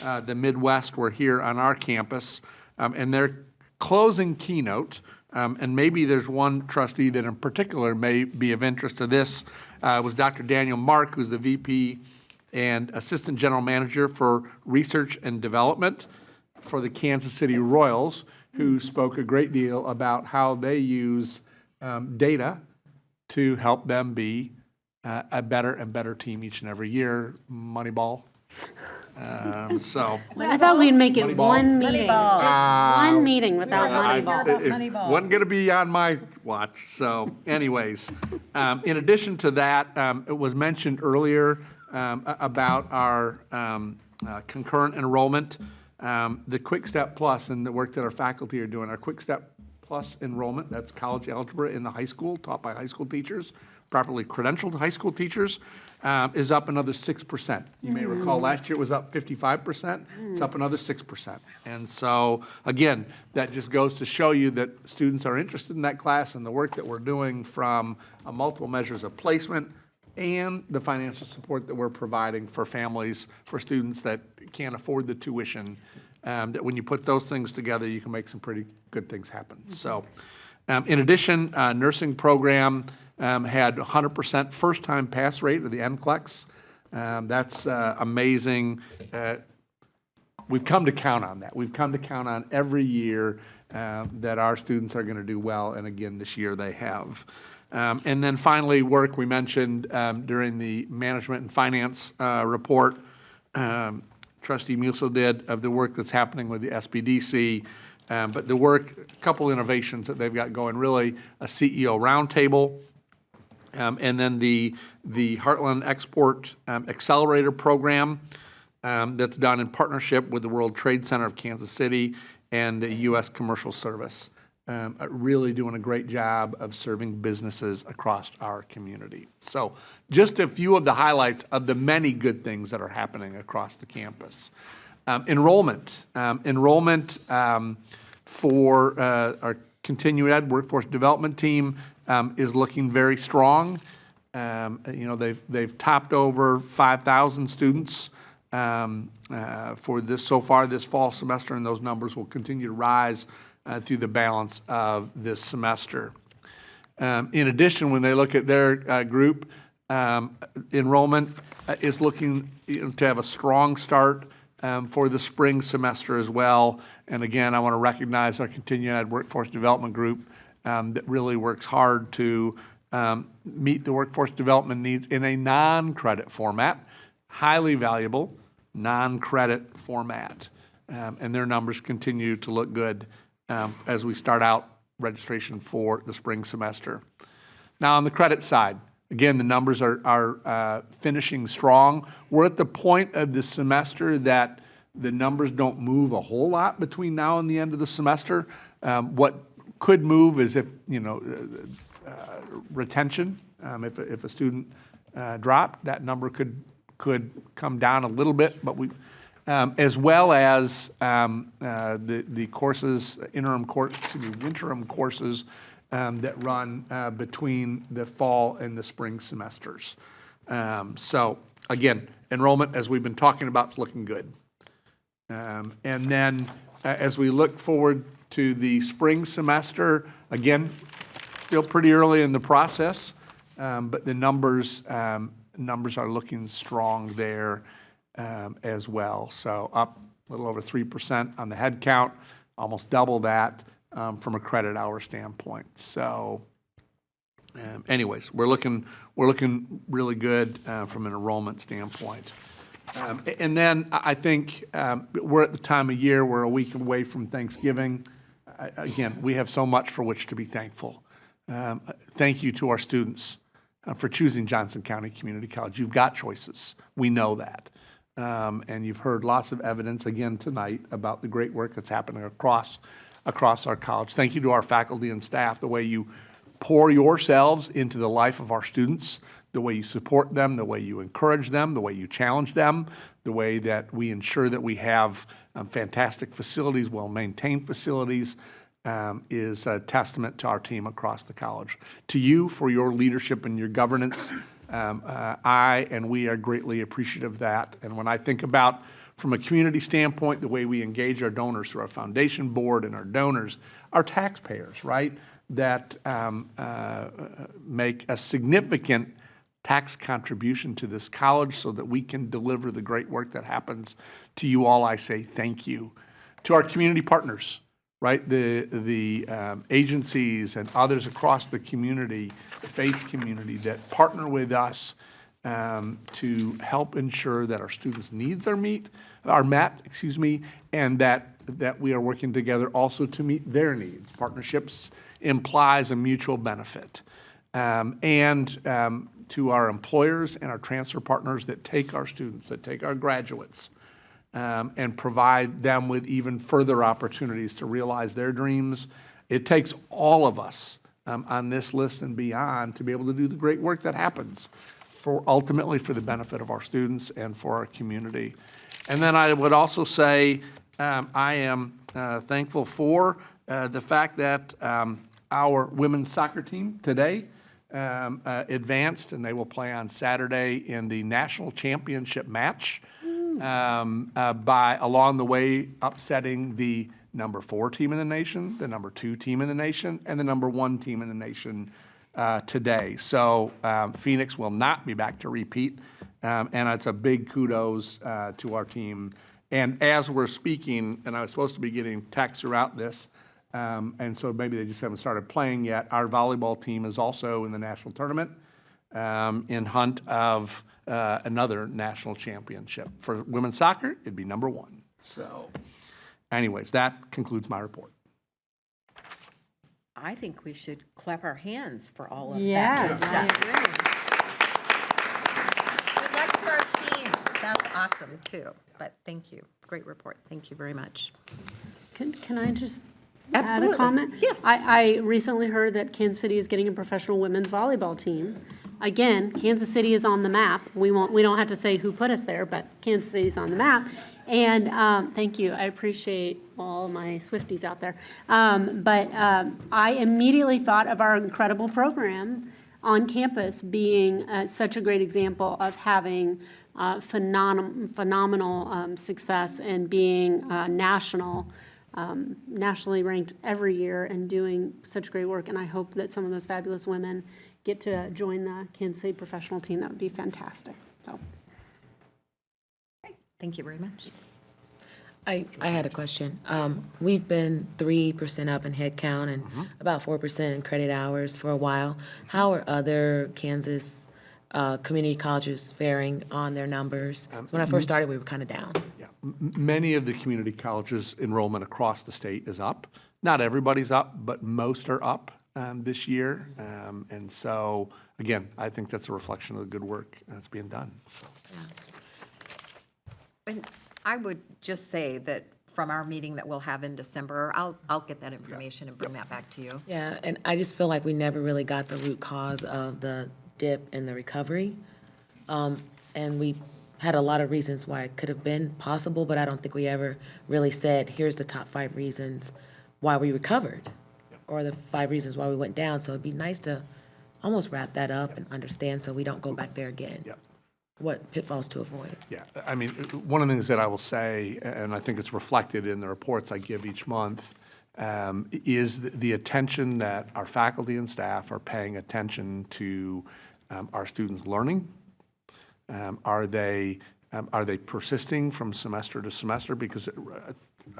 the Midwest were here on our campus. And their closing keynote, and maybe there's one trustee that in particular may be of interest to this, was Dr. Daniel Mark, who's the VP and Assistant General Manager for Research and Development for the Kansas City Royals, who spoke a great deal about how they use data to help them be a better and better team each and every year. Moneyball. So I thought we'd make it Moneyball. one meeting, just one meeting without Moneyball. It wasn't going to be on my watch. So anyways, in addition to that, it was mentioned earlier about our concurrent enrollment, the Quick Step Plus and the work that our faculty are doing. Our Quick Step Plus enrollment, that's college algebra in the high school, taught by high school teachers, properly credentialed high school teachers, is up another 6%. You may recall last year it was up 55%. It's up another 6%. And so, again, that just goes to show you that students are interested in that class and the work that we're doing from multiple measures of placement and the financial support that we're providing for families, for students that can't afford the tuition. That when you put those things together, you can make some pretty good things happen. So, in addition, nursing program had 100% first-time pass rate of the NCLEX. That's amazing. We've come to count on that. We've come to count on every year that our students are going to do well, and again, this year they have. And then finally, work we mentioned during the management and finance report, Trustee Musil did, of the work that's happening with the SBDC But the work, a couple innovations that they've got going, really a CEO roundtable, and then the Heartland Export Accelerator Program that's done in partnership with the World Trade Center of Kansas City and the U.S. Commercial Service. Really doing a great job of serving businesses across our community. So just a few of the highlights of the many good things that are happening across the campus. Enrollment. Enrollment for our continuing ed workforce development team is looking very strong. They've topped over 5,000 students for this so far this fall semester, and those numbers will continue to rise through the balance of this semester. In addition, when they look at their group, enrollment is looking to have a strong start for the spring semester as well. And again, I want to recognize our continuing ed workforce development group that really works hard to meet the workforce development needs in a non-credit format, highly valuable non-credit format. And their numbers continue to look good as we start out registration for the spring semester. Now on the credit side, again, the numbers are finishing strong. We're at the point of the semester that the numbers don't move a whole lot between now and the end of the semester. What could move is if, retention, if a student dropped, that number could come down a little bit, but we, as well as the courses, interim courses that run between the fall and the spring semesters. So again, enrollment, as we've been talking about, is looking good. And then as we look forward to the spring semester, again, still pretty early in the process, but the numbers are looking strong there as well. So up a little over 3% on the head count, almost double that from a credit hour standpoint. So anyways, we're looking really good from an enrollment standpoint. And then I think we're at the time of year, we're a week away from Thanksgiving. Again, we have so much for which to be thankful. Thank you to our students for choosing Johnson County Community College. You've got choices. We know that. And you've heard lots of evidence again tonight about the great work that's happening across our college. Thank you to our faculty and staff, the way you pour yourselves into the life of our students, the way you support them, the way you encourage them, the way you challenge them, the way that we ensure that we have fantastic facilities, well-maintained facilities, is a testament to our team across the college. To you for your leadership and your governance, I and we are greatly appreciative of that. And when I think about, from a community standpoint, the way we engage our donors through our foundation board and our donors, our taxpayers, right, that make a significant tax contribution to this college so that we can deliver the great work that happens. To you all, I say thank you. To our community partners, right, the agencies and others across the community, the faith community that partner with us to help ensure that our students' needs are met, and that we are working together also to meet their needs. Partnerships implies a mutual benefit. And to our employers and our transfer partners that take our students, that take our graduates, and provide them with even further opportunities to realize their dreams. It takes all of us on this list and beyond to be able to do the great work that happens ultimately for the benefit of our students and for our community. And then I would also say I am thankful for the fact that our women's soccer team today advanced, and they will play on Saturday in the national championship match by along the way upsetting the number 4 team in the nation, the number 2 team in the nation, and the number 1 team in the nation today. So Phoenix will not be back to repeat, and it's a big kudos to our team. And as we're speaking, and I was supposed to be getting texts throughout this, and so maybe they just haven't started playing yet, our volleyball team is also in the national tournament in hunt of another national championship. For women's soccer, it'd be number 1. So anyways, that concludes my report. I think we should clap our hands for all of that Yes, good I stuff. Good luck to our teams. That's awesome, too. But thank you. Great report. Thank you very much. Can I just add Absolutely. a comment? Yes. I recently heard that Kansas City is getting a professional women's volleyball team. Again, Kansas City is on the map. We don't have to say who put us there, but Kansas City's on the map. And thank you. I appreciate all my Swifties out there. But I immediately thought of our incredible program on campus being such a great example of having phenomenal success and being nationally ranked every year and doing such great work. And I hope that some of those fabulous women get to join the Kansas City professional team. That would be fantastic. So. Thank you very much. I had a question. We've been 3% up in head count and about 4% in credit hours for a while. How are other Kansas community colleges faring on their numbers? So when I first started, we were kind of down. Yeah, many of the community colleges' enrollment across the state is up. Not everybody's up, but most are up this year. And so, again, I think that's a reflection of the good work that's being done. So. And I would just say that from our meeting that we'll have in December, I'll get that information and bring that back to you. Yeah, and I just feel like we never really got the root cause of the dip in the recovery. And we had a lot of reasons why it could have been possible, but I don't think we ever really said, here's the top 5 reasons why we recovered, or the 5 reasons why we went down. So it'd be nice to almost wrap that up and understand so we don't go back there again. Yeah. What pitfalls to avoid. Yeah, I mean, one of the things that I will say, and I think it's reflected in the reports I give each month, is the attention that our faculty and staff are paying attention to our students' learning. Are they persisting from semester to semester? Because,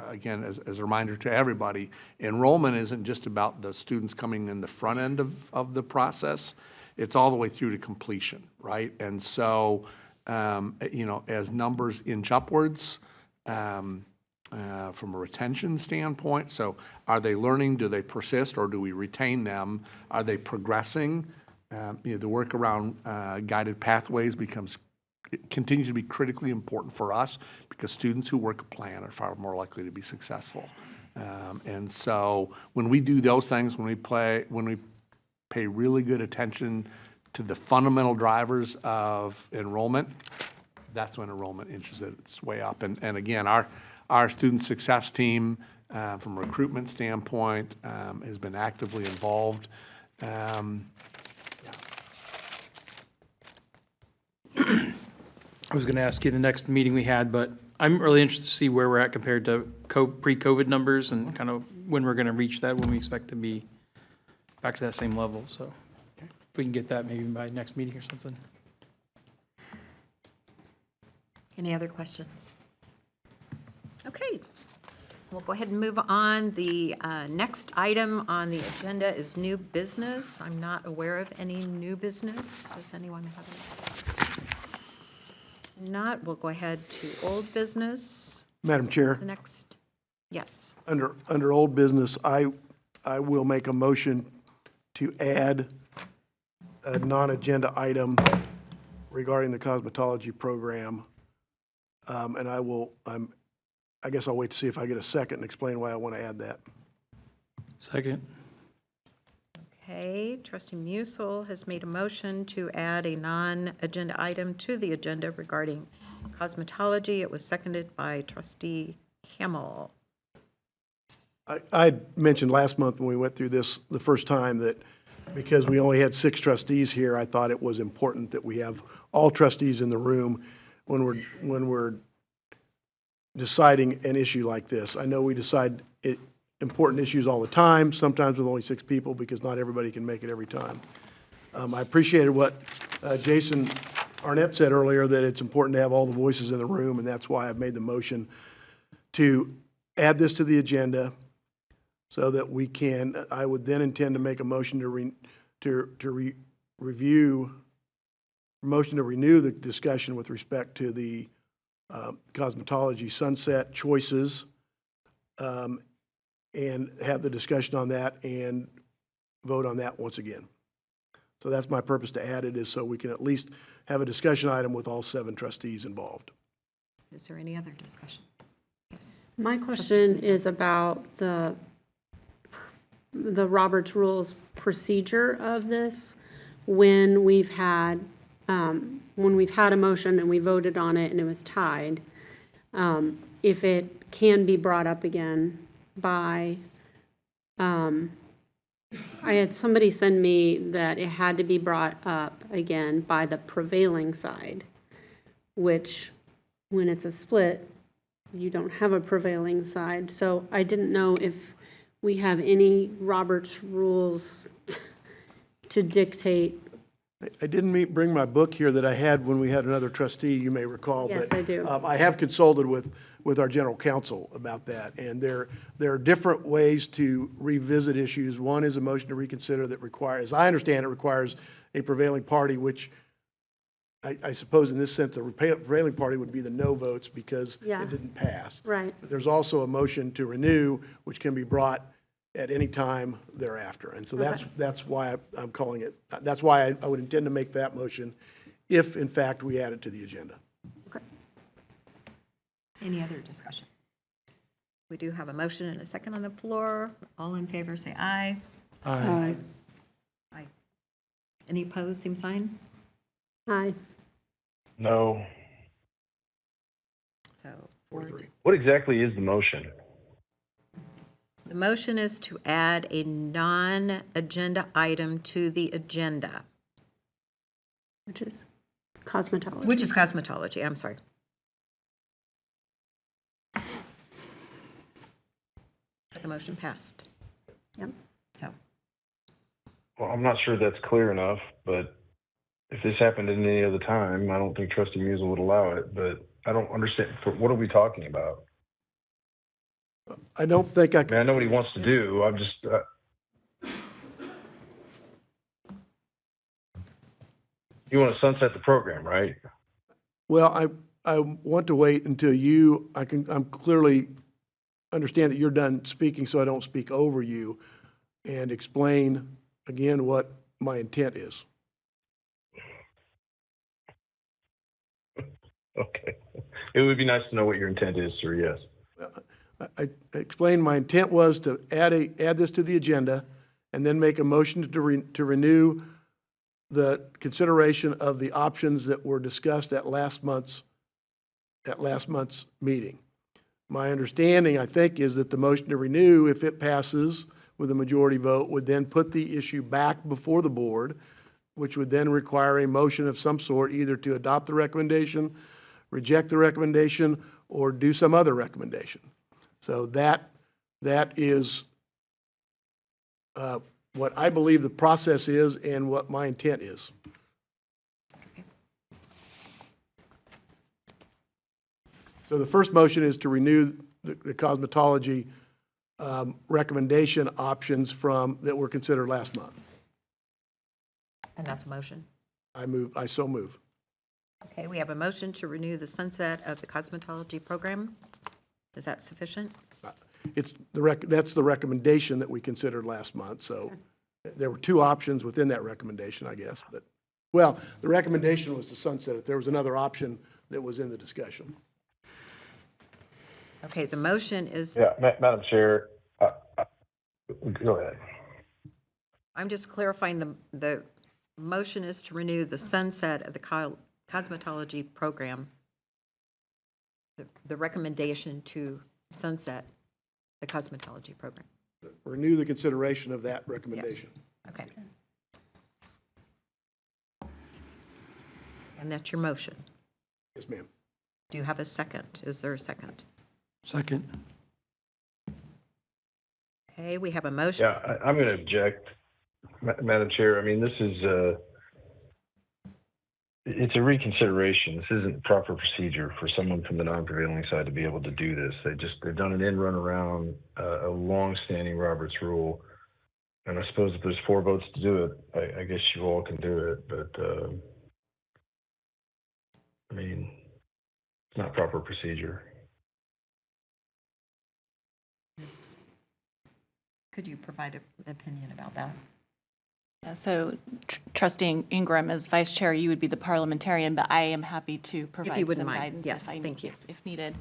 again, as a reminder to everybody, enrollment isn't just about the students coming in the front end of the process. It's all the way through to completion, right? And so, as numbers inch upwards from a retention standpoint, so are they learning? Do they persist, or do we retain them? Are they progressing? The work around guided pathways continues to be critically important for us because students who work a plan are far more likely to be successful. And so, when we do those things, when we pay really good attention to the fundamental drivers of enrollment, that's when enrollment inches its way up. And again, our student success team, from a recruitment standpoint, has been actively involved. I was going to ask you the next meeting we had, but I'm really interested to see where we're at compared to pre-COVID numbers and kind of when we're going to reach that, when we expect to be back to that same level. So if we can get that maybe by next meeting or something. Any other questions? Okay, we'll go ahead and move on. The next item on the agenda is new business. I'm not aware of any new business. Does anyone have any? Not, we'll go ahead to old business. Madam Chair, The next, yes. under old business, I will make a motion to add a non-agenda item regarding the cosmetology program. And I guess I'll wait to see if I get a second and explain why I want to add that. Second. Okay, trustee Musil has made a motion to add a non-agenda item to the agenda regarding cosmetology. It was seconded by trustee Hamel. I mentioned last month when we went through this the first time that because we only had 6 trustees here, I thought it was important that we have all trustees in the room when we're deciding an issue like this. I know we decide important issues all the time, sometimes with only 6 people because not everybody can make it every time. I appreciated what Jason Arnett said earlier, that it's important to have all the voices in the room, and that's why I've made the motion to add this to the agenda so that we can, I would then intend to make a motion to renew the discussion with respect to the cosmetology sunset choices, and have the discussion on that, and vote on that once again. So that's my purpose to add it, is so we can at least have a discussion item with all 7 trustees involved. Is there any other discussion? Yes. My question is about the Roberts Rules procedure of this. When we've had a motion and we voted on it and it was tied, if it can be brought up again by, I had somebody send me that it had to be brought up again by the prevailing side, which, when it's a split, you don't have a prevailing side. So I didn't know if we have any Roberts rules to dictate. I didn't bring my book here that I had when we had another trustee, you may recall. Yes, but, I do. I have consulted with our general counsel about that, and there are different ways to revisit issues. One is a motion to reconsider that requires, as I understand it, requires a prevailing party, which I suppose in this sense, the prevailing party would be the no votes because Yeah. it didn't pass. Right. But there's also a motion to renew, which can be brought at any time thereafter. And so that's why I'm calling it, that's why I would intend to make that motion if, in fact, we add it to the agenda. Okay. Any other discussion? We do have a motion and a second on the floor. All in favor, say aye. Aye. Aye. Any opposed, same sign? Aye. No. So 4-3. What exactly is the motion? The motion is to add a non-agenda item to the agenda. Which is cosmetology. Which is cosmetology, I'm sorry. But the motion passed. Yep. So, Well, I'm not sure that's clear enough, but if this happened at any other time, I don't think Trustee Musil would allow it, but I don't understand. What are we talking about? I don't think I I mean, I know what he wants to do. I'm just, you want to sunset the program, right? Well, I want to wait until I'm clearly understand that you're done speaking, so I don't speak over you, and explain again what my intent is. Okay. It would be nice to know what your intent is, sir, yes. I explained my intent was to add this to the agenda and then make a motion to renew the consideration of the options that were discussed at last month's meeting. My understanding, I think, is that the motion to renew, if it passes with a majority vote, would then put the issue back before the board, which would then require a motion of some sort, either to adopt the recommendation, reject the recommendation, or do some other recommendation. So that is what I believe the process is and what my intent is. So the first motion is to renew the cosmetology recommendation options that were considered last month. and that's a motion. I so move. Okay, we have a motion to renew the sunset of the cosmetology program. Is that sufficient? That's the recommendation that we considered last month, so there were 2 options within that recommendation, I guess, but, well, the recommendation was to sunset it. There was another option that was in the discussion. Okay, the motion is, Yeah, Madam Chair, go ahead. I'm just clarifying, the motion is to renew the sunset of the cosmetology program. The recommendation to sunset the cosmetology program. Renew the consideration of that recommendation. Okay. And that's your motion. Yes, ma'am. Do you have a second? Is there a second? Second. Okay, we have a motion. Yeah, I'm going to object, Madam Chair. I mean, this is it's a reconsideration. This isn't proper procedure for someone from the non-prevailing side to be able to do this. They've done an end run around a long-standing Roberts rule. And I suppose if there's 4 votes to do it, I guess you all can do it. But, I mean, it's not proper procedure. Could you provide an opinion about that? Yeah, so Trustee Ingram, as vice chair, you would be the parliamentarian, but I am happy to provide wouldn't some mind. guidance Yes, thank you. if needed.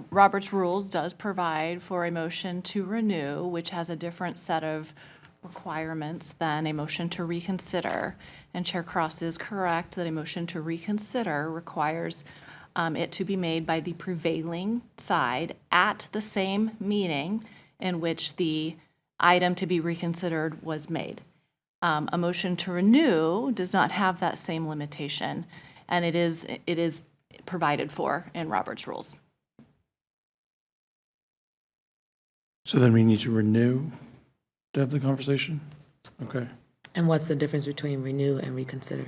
Robert's Rules does provide for a motion to renew, which has a different set of requirements than a motion to reconsider. And Chair Cross is correct that a motion to reconsider requires it to be made by the prevailing side at the same meeting in which the item to be reconsidered was made. A motion to renew does not have that same limitation, and it is provided for in Robert's Rules. So then we need to renew to have the conversation? Okay. And what's the difference between renew and reconsider?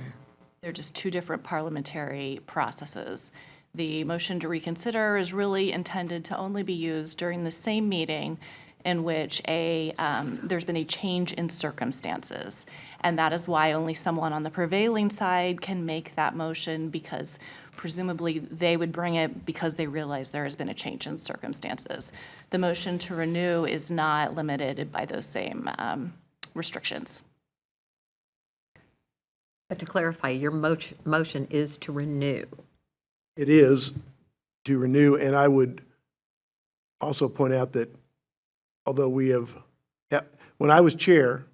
They're just two different parliamentary processes. The motion to reconsider is really intended to only be used during the same meeting in which there's been a change in circumstances. And that is why only someone on the prevailing side can make that motion, because presumably they would bring it because they realize there has been a change in circumstances. The motion to renew is not limited by those same restrictions. But to clarify, your motion is to renew. It is to renew, and I would also point out that although when I was chair,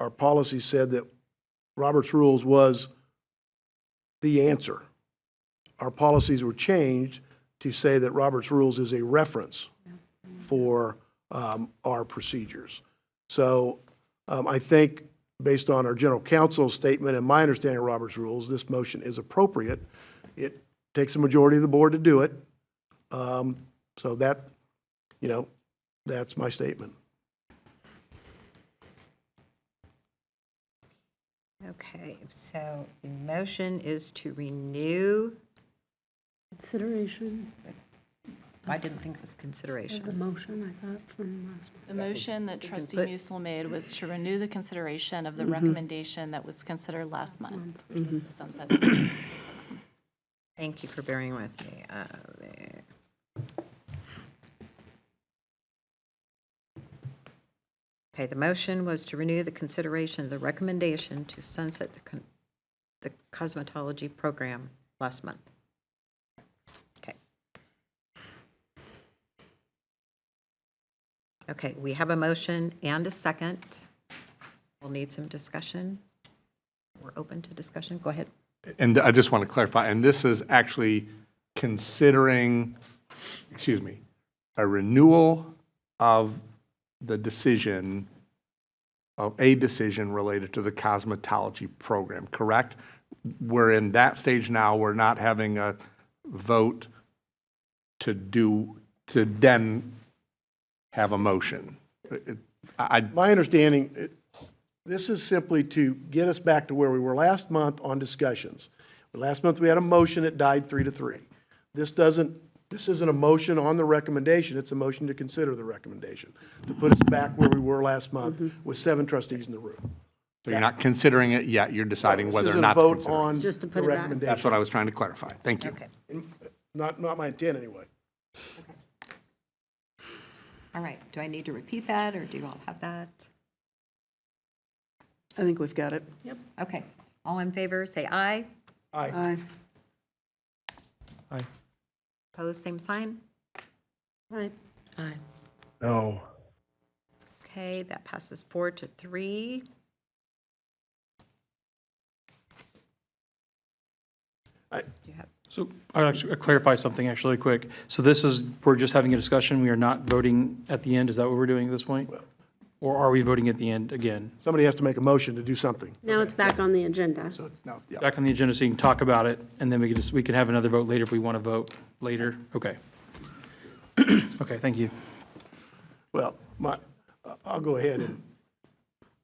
our policy said that Robert's Rules was the answer. Our policies were changed to say that Robert's Rules is a reference for our procedures. So I think based on our general counsel's statement and my understanding of Robert's Rules, this motion is appropriate. It takes a majority of the board to do it. So that, that's my statement. Okay, so the motion is to renew. Consideration. I didn't think it was consideration. The motion, I thought, from last month. The motion that Trustee put- Musil made was to renew the consideration of the recommendation that was considered last month, which was the sunset. Thank you for bearing with me. Okay, the motion was to renew the consideration of the recommendation to sunset the cosmetology program last month. Okay. Okay, we have a motion and a second. We'll need some discussion. We're open to discussion. Go ahead. And I just want to clarify, and this is actually considering, a renewal of the decision, of a decision related to the cosmetology program, correct? We're in that stage now. We're not having a vote to then have a motion. My understanding, this is simply to get us back to where we were last month on discussions. Last month, we had a motion, it died 3-3. This isn't a motion on the recommendation, it's a motion to consider the recommendation, to put us back where we were last month with 7 trustees in the room. So you're not considering it yet, you're deciding whether or not This to is a vote consider it. on Just to put the it back. recommendation. That's what I was trying to clarify. Thank you. Okay. Not my intent, anyway. All right. Do I need to repeat that, or do you all have that? I think we've got it. Yep. Okay. All in favor, say aye. Aye. Aye. Opposed, same sign. Right. Aye. No. Okay, that passes 4-3. Do you have? So I'll actually clarify something actually quick. So we're just having a discussion, we are not voting at the end, is that what we're doing at this point? Or are we voting at the end again? Somebody has to make a motion to do something. Now it's back on the agenda. So, no, yeah. Back on the agenda so you can talk about it, and then we can have another vote later if we want to vote later. Okay. Okay, thank you. Well, I'll go ahead and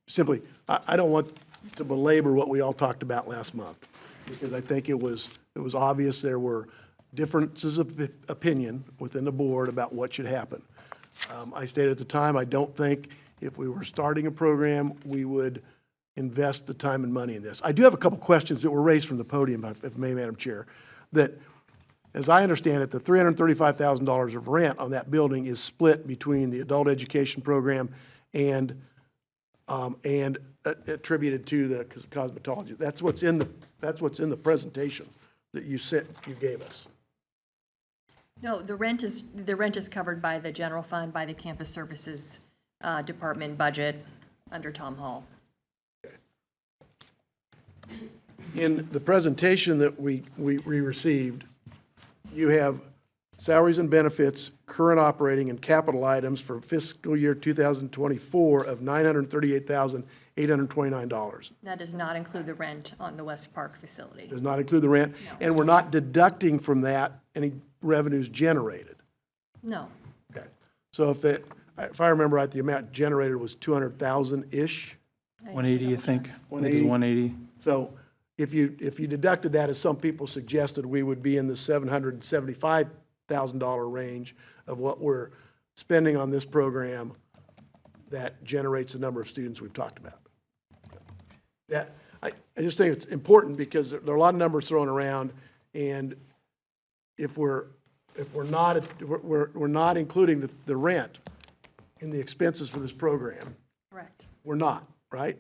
simply, I don't want to belabor what we all talked about last month, because I think it was obvious there were differences of opinion within the board about what should happen. I stated at the time, I don't think if we were starting a program, we would invest the time and money in this. I do have a couple questions that were raised from the podium, if I may, Madam Chair, that, as I understand it, the $335,000 of rent on that building is split between the adult education program and and attributed to the cosmetology. That's what's in the presentation that you gave us. No, the rent is covered by the general fund, by the campus services department budget under Tom Hall. In the presentation that we received, you have salaries and benefits, current operating and capital items for fiscal year 2024 of $938,829. That does not include the rent on the West Park facility. Does not include the rent, and we're not deducting from that any revenues generated. No. Okay. So if I remember right, the amount generated was 200,000-ish? 180, I think. 180. 180. So if you deducted that, as some people suggested, we would be in the $775,000 range of what we're spending on this program that generates the number of students we've talked about. That, I just think it's important because there are a lot of numbers thrown around, and if we're not including the rent in the expenses for this program, Correct. we're not, right?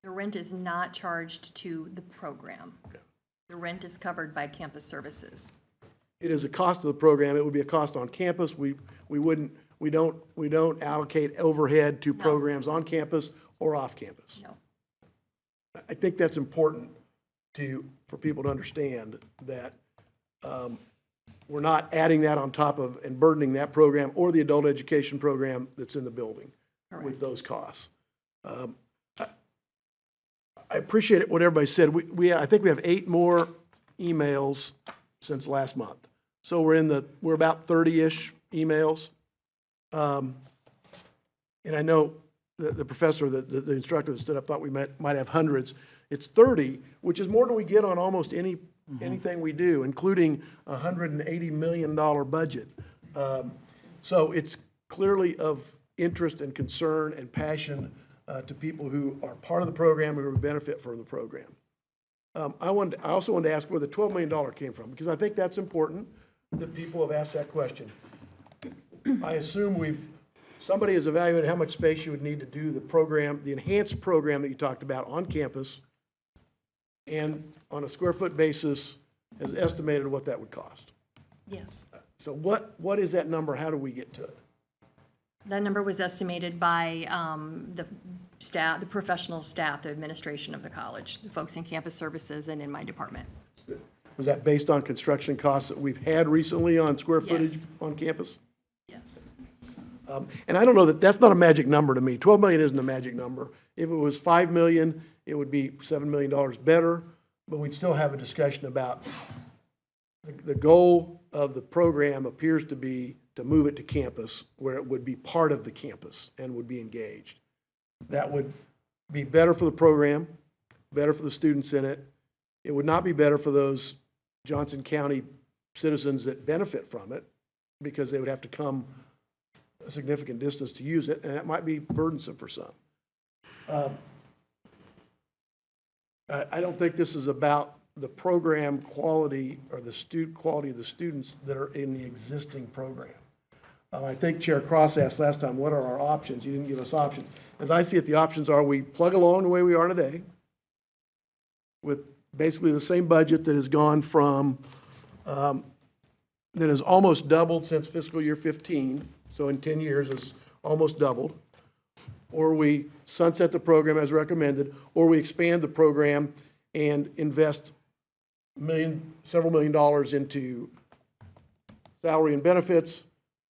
The rent is not charged to the program. The rent is covered by campus services. It is a cost of the program. It would be a cost on campus. We don't allocate overhead to programs on campus or off campus. No. I think that's important for people to understand that we're not adding that on top of and burdening that program or the adult education program that's in the building with those costs. I appreciate what everybody said. I think we have 8 more emails since last month. So we're about 30-ish emails. And I know the professor, the instructor that stood up thought we might have hundreds. It's 30, which is more than we get on almost anything we do, including a $180 million budget. So it's clearly of interest and concern and passion to people who are part of the program and who benefit from the program. I also wanted to ask where the $12 million came from, because I think that's important that people have asked that question. I assume somebody has evaluated how much space you would need to do the program, the enhanced program that you talked about on campus, and on a square foot basis has estimated what that would cost. Yes. So what is that number? How do we get to it? That number was estimated by the staff, the professional staff, the administration of the college, the folks in campus services and in my department. Was that based on construction costs that we've had recently on square footage on campus? Yes. And I don't know that's not a magic number to me. 12 million isn't a magic number. If it was 5 million, it would be $7 million better, but we'd still have a discussion about the goal of the program appears to be to move it to campus where it would be part of the campus and would be engaged. That would be better for the program, better for the students in it. It would not be better for those Johnson County citizens that benefit from it because they would have to come a significant distance to use it, and that might be burdensome for some. I don't think this is about the program quality or the quality of the students that are in the existing program. I think Chair Cross asked last time, what are our options? You didn't give us options. As I see it, the options are we plug along the way we are today with basically the same budget that has gone from, that has almost doubled since fiscal year 15, so in 10 years it's almost doubled, or we sunset the program as recommended, or we expand the program and invest several million dollars into salary and benefits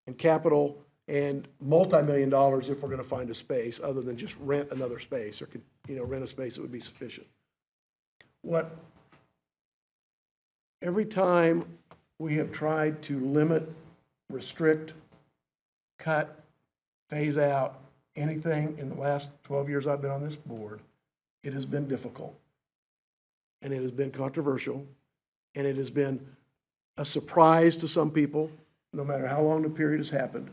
and capital and multi-million dollars if we're going to find a space other than just rent another space or rent a space that would be sufficient. Every time we have tried to limit, restrict, cut, phase out anything in the last 12 years I've been on this board, it has been difficult. And it has been controversial. And it has been a surprise to some people, no matter how long the period has happened,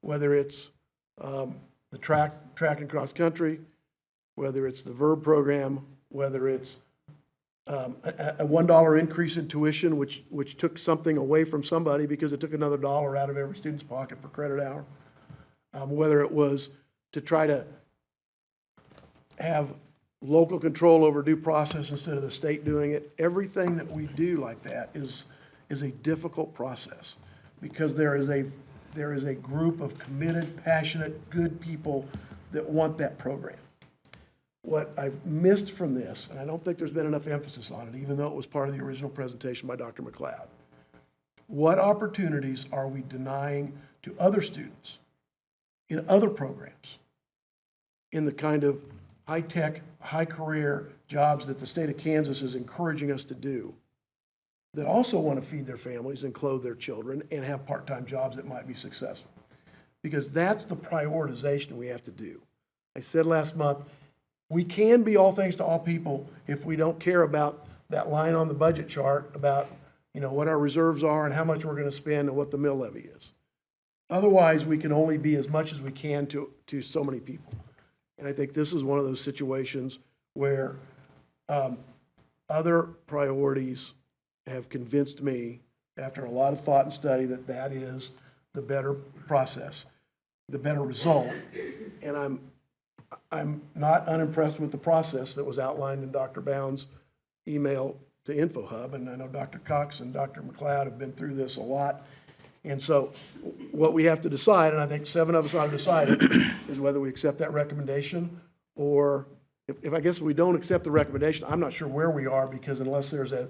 whether it's the track and cross country, whether it's the VERB program, whether it's a $1 increase in tuition, which took something away from somebody because it took another dollar out of every student's pocket per credit hour, whether it was to try to have local control over due process instead of the state doing it. Everything that we do like that is a difficult process because there is a group of committed, passionate, good people that want that program. What I've missed from this, and I don't think there's been enough emphasis on it, even though it was part of the original presentation by Dr. McLeod, what opportunities are we denying to other students in other programs in the kind of high-tech, high-career jobs that the state of Kansas is encouraging us to do that also want to feed their families and clothe their children and have part-time jobs that might be successful? Because that's the prioritization we have to do. I said last month, we can be all things to all people if we don't care about that line on the budget chart about, what our reserves are and how much we're going to spend and what the mill levy is. Otherwise, we can only be as much as we can to so many people. And I think this is one of those situations where other priorities have convinced me, after a lot of thought and study, that is the better process, the better result. And I'm not unimpressed with the process that was outlined in Dr. Bound's email to InfoHub, and I know Dr. Cox and Dr. McLeod have been through this a lot. And so what we have to decide, and I think 7 of us ought to decide it, is whether we accept that recommendation, or if we don't accept the recommendation, I'm not sure where we are, because unless there's a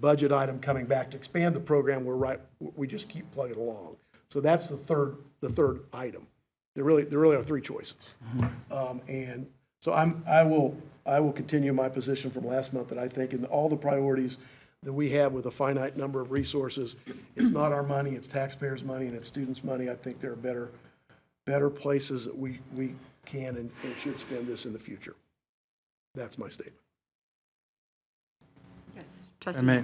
budget item coming back to expand the program, we just keep plugging along. So that's the third item. There really are 3 choices. And so I will continue my position from last month that I think in all the priorities that we have with a finite number of resources, it's not our money, it's taxpayers' money, and it's students' money. I think there are better places that we can and should spend this in the future. That's my statement. Yes, I Trustee. may.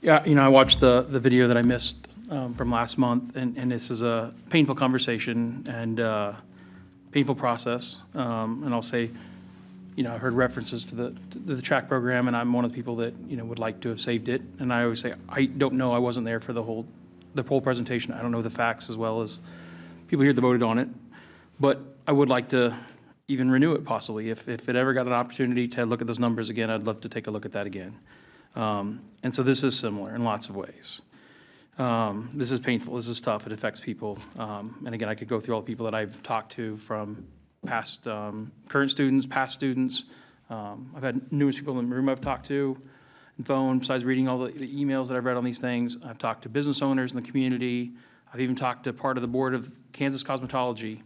Yeah, I watched the video that I missed from last month, and this is a painful conversation and painful process. And I'll say, I've heard references to the track program, and I'm one of the people that, would like to have saved it. And I always say, I don't know, I wasn't there for the whole presentation. I don't know the facts as well as people here that voted on it. But I would like to even renew it possibly. If it ever got an opportunity to look at those numbers again, I'd love to take a look at that again. And so this is similar in lots of ways. This is painful, this is tough, it affects people. And again, I could go through all the people that I've talked to from past, current students, past students. I've had numerous people in the room I've talked to, and phone, besides reading all the emails that I've read on these things. I've talked to business owners in the community. I've even talked to part of the board of Kansas Cosmetology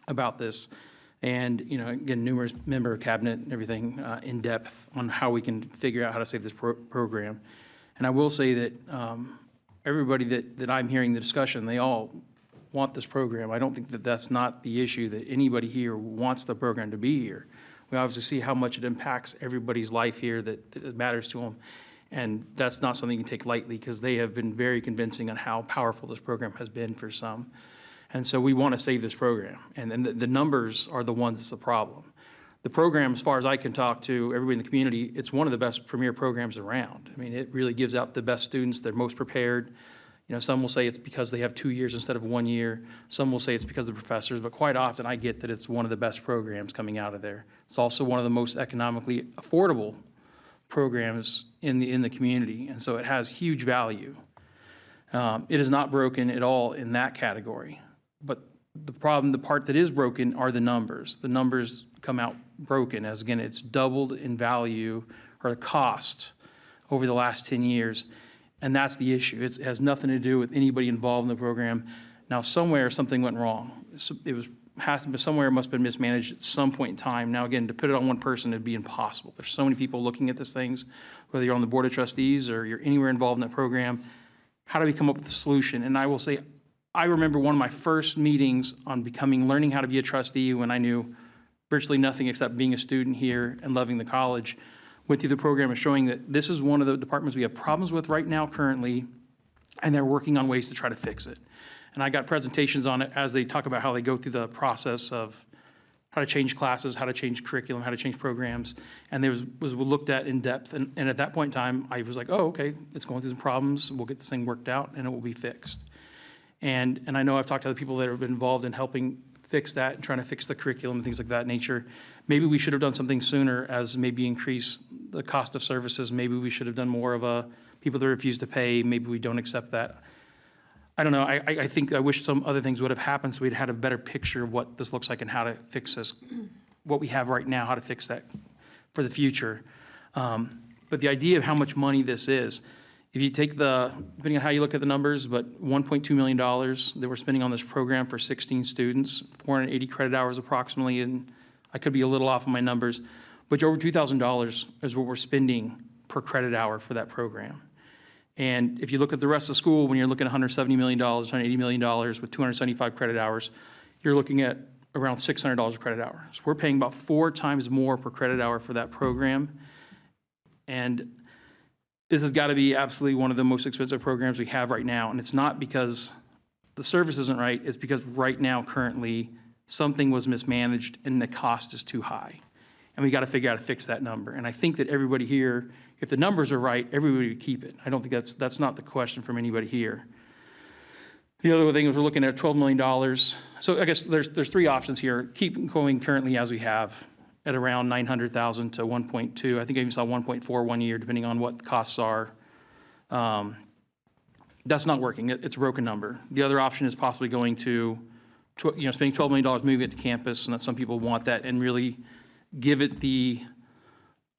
about this. And, again, numerous member cabinet and everything in depth on how we can figure out how to save this program. And I will say that everybody that I'm hearing the discussion, they all want this program. I don't think that that's not the issue, that anybody here wants the program to be here. We obviously see how much it impacts everybody's life here that matters to them. And that's not something you can take lightly, because they have been very convincing on how powerful this program has been for some. And so we want to save this program. And then the numbers are the ones that's the problem. The program, as far as I can talk to everybody in the community, it's one of the best premier programs around. I mean, it really gives out the best students. They're most prepared. Some will say it's because they have 2 years instead of 1 year. Some will say it's because of the professors, but quite often I get that it's one of the best programs coming out of there. It's also one of the most economically affordable programs in the community, and so it has huge value. It is not broken at all in that category, but the part that is broken are the numbers. The numbers come out broken, as again, it's doubled in value or the cost over the last 10 years. And that's the issue. It has nothing to do with anybody involved in the program. Now, somewhere something went wrong. Somewhere it must have been mismanaged at some point in time. Now, again, to put it on one person, it'd be impossible. There's so many people looking at these things, whether you're on the board of trustees or you're anywhere involved in that program. How do we come up with a solution? And I will say, I remember one of my first meetings on learning how to be a trustee when I knew virtually nothing except being a student here and loving the college. Went through the program of showing that this is one of the departments we have problems with right now currently, and they're working on ways to try to fix it. And I got presentations on it as they talk about how they go through the process of how to change classes, how to change curriculum, how to change programs, and there was looked at in depth. And at that point in time, I was like, oh, okay, it's going through some problems. We'll get this thing worked out, and it will be fixed. And I know I've talked to other people that have been involved in helping fix that and trying to fix the curriculum and things like that nature. Maybe we should have done something sooner as maybe increase the cost of services. Maybe we should have done more of a, people that refuse to pay, maybe we don't accept that. I don't know, I think I wish some other things would have happened so we'd had a better picture of what this looks like and how to fix this, what we have right now, how to fix that for the future. But the idea of how much money this is, if you take the, depending on how you look at the numbers, but $1.2 million that we're spending on this program for 16 students, 480 credit hours approximately, and I could be a little off on my numbers, but over $2,000 is what we're spending per credit hour for that program. And if you look at the rest of school, when you're looking at $170 million, $180 million with 275 credit hours, you're looking at around $600 a credit hour. So we're paying about 4 times more per credit hour for that program. And this has got to be absolutely one of the most expensive programs we have right now. And it's not because the service isn't right, it's because right now, currently, something was mismanaged and the cost is too high. And we got to figure out how to fix that number. And I think that everybody here, if the numbers are right, everybody would keep it. I don't think that's not the question from anybody here. The other thing is we're looking at $12 million. So I guess there's 3 options here. Keep going currently as we have at around 900,000 to 1.2. I think I even saw 1.4 one year, depending on what the costs are. That's not working. It's a broken number. The other option is possibly going to, spending $12 million, moving it to campus, and that some people want that, and really give it the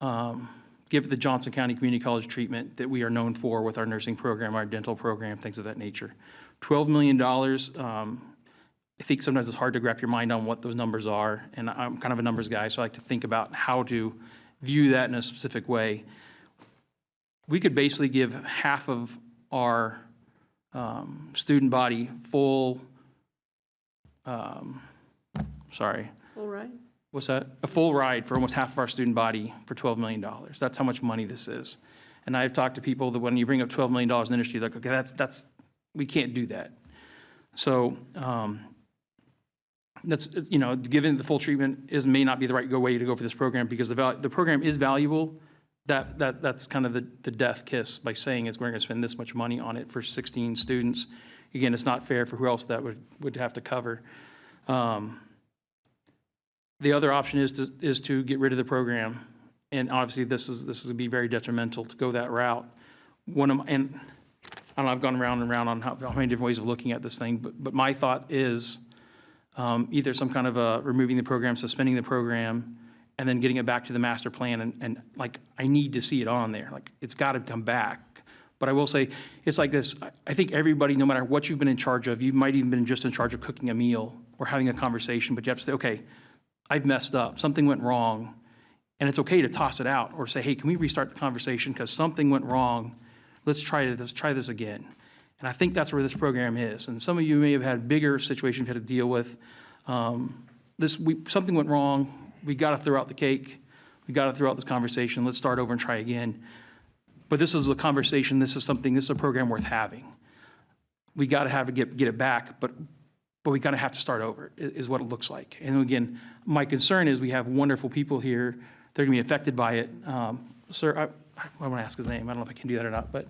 Johnson County Community College treatment that we are known for with our nursing program, our dental program, things of that nature. $12 million, I think sometimes it's hard to wrap your mind on what those numbers are, and I'm kind of a numbers guy, so I like to think about how to view that in a specific way. We could basically give half of our student body full, Full ride? What's that? A full ride for almost half of our student body for $12 million. That's how much money this is. And I've talked to people that when you bring up $12 million in the industry, they're like, okay, that's we can't do that. So that's, given the full treatment may not be the right way to go for this program because the program is valuable. That's kind of the death kiss by saying we're going to spend this much money on it for 16 students. Again, it's not fair for who else that would have to cover. The other option is to get rid of the program, and obviously this is going to be very detrimental to go that route. And I don't know, I've gone around and around on how many different ways of looking at this thing, but my thought is either some kind of removing the program, suspending the program, and then getting it back to the master plan, and like I need to see it on there. Like it's got to come back. But I will say, it's like this, I think everybody, no matter what you've been in charge of, you might even been just in charge of cooking a meal or having a conversation, but you have to say, okay, I've messed up, something went wrong, and it's okay to toss it out or say, hey, can we restart the conversation because something went wrong, let's try this again. And I think that's where this program is. And some of you may have had bigger situations you had to deal with. Something went wrong, we got to throw out the cake, we got to throw out this conversation, let's start over and try again. But this is a conversation, this is a program worth having. We got to get it back, but we got to have to start over, is what it looks like. And again, my concern is we have wonderful people here that are going to be affected by it. Sir, I want to ask his name. I don't know if I can do that or not, but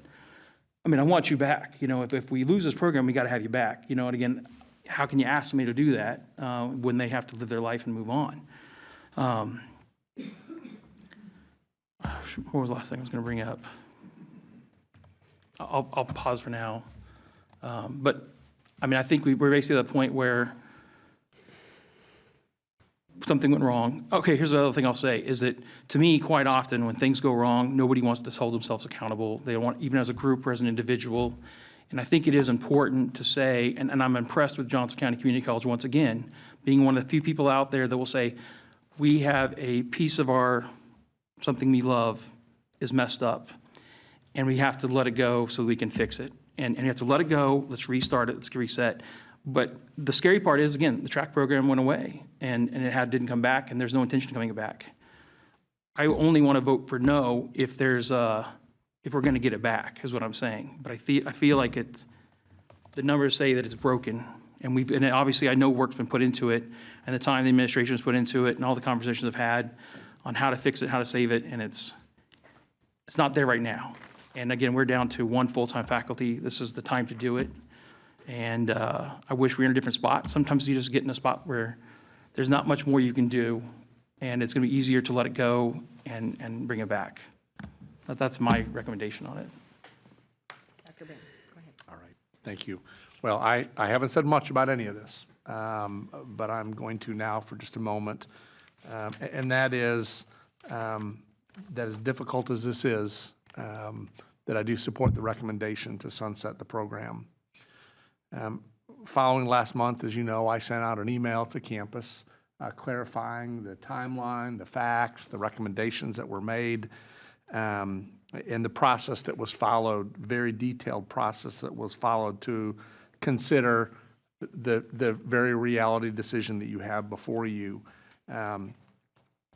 I mean, I want you back. If we lose this program, we got to have you back. And again, how can you ask somebody to do that when they have to live their life and move on? What was the last thing I was going to bring up? I'll pause for now. But I mean, I think we're basically at the point where something went wrong. Okay, here's the other thing I'll say, is that to me, quite often, when things go wrong, nobody wants to hold themselves accountable. They don't want, even as a group or as an individual. And I think it is important to say, and I'm impressed with Johnson County Community College once again, being one of the few people out there that will say, we have a piece of something we love is messed up, and we have to let it go so we can fix it. And you have to let it go, let's restart it, let's reset. But the scary part is, again, the track program went away, and it didn't come back, and there's no intention of coming back. I only want to vote for no if we're going to get it back, is what I'm saying. But I feel like the numbers say that it's broken, and obviously I know work's been put into it, and the time the administration's put into it, and all the conversations I've had on how to fix it, how to save it, and it's not there right now. And again, we're down to 1 full-time faculty. This is the time to do it. And I wish we were in a different spot. Sometimes you just get in a spot where there's not much more you can do, and it's going to be easier to let it go and bring it back. That's my recommendation on it. Dr. Bain, go ahead. All right, thank you. Well, I haven't said much about any of this, but I'm going to now for just a moment. And that is, that as difficult as this is, that I do support the recommendation to sunset the program. Following last month, as you know, I sent out an email to campus clarifying the timeline, the facts, the recommendations that were made, and the process that was followed, very detailed process that was followed to consider the very reality decision that you have before you.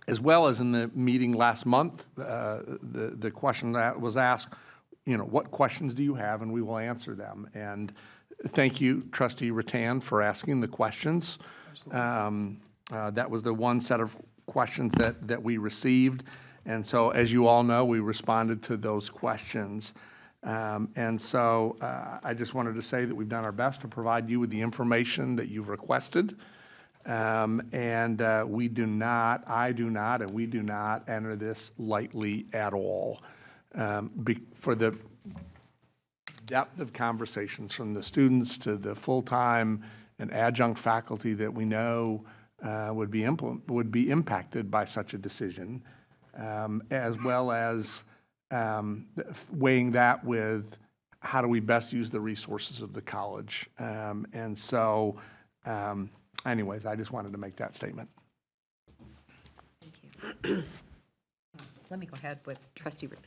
As well as in the meeting last month, the question that was asked, what questions do you have, and we will answer them. And thank you, Trustee Rattan, for asking the questions. That was the one set of questions that we received. And so, as you all know, we responded to those questions. And so I just wanted to say that we've done our best to provide you with the information that you've requested. We do not, I do not, and we do not enter this lightly at all. For the depth of conversations from the students to the full-time and adjunct faculty that we know would be impacted by such a decision, as well as weighing that with how do we best use the resources of the college. Anyways, I just wanted to make that statement. Thank you. Let me go ahead with Trustee Rail.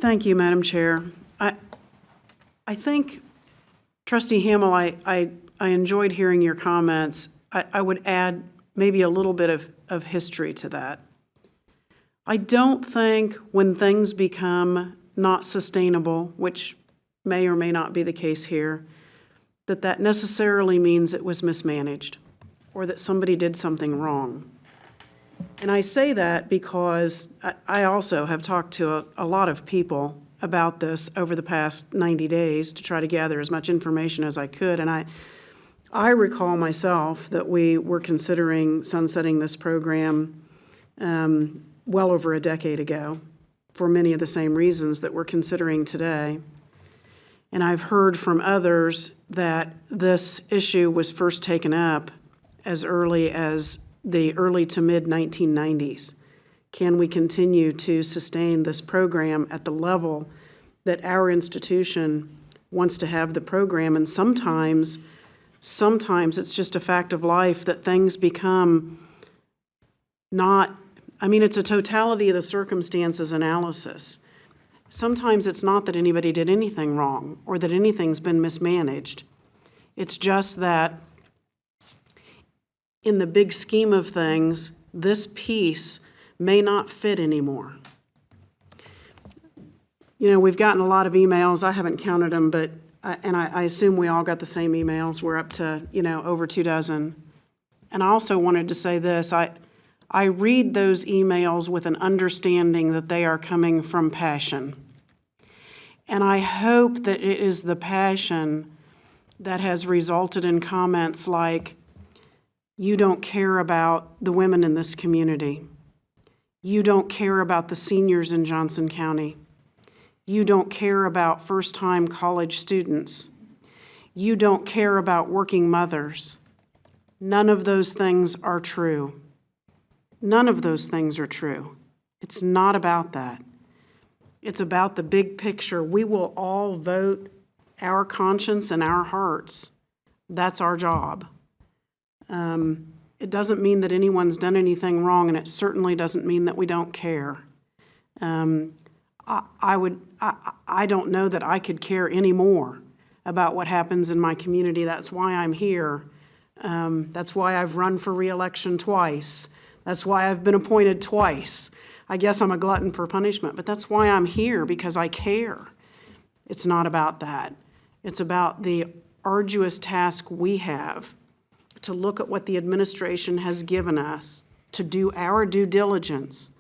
Thank you, Madam Chair. I think, Trustee Hamel, I enjoyed hearing your comments. I would add maybe a little bit of history to that. I don't think when things become not sustainable, which may or may not be the case here, that necessarily means it was mismanaged or that somebody did something wrong. And I say that because I also have talked to a lot of people about this over the past 90 days to try to gather as much information as I could. And I recall myself that we were considering sunsetting this program well over a decade ago for many of the same reasons that we're considering today. And I've heard from others that this issue was first taken up as early as the early to mid 1990s. Can we continue to sustain this program at the level that our institution wants to have the program? And sometimes it's just a fact of life that things become it's a totality of the circumstances analysis. Sometimes it's not that anybody did anything wrong or that anything's been mismanaged. It's just that in the big scheme of things, this piece may not fit anymore. We've gotten a lot of emails. I haven't counted them, but I assume we all got the same emails. We're up to, over 2 dozen. And I also wanted to say this. I read those emails with an understanding that they are coming from passion. And I hope that it is the passion that has resulted in comments like, you don't care about the women in this community. You don't care about the seniors in Johnson County. You don't care about first-time college students. You don't care about working mothers. None of those things are true. None of those things are true. It's not about that. It's about the big picture. We will all vote our conscience and our hearts. That's our job. It doesn't mean that anyone's done anything wrong, and it certainly doesn't mean that we don't care. I don't know that I could care any more about what happens in my community. That's why I'm here. That's why I've run for re-election twice. That's why I've been appointed twice. I guess I'm a glutton for punishment, but that's why I'm here, because I care. It's not about that. It's about the arduous task we have to look at what the administration has given us, to do our due diligence,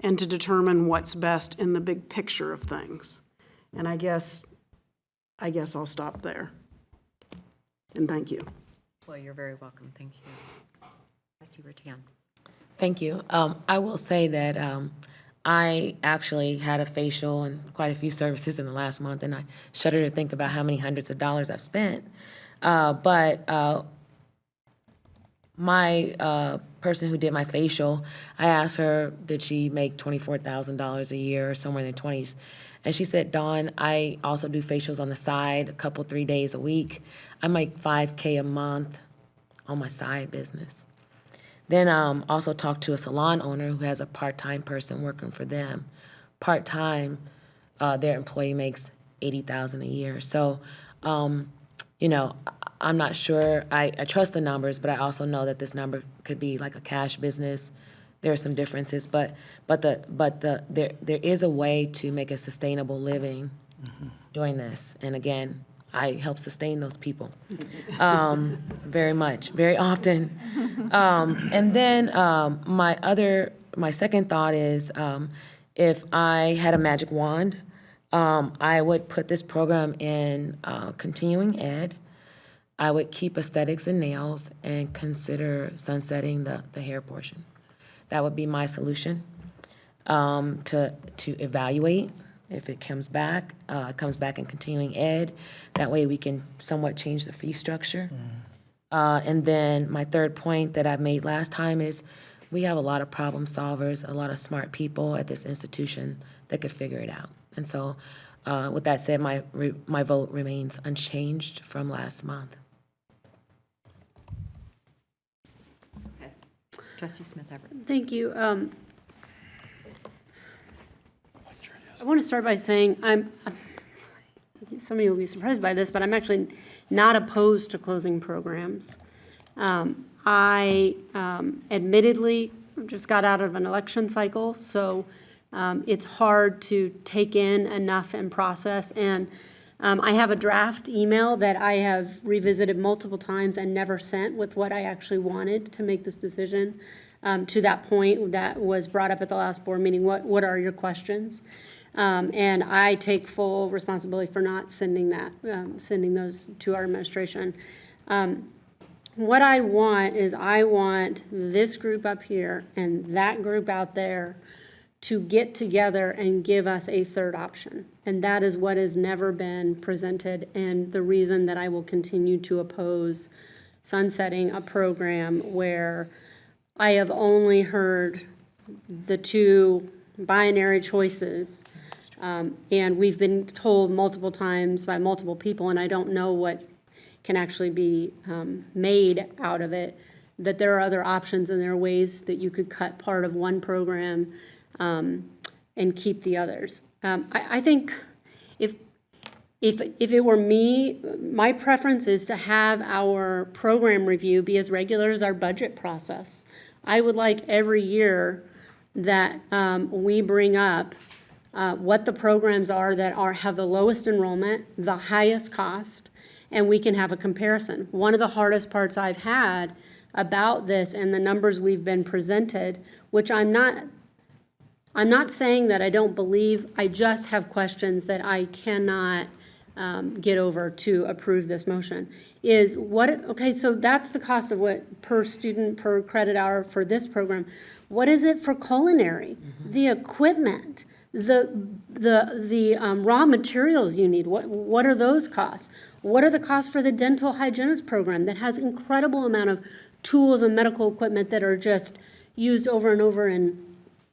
and to determine what's best in the big picture of things. And I guess I'll stop there. and thank you. Well, you're very welcome. Thank you. Trustee Rattan. Thank you. I will say that I actually had a facial and quite a few services in the last month, and I shudder to think about how many hundreds of dollars I've spent. But my person who did my facial, I asked her, did she make $24,000 a year or somewhere in the 20s? And she said, Dawn, I also do facials on the side, a couple, 3 days a week. I make $5K a month on my side business. Then also talked to a salon owner who has a part-time person working for them. Part-time, their employee makes $80,000 a year. So, you know, I'm not sure. I trust the numbers, but I also know that this number could be like a cash business. There are some differences, but there is a way to make a sustainable living doing this. And again, I help sustain those people very much, very often. And then my second thought is, if I had a magic wand, I would put this program in continuing ed. I would keep aesthetics and nails and consider sunsetting the hair portion. That would be my solution to evaluate. If it comes back in continuing ed. That way we can somewhat change the fee structure. And then my third point that I made last time is we have a lot of problem solvers, a lot of smart people at this institution that could figure it out. And so with that said, my vote remains unchanged from last month. Okay. Trustee Smith Everett. Thank you. I want to start by saying some of you will be surprised by this, but I'm actually not opposed to closing programs. I admittedly just got out of an election cycle, so it's hard to take in enough and process. And I have a draft email that I have revisited multiple times and never sent with what I actually wanted to make this decision. To that point that was brought up at the last board meeting, what are your questions? And I take full responsibility for not sending those to our administration. What I want is I want this group up here and that group out there to get together and give us a third option. And that is what has never been presented, and the reason that I will continue to oppose sunsetting a program where I have only heard the two binary choices. And we've been told multiple times by multiple people, and I don't know what can actually be made out of it, that there are other options and there are ways that you could cut part of one program and keep the others. I think if it were me, my preference is to have our program review be as regular as our budget process. I would like every year that we bring up what the programs are that have the lowest enrollment, the highest cost, and we can have a comparison. One of the hardest parts I've had about this and the numbers we've been presented, which I'm not saying that I don't believe, I just have questions that I cannot get over to approve this motion, is okay, so that's the cost of what per student, per credit hour for this program. What is it for culinary? The equipment, the raw materials you need, what are those costs? What are the costs for the dental hygienist program that has incredible amount of tools and medical equipment that are just used over and over in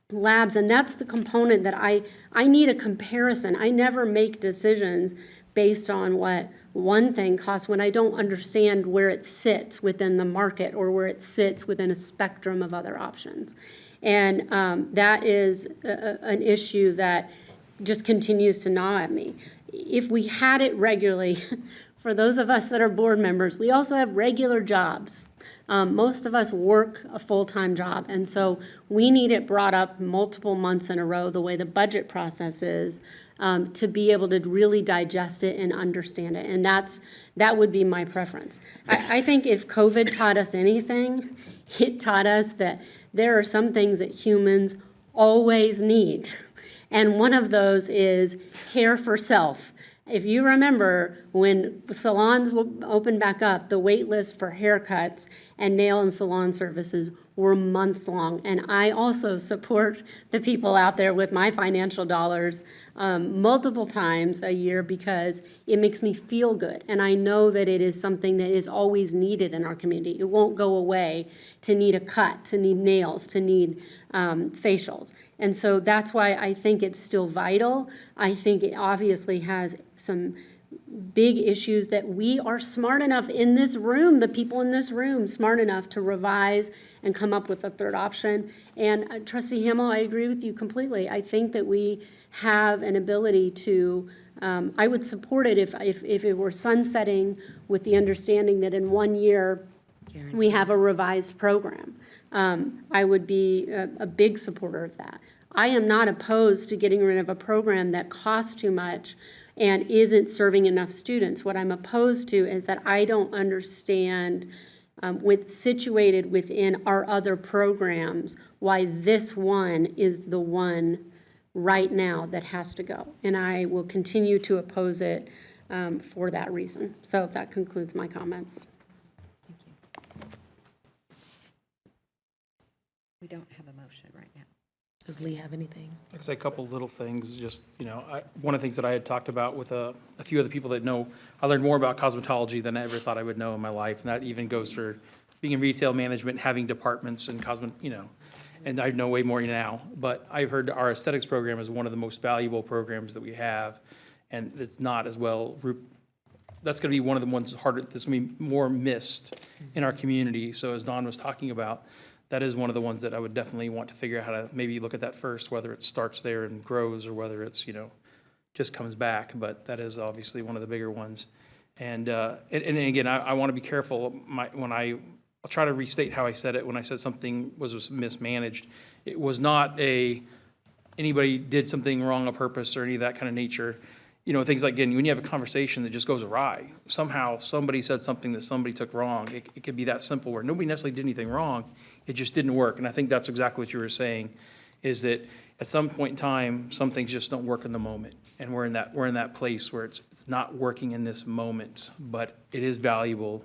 labs? And that's the component that I need a comparison. I never make decisions based on what one thing costs when I don't understand where it sits within the market or where it sits within a spectrum of other options. And that is an issue that just continues to gnaw at me. If we had it regularly, for those of us that are board members, we also have regular jobs. Most of us work a full-time job, and so we need it brought up multiple months in a row, the way the budget process is, to be able to really digest it and understand it. And that would be my preference. I think if COVID taught us anything, it taught us that there are some things that humans always need. And one of those is care for self. If you remember, when salons opened back up, the wait list for haircuts and nail and salon services were months long. And I also support the people out there with my financial dollars multiple times a year because it makes me feel good. And I know that it is something that is always needed in our community. It won't go away to need a cut, to need nails, to need facials. And so that's why I think it's still vital. I think it obviously has some big issues that we are smart enough in this room, the people in this room, smart enough to revise and come up with a third option. And Trustee Hamel, I agree with you completely. I think that we have an ability to, I would support it if it were sunsetting with the understanding that in 1 year we have a revised program. I would be a big supporter of that. I am not opposed to getting rid of a program that costs too much and isn't serving enough students. What I'm opposed to is that I don't understand situated within our other programs why this one is the one right now that has to go. And I will continue to oppose it for that reason. So that concludes my comments. We don't have a motion right now. Does Lee have anything? Like I say, a couple little things, just, one of the things that I had talked about with a few other people that know, I learned more about cosmetology than I ever thought I would know in my life. And that even goes for being in retail management, having departments and and I know way more now. But I've heard our aesthetics program is one of the most valuable programs that we have. And it's not as well, that's going to be one of the ones harder, that's going to be more missed in our community. So as Don was talking about, that is one of the ones that I would definitely want to figure out how to maybe look at that first, whether it starts there and grows or whether it's, just comes back. But that is obviously one of the bigger ones. And again, I want to be careful I'll try to restate how I said it when I said something was mismanaged. It was not anybody did something wrong on purpose or any of that kind of nature. Things like, again, when you have a conversation that just goes awry, somehow somebody said something that somebody took wrong. It could be that simple where nobody necessarily did anything wrong. It just didn't work. And I think that's exactly what you were saying, is that at some point in time, some things just don't work in the moment. And we're in that place where it's not working in this moment, but it is valuable.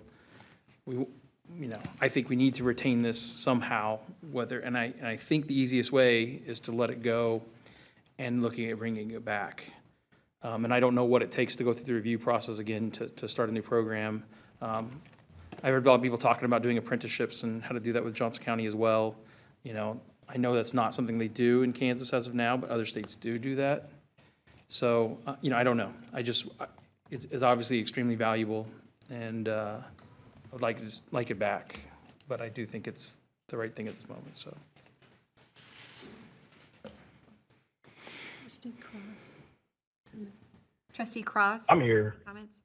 I think we need to retain this somehow, and I think the easiest way is to let it go and looking at bringing it back. And I don't know what it takes to go through the review process again to start a new program. I heard a lot of people talking about doing apprenticeships and how to do that with Johnson County as well. I know that's not something they do in Kansas as of now, but other states do that. So, I don't know. It's obviously extremely valuable, and I would like it back. But I do think it's the right thing at this moment, so. Trustee Cross? I'm here. Comments?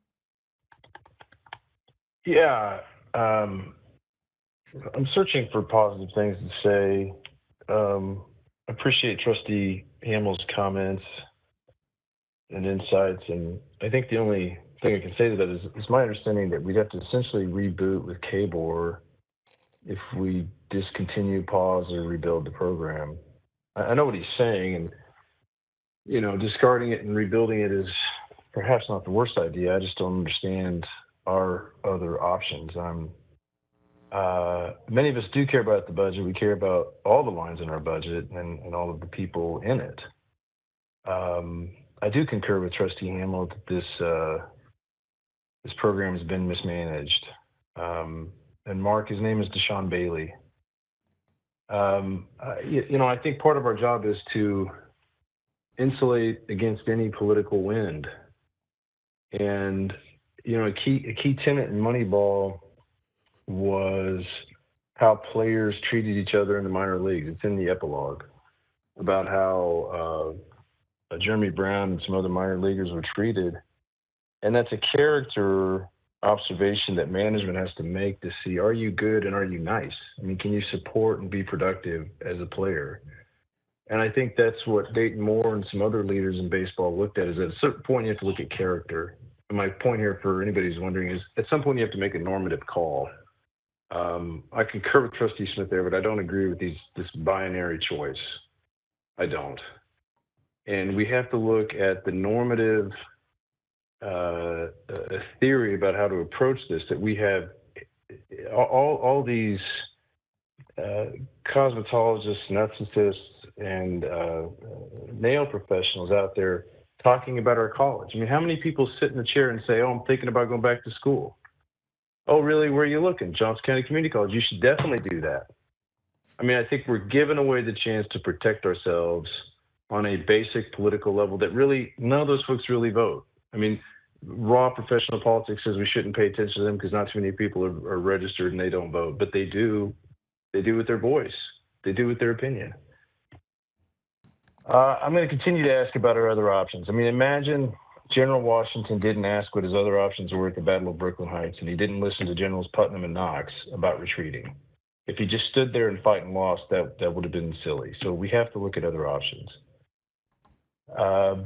Yeah, I'm searching for positive things to say. I appreciate Trustee Hamel's comments and insights, and I think the only thing I can say to that is it's my understanding that we'd have to essentially reboot with KBOR if we discontinue, pause, or rebuild the program. I know what he's saying, and discarding it and rebuilding it is perhaps not the worst idea. I just don't understand our other options. Many of us do care about the budget. We care about all the lines in our budget and all of the people in it. I do concur with Trustee Hamel that this program has been mismanaged. And Mark, his name is Deshaun Bailey. I think part of our job is to insulate against any political wind. And, a key tenet in Moneyball was how players treated each other in the minor leagues. It's in the epilogue about how Jeremy Brown and some other minor leaguers were treated. And that's a character observation that management has to make to see, are you good and are you nice? I mean, can you support and be productive as a player? And I think that's what Dayton Moore and some other leaders in baseball looked at, is at a certain point you have to look at character. And my point here for anybody who's wondering is at some point you have to make a normative call. I concur with Trustee Smith there, but I don't agree with this binary choice. I don't. And we have to look at the normative a theory about how to approach this, that we have all these cosmetologists, anesthetists, and nail professionals out there talking about our college. I mean, how many people sit in the chair and say, oh, I'm thinking about going back to school? Oh, really? Where are you looking? Johnson County Community College. You should definitely do that. I mean, I think we're giving away the chance to protect ourselves on a basic political level that really, none of those folks really vote. I mean, raw professional politics says we shouldn't pay attention to them because not too many people are registered and they don't vote, but they do. They do with their voice. They do with their opinion. I'm going to continue to ask about our other options. I mean, imagine General Washington didn't ask what his other options were at the Battle of Brooklyn Heights, and he didn't listen to Generals Putnam and Knox about retreating. If he just stood there and fight and lost, that would have been silly. So we have to look at other options. A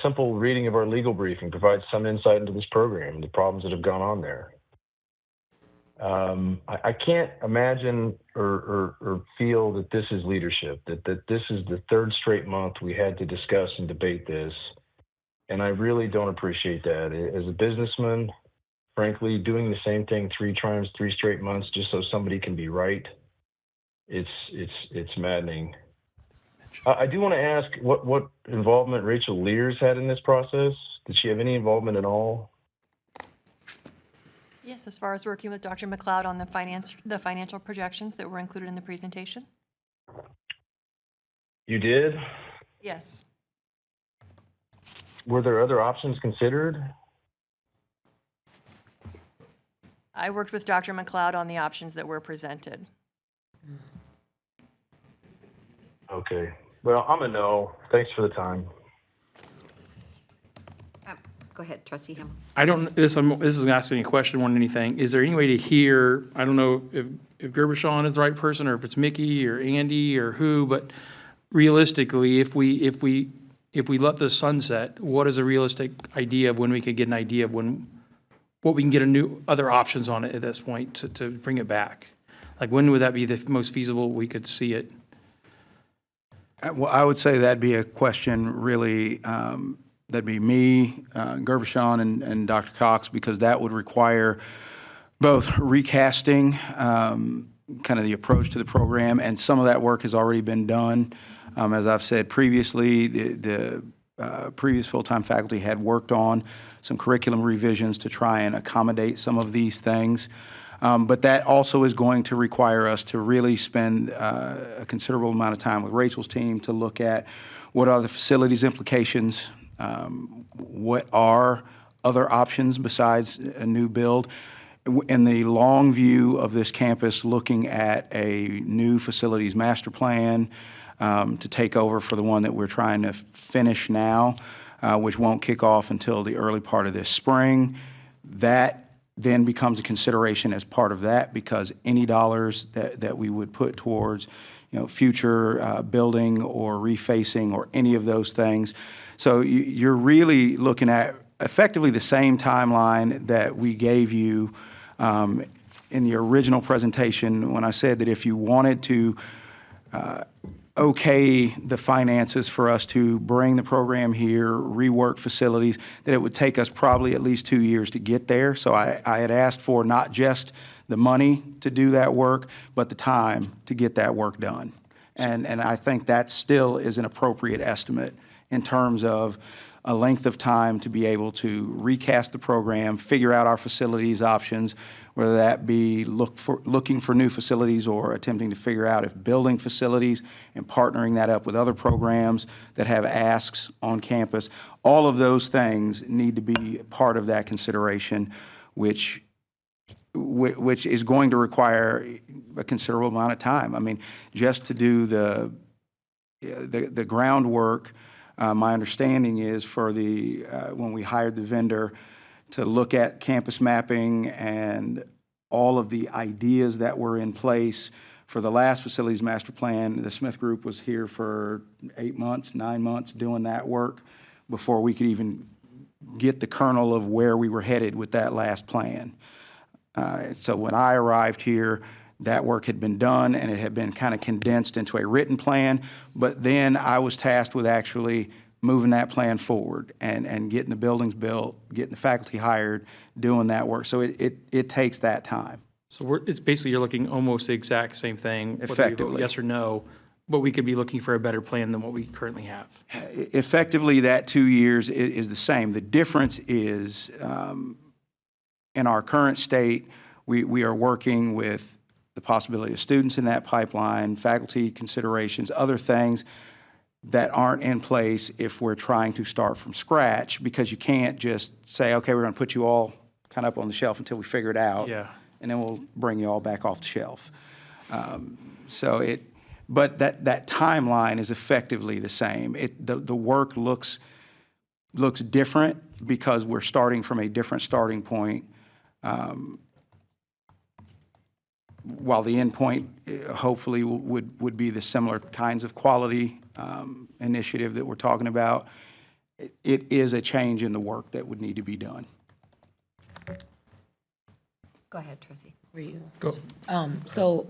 simple reading of our legal briefing provides some insight into this program and the problems that have gone on there. I can't imagine or feel that this is leadership, that this is the third straight month we had to discuss and debate this. And I really don't appreciate that. As a businessman, frankly, doing the same thing 3 times, 3 straight months, just so somebody can be right, it's maddening. I do want to ask what involvement Rachel Lears had in this process. Did she have any involvement at all? Yes, as far as working with Dr. McLeod on the financial projections that were included in the presentation? You did? Yes. Were there other options considered? I worked with Dr. McLeod on the options that were presented. Okay. Well, I'm a no. Thanks for the time. Go ahead, Trustee Hamel. This is asking a question more than anything. Is there any way to hear, I don't know if Gerbershaw is the right person or if it's Mickey or Andy or who, but realistically, if we let this sunset, what is a realistic idea of when we could get an idea of what we can get other options on it at this point to bring it back? Like, when would that be the most feasible we could see it? Well, I would say that'd be a question really, that'd be me, Gerbershaw, and Dr. Cox, because that would require both recasting kind of the approach to the program, and some of that work has already been done. As I've said previously, the previous full-time faculty had worked on some curriculum revisions to try and accommodate some of these things. But that also is going to require us to really spend a considerable amount of time with Rachel's team to look at what are the facilities implications, what are other options besides a new build. In the long view of this campus, looking at a new facilities master plan to take over for the one that we're trying to finish now, which won't kick off until the early part of this spring. That then becomes a consideration as part of that, because any dollars that we would put towards future building or refacing or any of those things. So you're really looking at effectively the same timeline that we gave you in the original presentation when I said that if you wanted to okay the finances for us to bring the program here, rework facilities, that it would take us probably at least 2 years to get there. So I had asked for not just the money to do that work, but the time to get that work done. And I think that still is an appropriate estimate in terms of a length of time to be able to recast the program, figure out our facilities options, whether that be looking for new facilities or attempting to figure out if building facilities and partnering that up with other programs that have asks on campus. All of those things need to be part of that consideration, which is going to require a considerable amount of time. I mean, just to do the groundwork, my understanding is for when we hired the vendor to look at campus mapping and all of the ideas that were in place for the last facilities master plan, the Smith Group was here for 8 months, 9 months doing that work before we could even get the kernel of where we were headed with that last plan. So when I arrived here, that work had been done and it had been kind of condensed into a written plan, but then I was tasked with actually moving that plan forward and getting the buildings built, getting the faculty hired, doing that work. So it takes that time. So it's basically, you're looking almost the exact same thing. whether you vote Effectively. Yes or no, but we could be looking for a better plan than what we currently have. Effectively, that 2 years is the same. The difference is, in our current state, we are working with the possibility of students in that pipeline, faculty considerations, other things that aren't in place if we're trying to start from scratch, because you can't just say, okay, we're going to put you all kind of up on the shelf until we figure it out. Yeah. And then we'll bring you all back off the shelf. But that timeline is effectively the same. The work looks different because we're starting from a different starting point. While the end point hopefully would be the similar kinds of quality initiative that we're talking about, it is a change in the work that would need to be done. Go ahead, Tracy. For you. Go. So,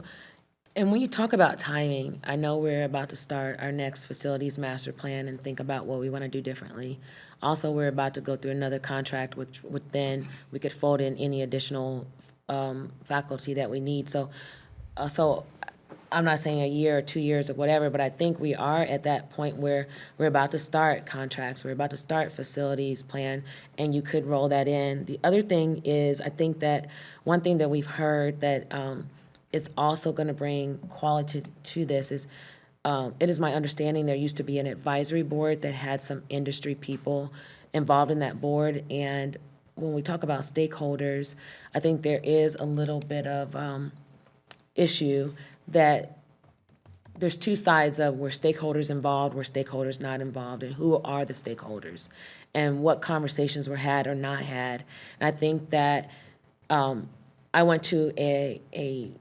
and when you talk about timing, I know we're about to start our next facilities master plan and think about what we want to do differently. Also, we're about to go through another contract, which then we could fold in any additional faculty that we need. So I'm not saying a year or 2 years or whatever, but I think we are at that point where we're about to start contracts, we're about to start facilities plan, and you could roll that in. The other thing is, I think that one thing that we've heard that it's also going to bring quality to this is, it is my understanding there used to be an advisory board that had some industry people involved in that board, and when we talk about stakeholders, I think there is a little bit of issue that there's two sides of where stakeholders involved, where stakeholders not involved, and who are the stakeholders, and what conversations were had or not had. And I think that I went to a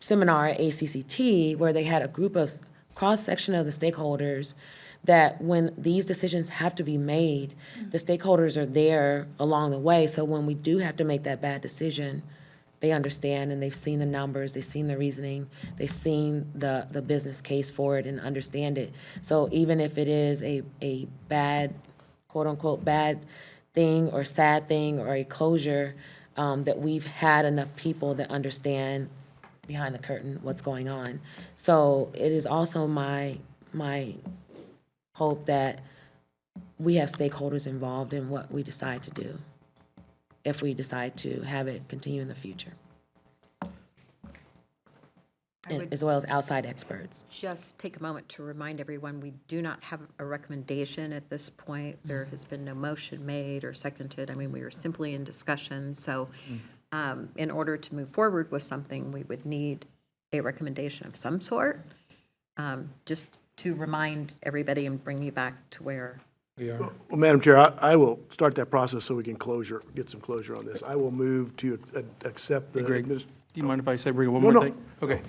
seminar at ACCT where they had a group of cross-section of the stakeholders that when these decisions have to be made, the stakeholders are there along the way. So when we do have to make that bad decision, they understand and they've seen the numbers, they've seen the reasoning, they've seen the business case for it and understand it. So even if it is a bad, quote-unquote, bad thing or sad thing or a closure, that we've had enough people that understand behind the curtain what's going on. So it is also my hope that we have stakeholders involved in what we decide to do, if we decide to have it continue in the future, and as well as outside experts. Just take a moment to remind everyone, we do not have a recommendation at this point. There has been no motion made or seconded. I mean, we are simply in discussion. So in order to move forward with something, we would need a recommendation of some sort, just to remind everybody and bring you back to where. Well, Madam Chair, I will start that process so we can get some closure on this. I will move to accept the. Hey, Greg, do you mind if I say, bring one No, more no. thing? Okay.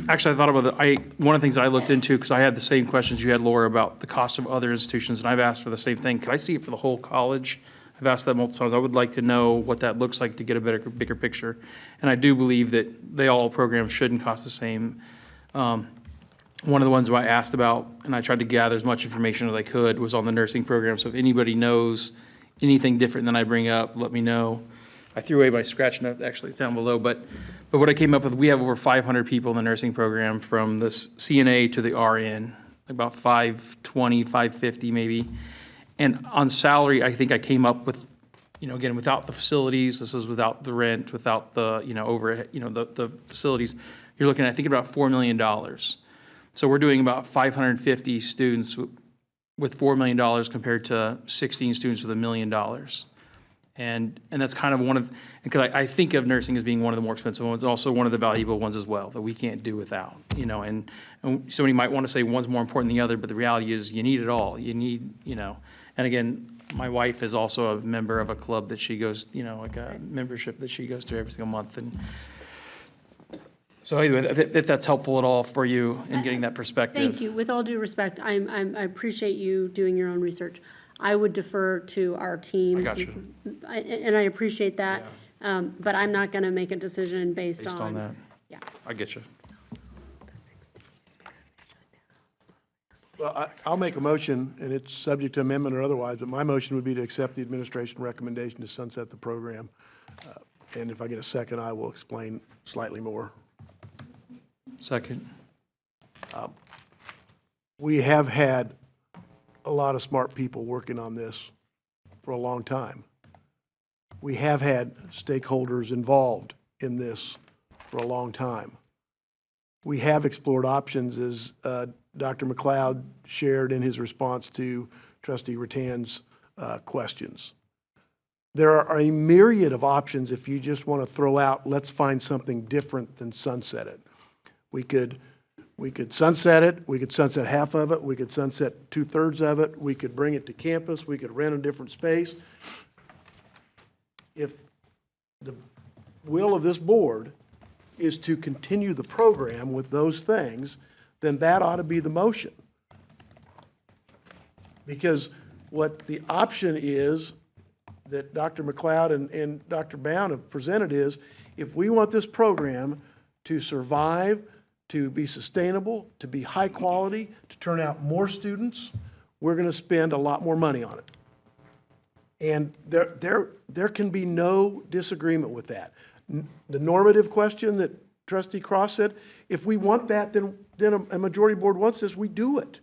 Actually, I thought about one of the things that I looked into, because I had the same questions you had, Laura, about the cost of other institutions, and I've asked for the same thing. Could I see it for the whole college? I've asked that multiple times. I would like to know what that looks like to get a bigger picture. And I do believe that all programs shouldn't cost the same. One of the ones I asked about, and I tried to gather as much information as I could, was on the nursing program. So if anybody knows anything different than I bring up, let me know. I threw away my scratch note, actually, it's down below. But what I came up with, we have over 500 people in the nursing program, from the CNA to the RN, about 520, 550 maybe. And on salary, I think I came up with, again, without the facilities, this is without the rent, without the, overhead, the facilities, you're looking at, I think, about $4 million. So we're doing about 550 students with $4 million compared to 16 students with $1 million. And that's kind of one of, because I think of nursing as being one of the more expensive ones, also one of the valuable ones as well, that we can't do without, and somebody might want to say one's more important than the other, but the reality is you need it all. You need, and again, my wife is also a member of a club that she goes, like a membership that she goes to every single month. And so anyway, if that's helpful at all for you in getting that perspective. Thank you. With all due respect, I appreciate you doing your own research. I would defer to our team. I got you. And I appreciate that, but I'm not going to make a decision based Based on. on that? Yeah. I get you. Well, I'll make a motion, and it's subject to amendment or otherwise, but my motion would be to accept the administration recommendation to sunset the program. And if I get a second, I will explain slightly more. Second. We have had a lot of smart people working on this for a long time. We have had stakeholders involved in this for a long time. We have explored options, as Dr. McLeod shared in his response to Trustee Rattan's questions. There are a myriad of options if you just want to throw out, let's find something different than sunset it. We could sunset it, we could sunset half of it, we could sunset 2/3 of it, we could bring it to campus, we could rent a different space. If the will of this board is to continue the program with those things, then that ought to be the motion. Because what the option is that Dr. McLeod and Dr. Bound have presented is, if we want this program to survive, to be sustainable, to be high quality, to turn out more students, we're going to spend a lot more money on it. And there can be no disagreement with that. The normative question that Trustee Cross said, if we want that, then a majority board wants this, we do it.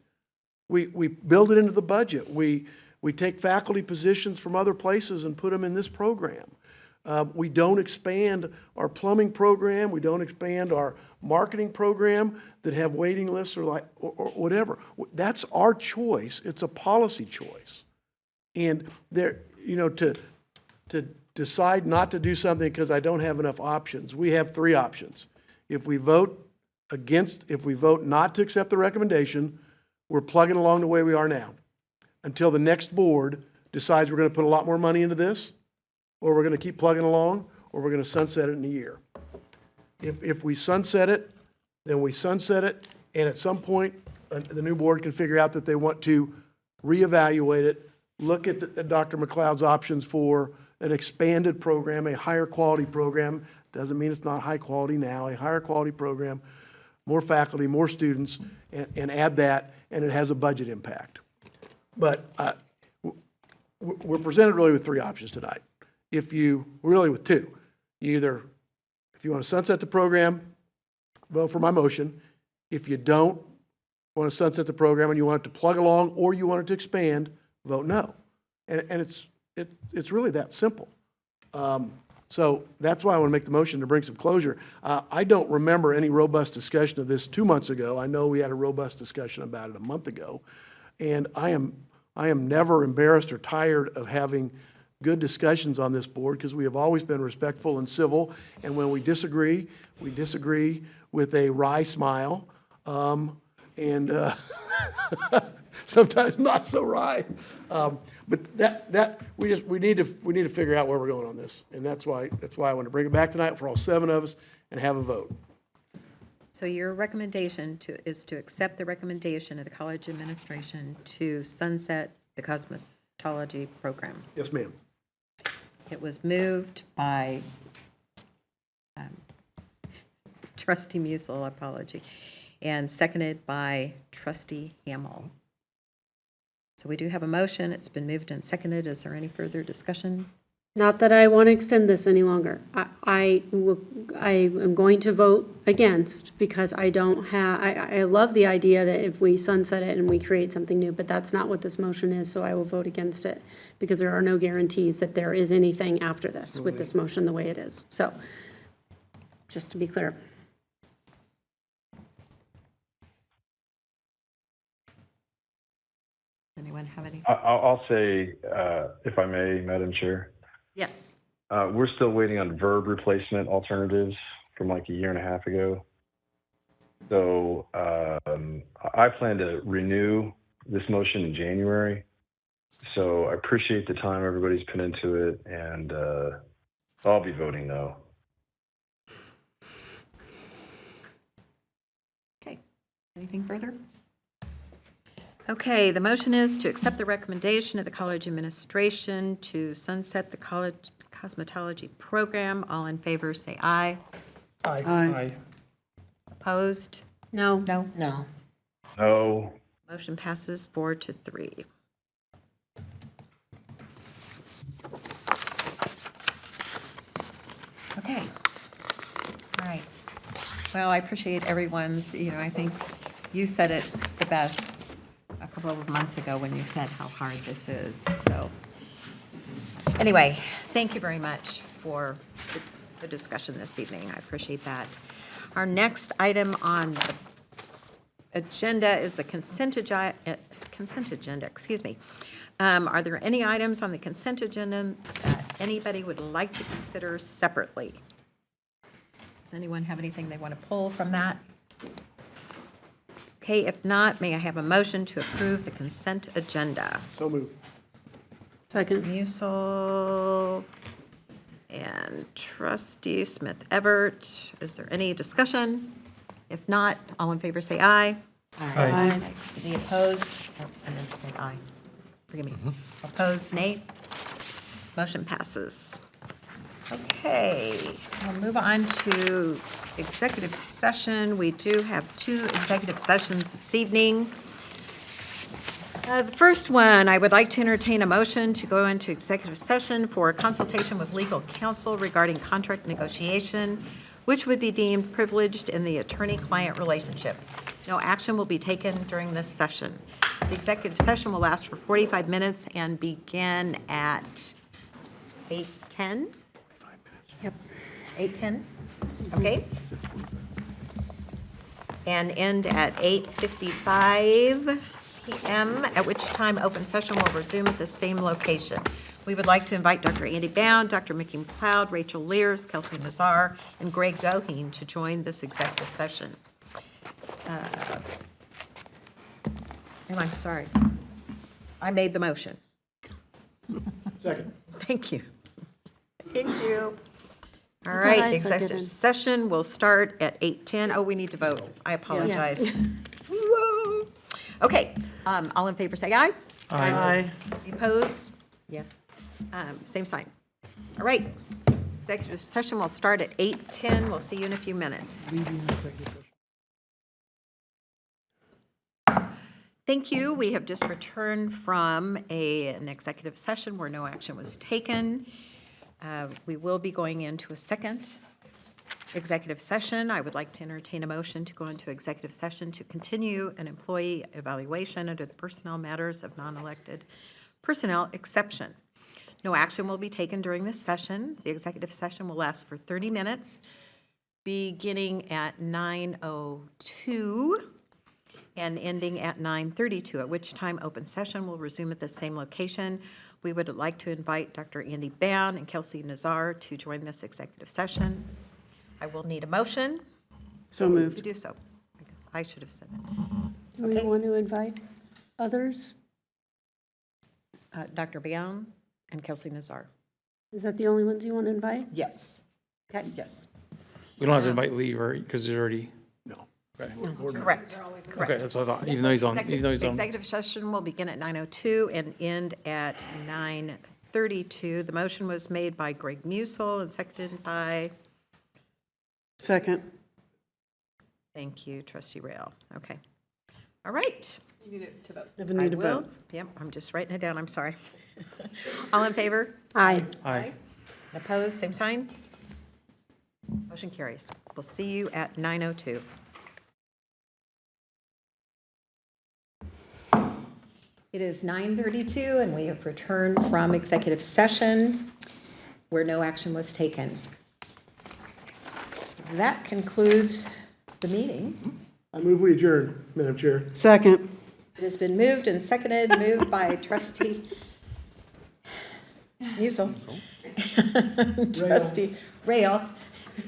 We build it into the budget. We take faculty positions from other places and put them in this program. We don't expand our plumbing program. We don't expand our marketing program that have waiting lists or whatever. That's our choice. It's a policy choice. And to decide not to do something because I don't have enough options, we have 3 options. If we vote not to accept the recommendation, we're plugging along the way we are now until the next board decides we're going to put a lot more money into this, or we're going to keep plugging along, or we're going to sunset it in a year. If we sunset it, then we sunset it, and at some point, the new board can figure out that they want to reevaluate it, look at Dr. McLeod's options for an expanded program, a higher quality program. Doesn't mean it's not high quality now, a higher quality program, more faculty, more students, and add that, and it has a budget impact. But we're presented really with 3 options tonight. Really with 2. If you want to sunset the program, vote for my motion. If you don't want to sunset the program and you want it to plug along or you want it to expand, vote no. And it's really that simple. So that's why I want to make the motion to bring some closure. I don't remember any robust discussion of this 2 months ago. I know we had a robust discussion about it a month ago. And I am never embarrassed or tired of having good discussions on this board because we have always been respectful and civil. And when we disagree with a wry smile, and sometimes not so wry. But we need to figure out where we're going on this, and that's why I want to bring it back tonight for all 7 of us and have a vote. So your recommendation is to accept the recommendation of the college administration to sunset the cosmetology program. Yes, ma'am. It was moved by Trustee Musil, apology, and seconded by Trustee Hamel. So we do have a motion. It's been moved and seconded. Is there any further discussion? Not that I want to extend this any longer. I am going to vote against because I don't have, I love the idea that if we sunset it and we create something new, but that's not what this motion is, so I will vote against it because there are no guarantees that there is anything after this with this motion the way it is. So, just to be clear. Anyone have any? I'll say, if I may, Madam Chair. Yes. We're still waiting on verb replacement alternatives from like a year and a half ago. So I plan to renew this motion in January. So I appreciate the time everybody's put into it, and I'll be voting no. Okay. Anything further? Okay, the motion is to accept the recommendation of the college administration to sunset the college cosmetology program. All in favor, say aye. Aye. Aye. Opposed? No. No. No. No. Motion passes 4-3. Okay. All right. Well, I appreciate everyone's, I think you said it the best a couple of months ago when you said how hard this is. So anyway, thank you very much for the discussion this evening. I appreciate that. Our next item on the agenda is the consent agenda, excuse me. Are there any items on the consent agenda that anybody would like to consider separately? Does anyone have anything they want to pull from that? Okay, if not, may I have a motion to approve the consent agenda? So moved. Second. Musil and Trustee Smith Everett. Is there any discussion? If not, all in favor say aye. Aye. Any opposed? Oh, I meant to say aye. Forgive me. Opposed, nay? Motion passes. Okay, we'll move on to executive session. We do have 2 executive sessions this evening. The first one, I would like to entertain a motion to go into executive session for a consultation with legal counsel regarding contract negotiation, which would be deemed privileged in the attorney-client relationship. No action will be taken during this session. The executive session will last for 45 minutes and begin at 8:10? Yep. 8:10? Okay. And end at 8:55 p.m., at which time open session will resume at the same location. We would like to invite Dr. Andy Bound, Dr. Mickey McLeod, Rachel Lears, Kelsey Nazar, and Greg Goheen to join this executive session. I'm sorry. I made the motion. Second. Thank you. Thank you. All I right, thought I executive seconded. session will start at 8:10. Oh, we need to vote. I apologize. Whoa. Okay, all in favor, say aye. Aye. Opposed? Yes. Same sign. All right, executive session will start at 8:10. We'll see you in a few minutes. Thank you. We have just returned from an executive session where no action was taken. We will be going into a second executive session. I would like to entertain a motion to go into executive session to continue an employee evaluation under the personnel matters of non-elected personnel exception. No action will be taken during this session. The executive session will last for 30 minutes, beginning at 9:02 and ending at 9:32, at which time open session will resume at the same location. We would like to invite Dr. Andy Bound and Kelsey Nazar to join this executive session. I will need a motion. So moved. To do so. I guess I should have said that. Do we want to invite others? Dr. Bound and Kelsey Nazar. Is that the only ones you want to invite? Yes. Okay, yes. We don't have to invite Lee, right? Because there's already. No. Correct. Okay, that's what I thought. Even though he's on. Even though he's on. Executive session will begin at 9:02 and end at 9:32. The motion was made by Greg Musil and seconded by, Second. thank you, Trustee Rail. Okay. All right. You need it to vote. Have a need to I will. vote. Yep, I'm just writing it down, I'm sorry. All in favor? Aye. Aye. Opposed, same sign? Motion carries. We'll see you at 9:02. It is 9:32, and we have returned from executive session where no action was taken. That concludes the meeting. I move we adjourn, Madam Chair. Second. It has been moved and seconded, moved by Trustee Musil. Trustee Rail.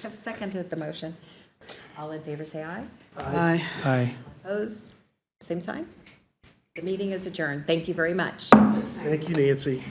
Have seconded the motion. All in favor, say aye. Aye. Aye. Opposed? Same sign? The meeting is adjourned. Thank you very much. Thank you, Nancy.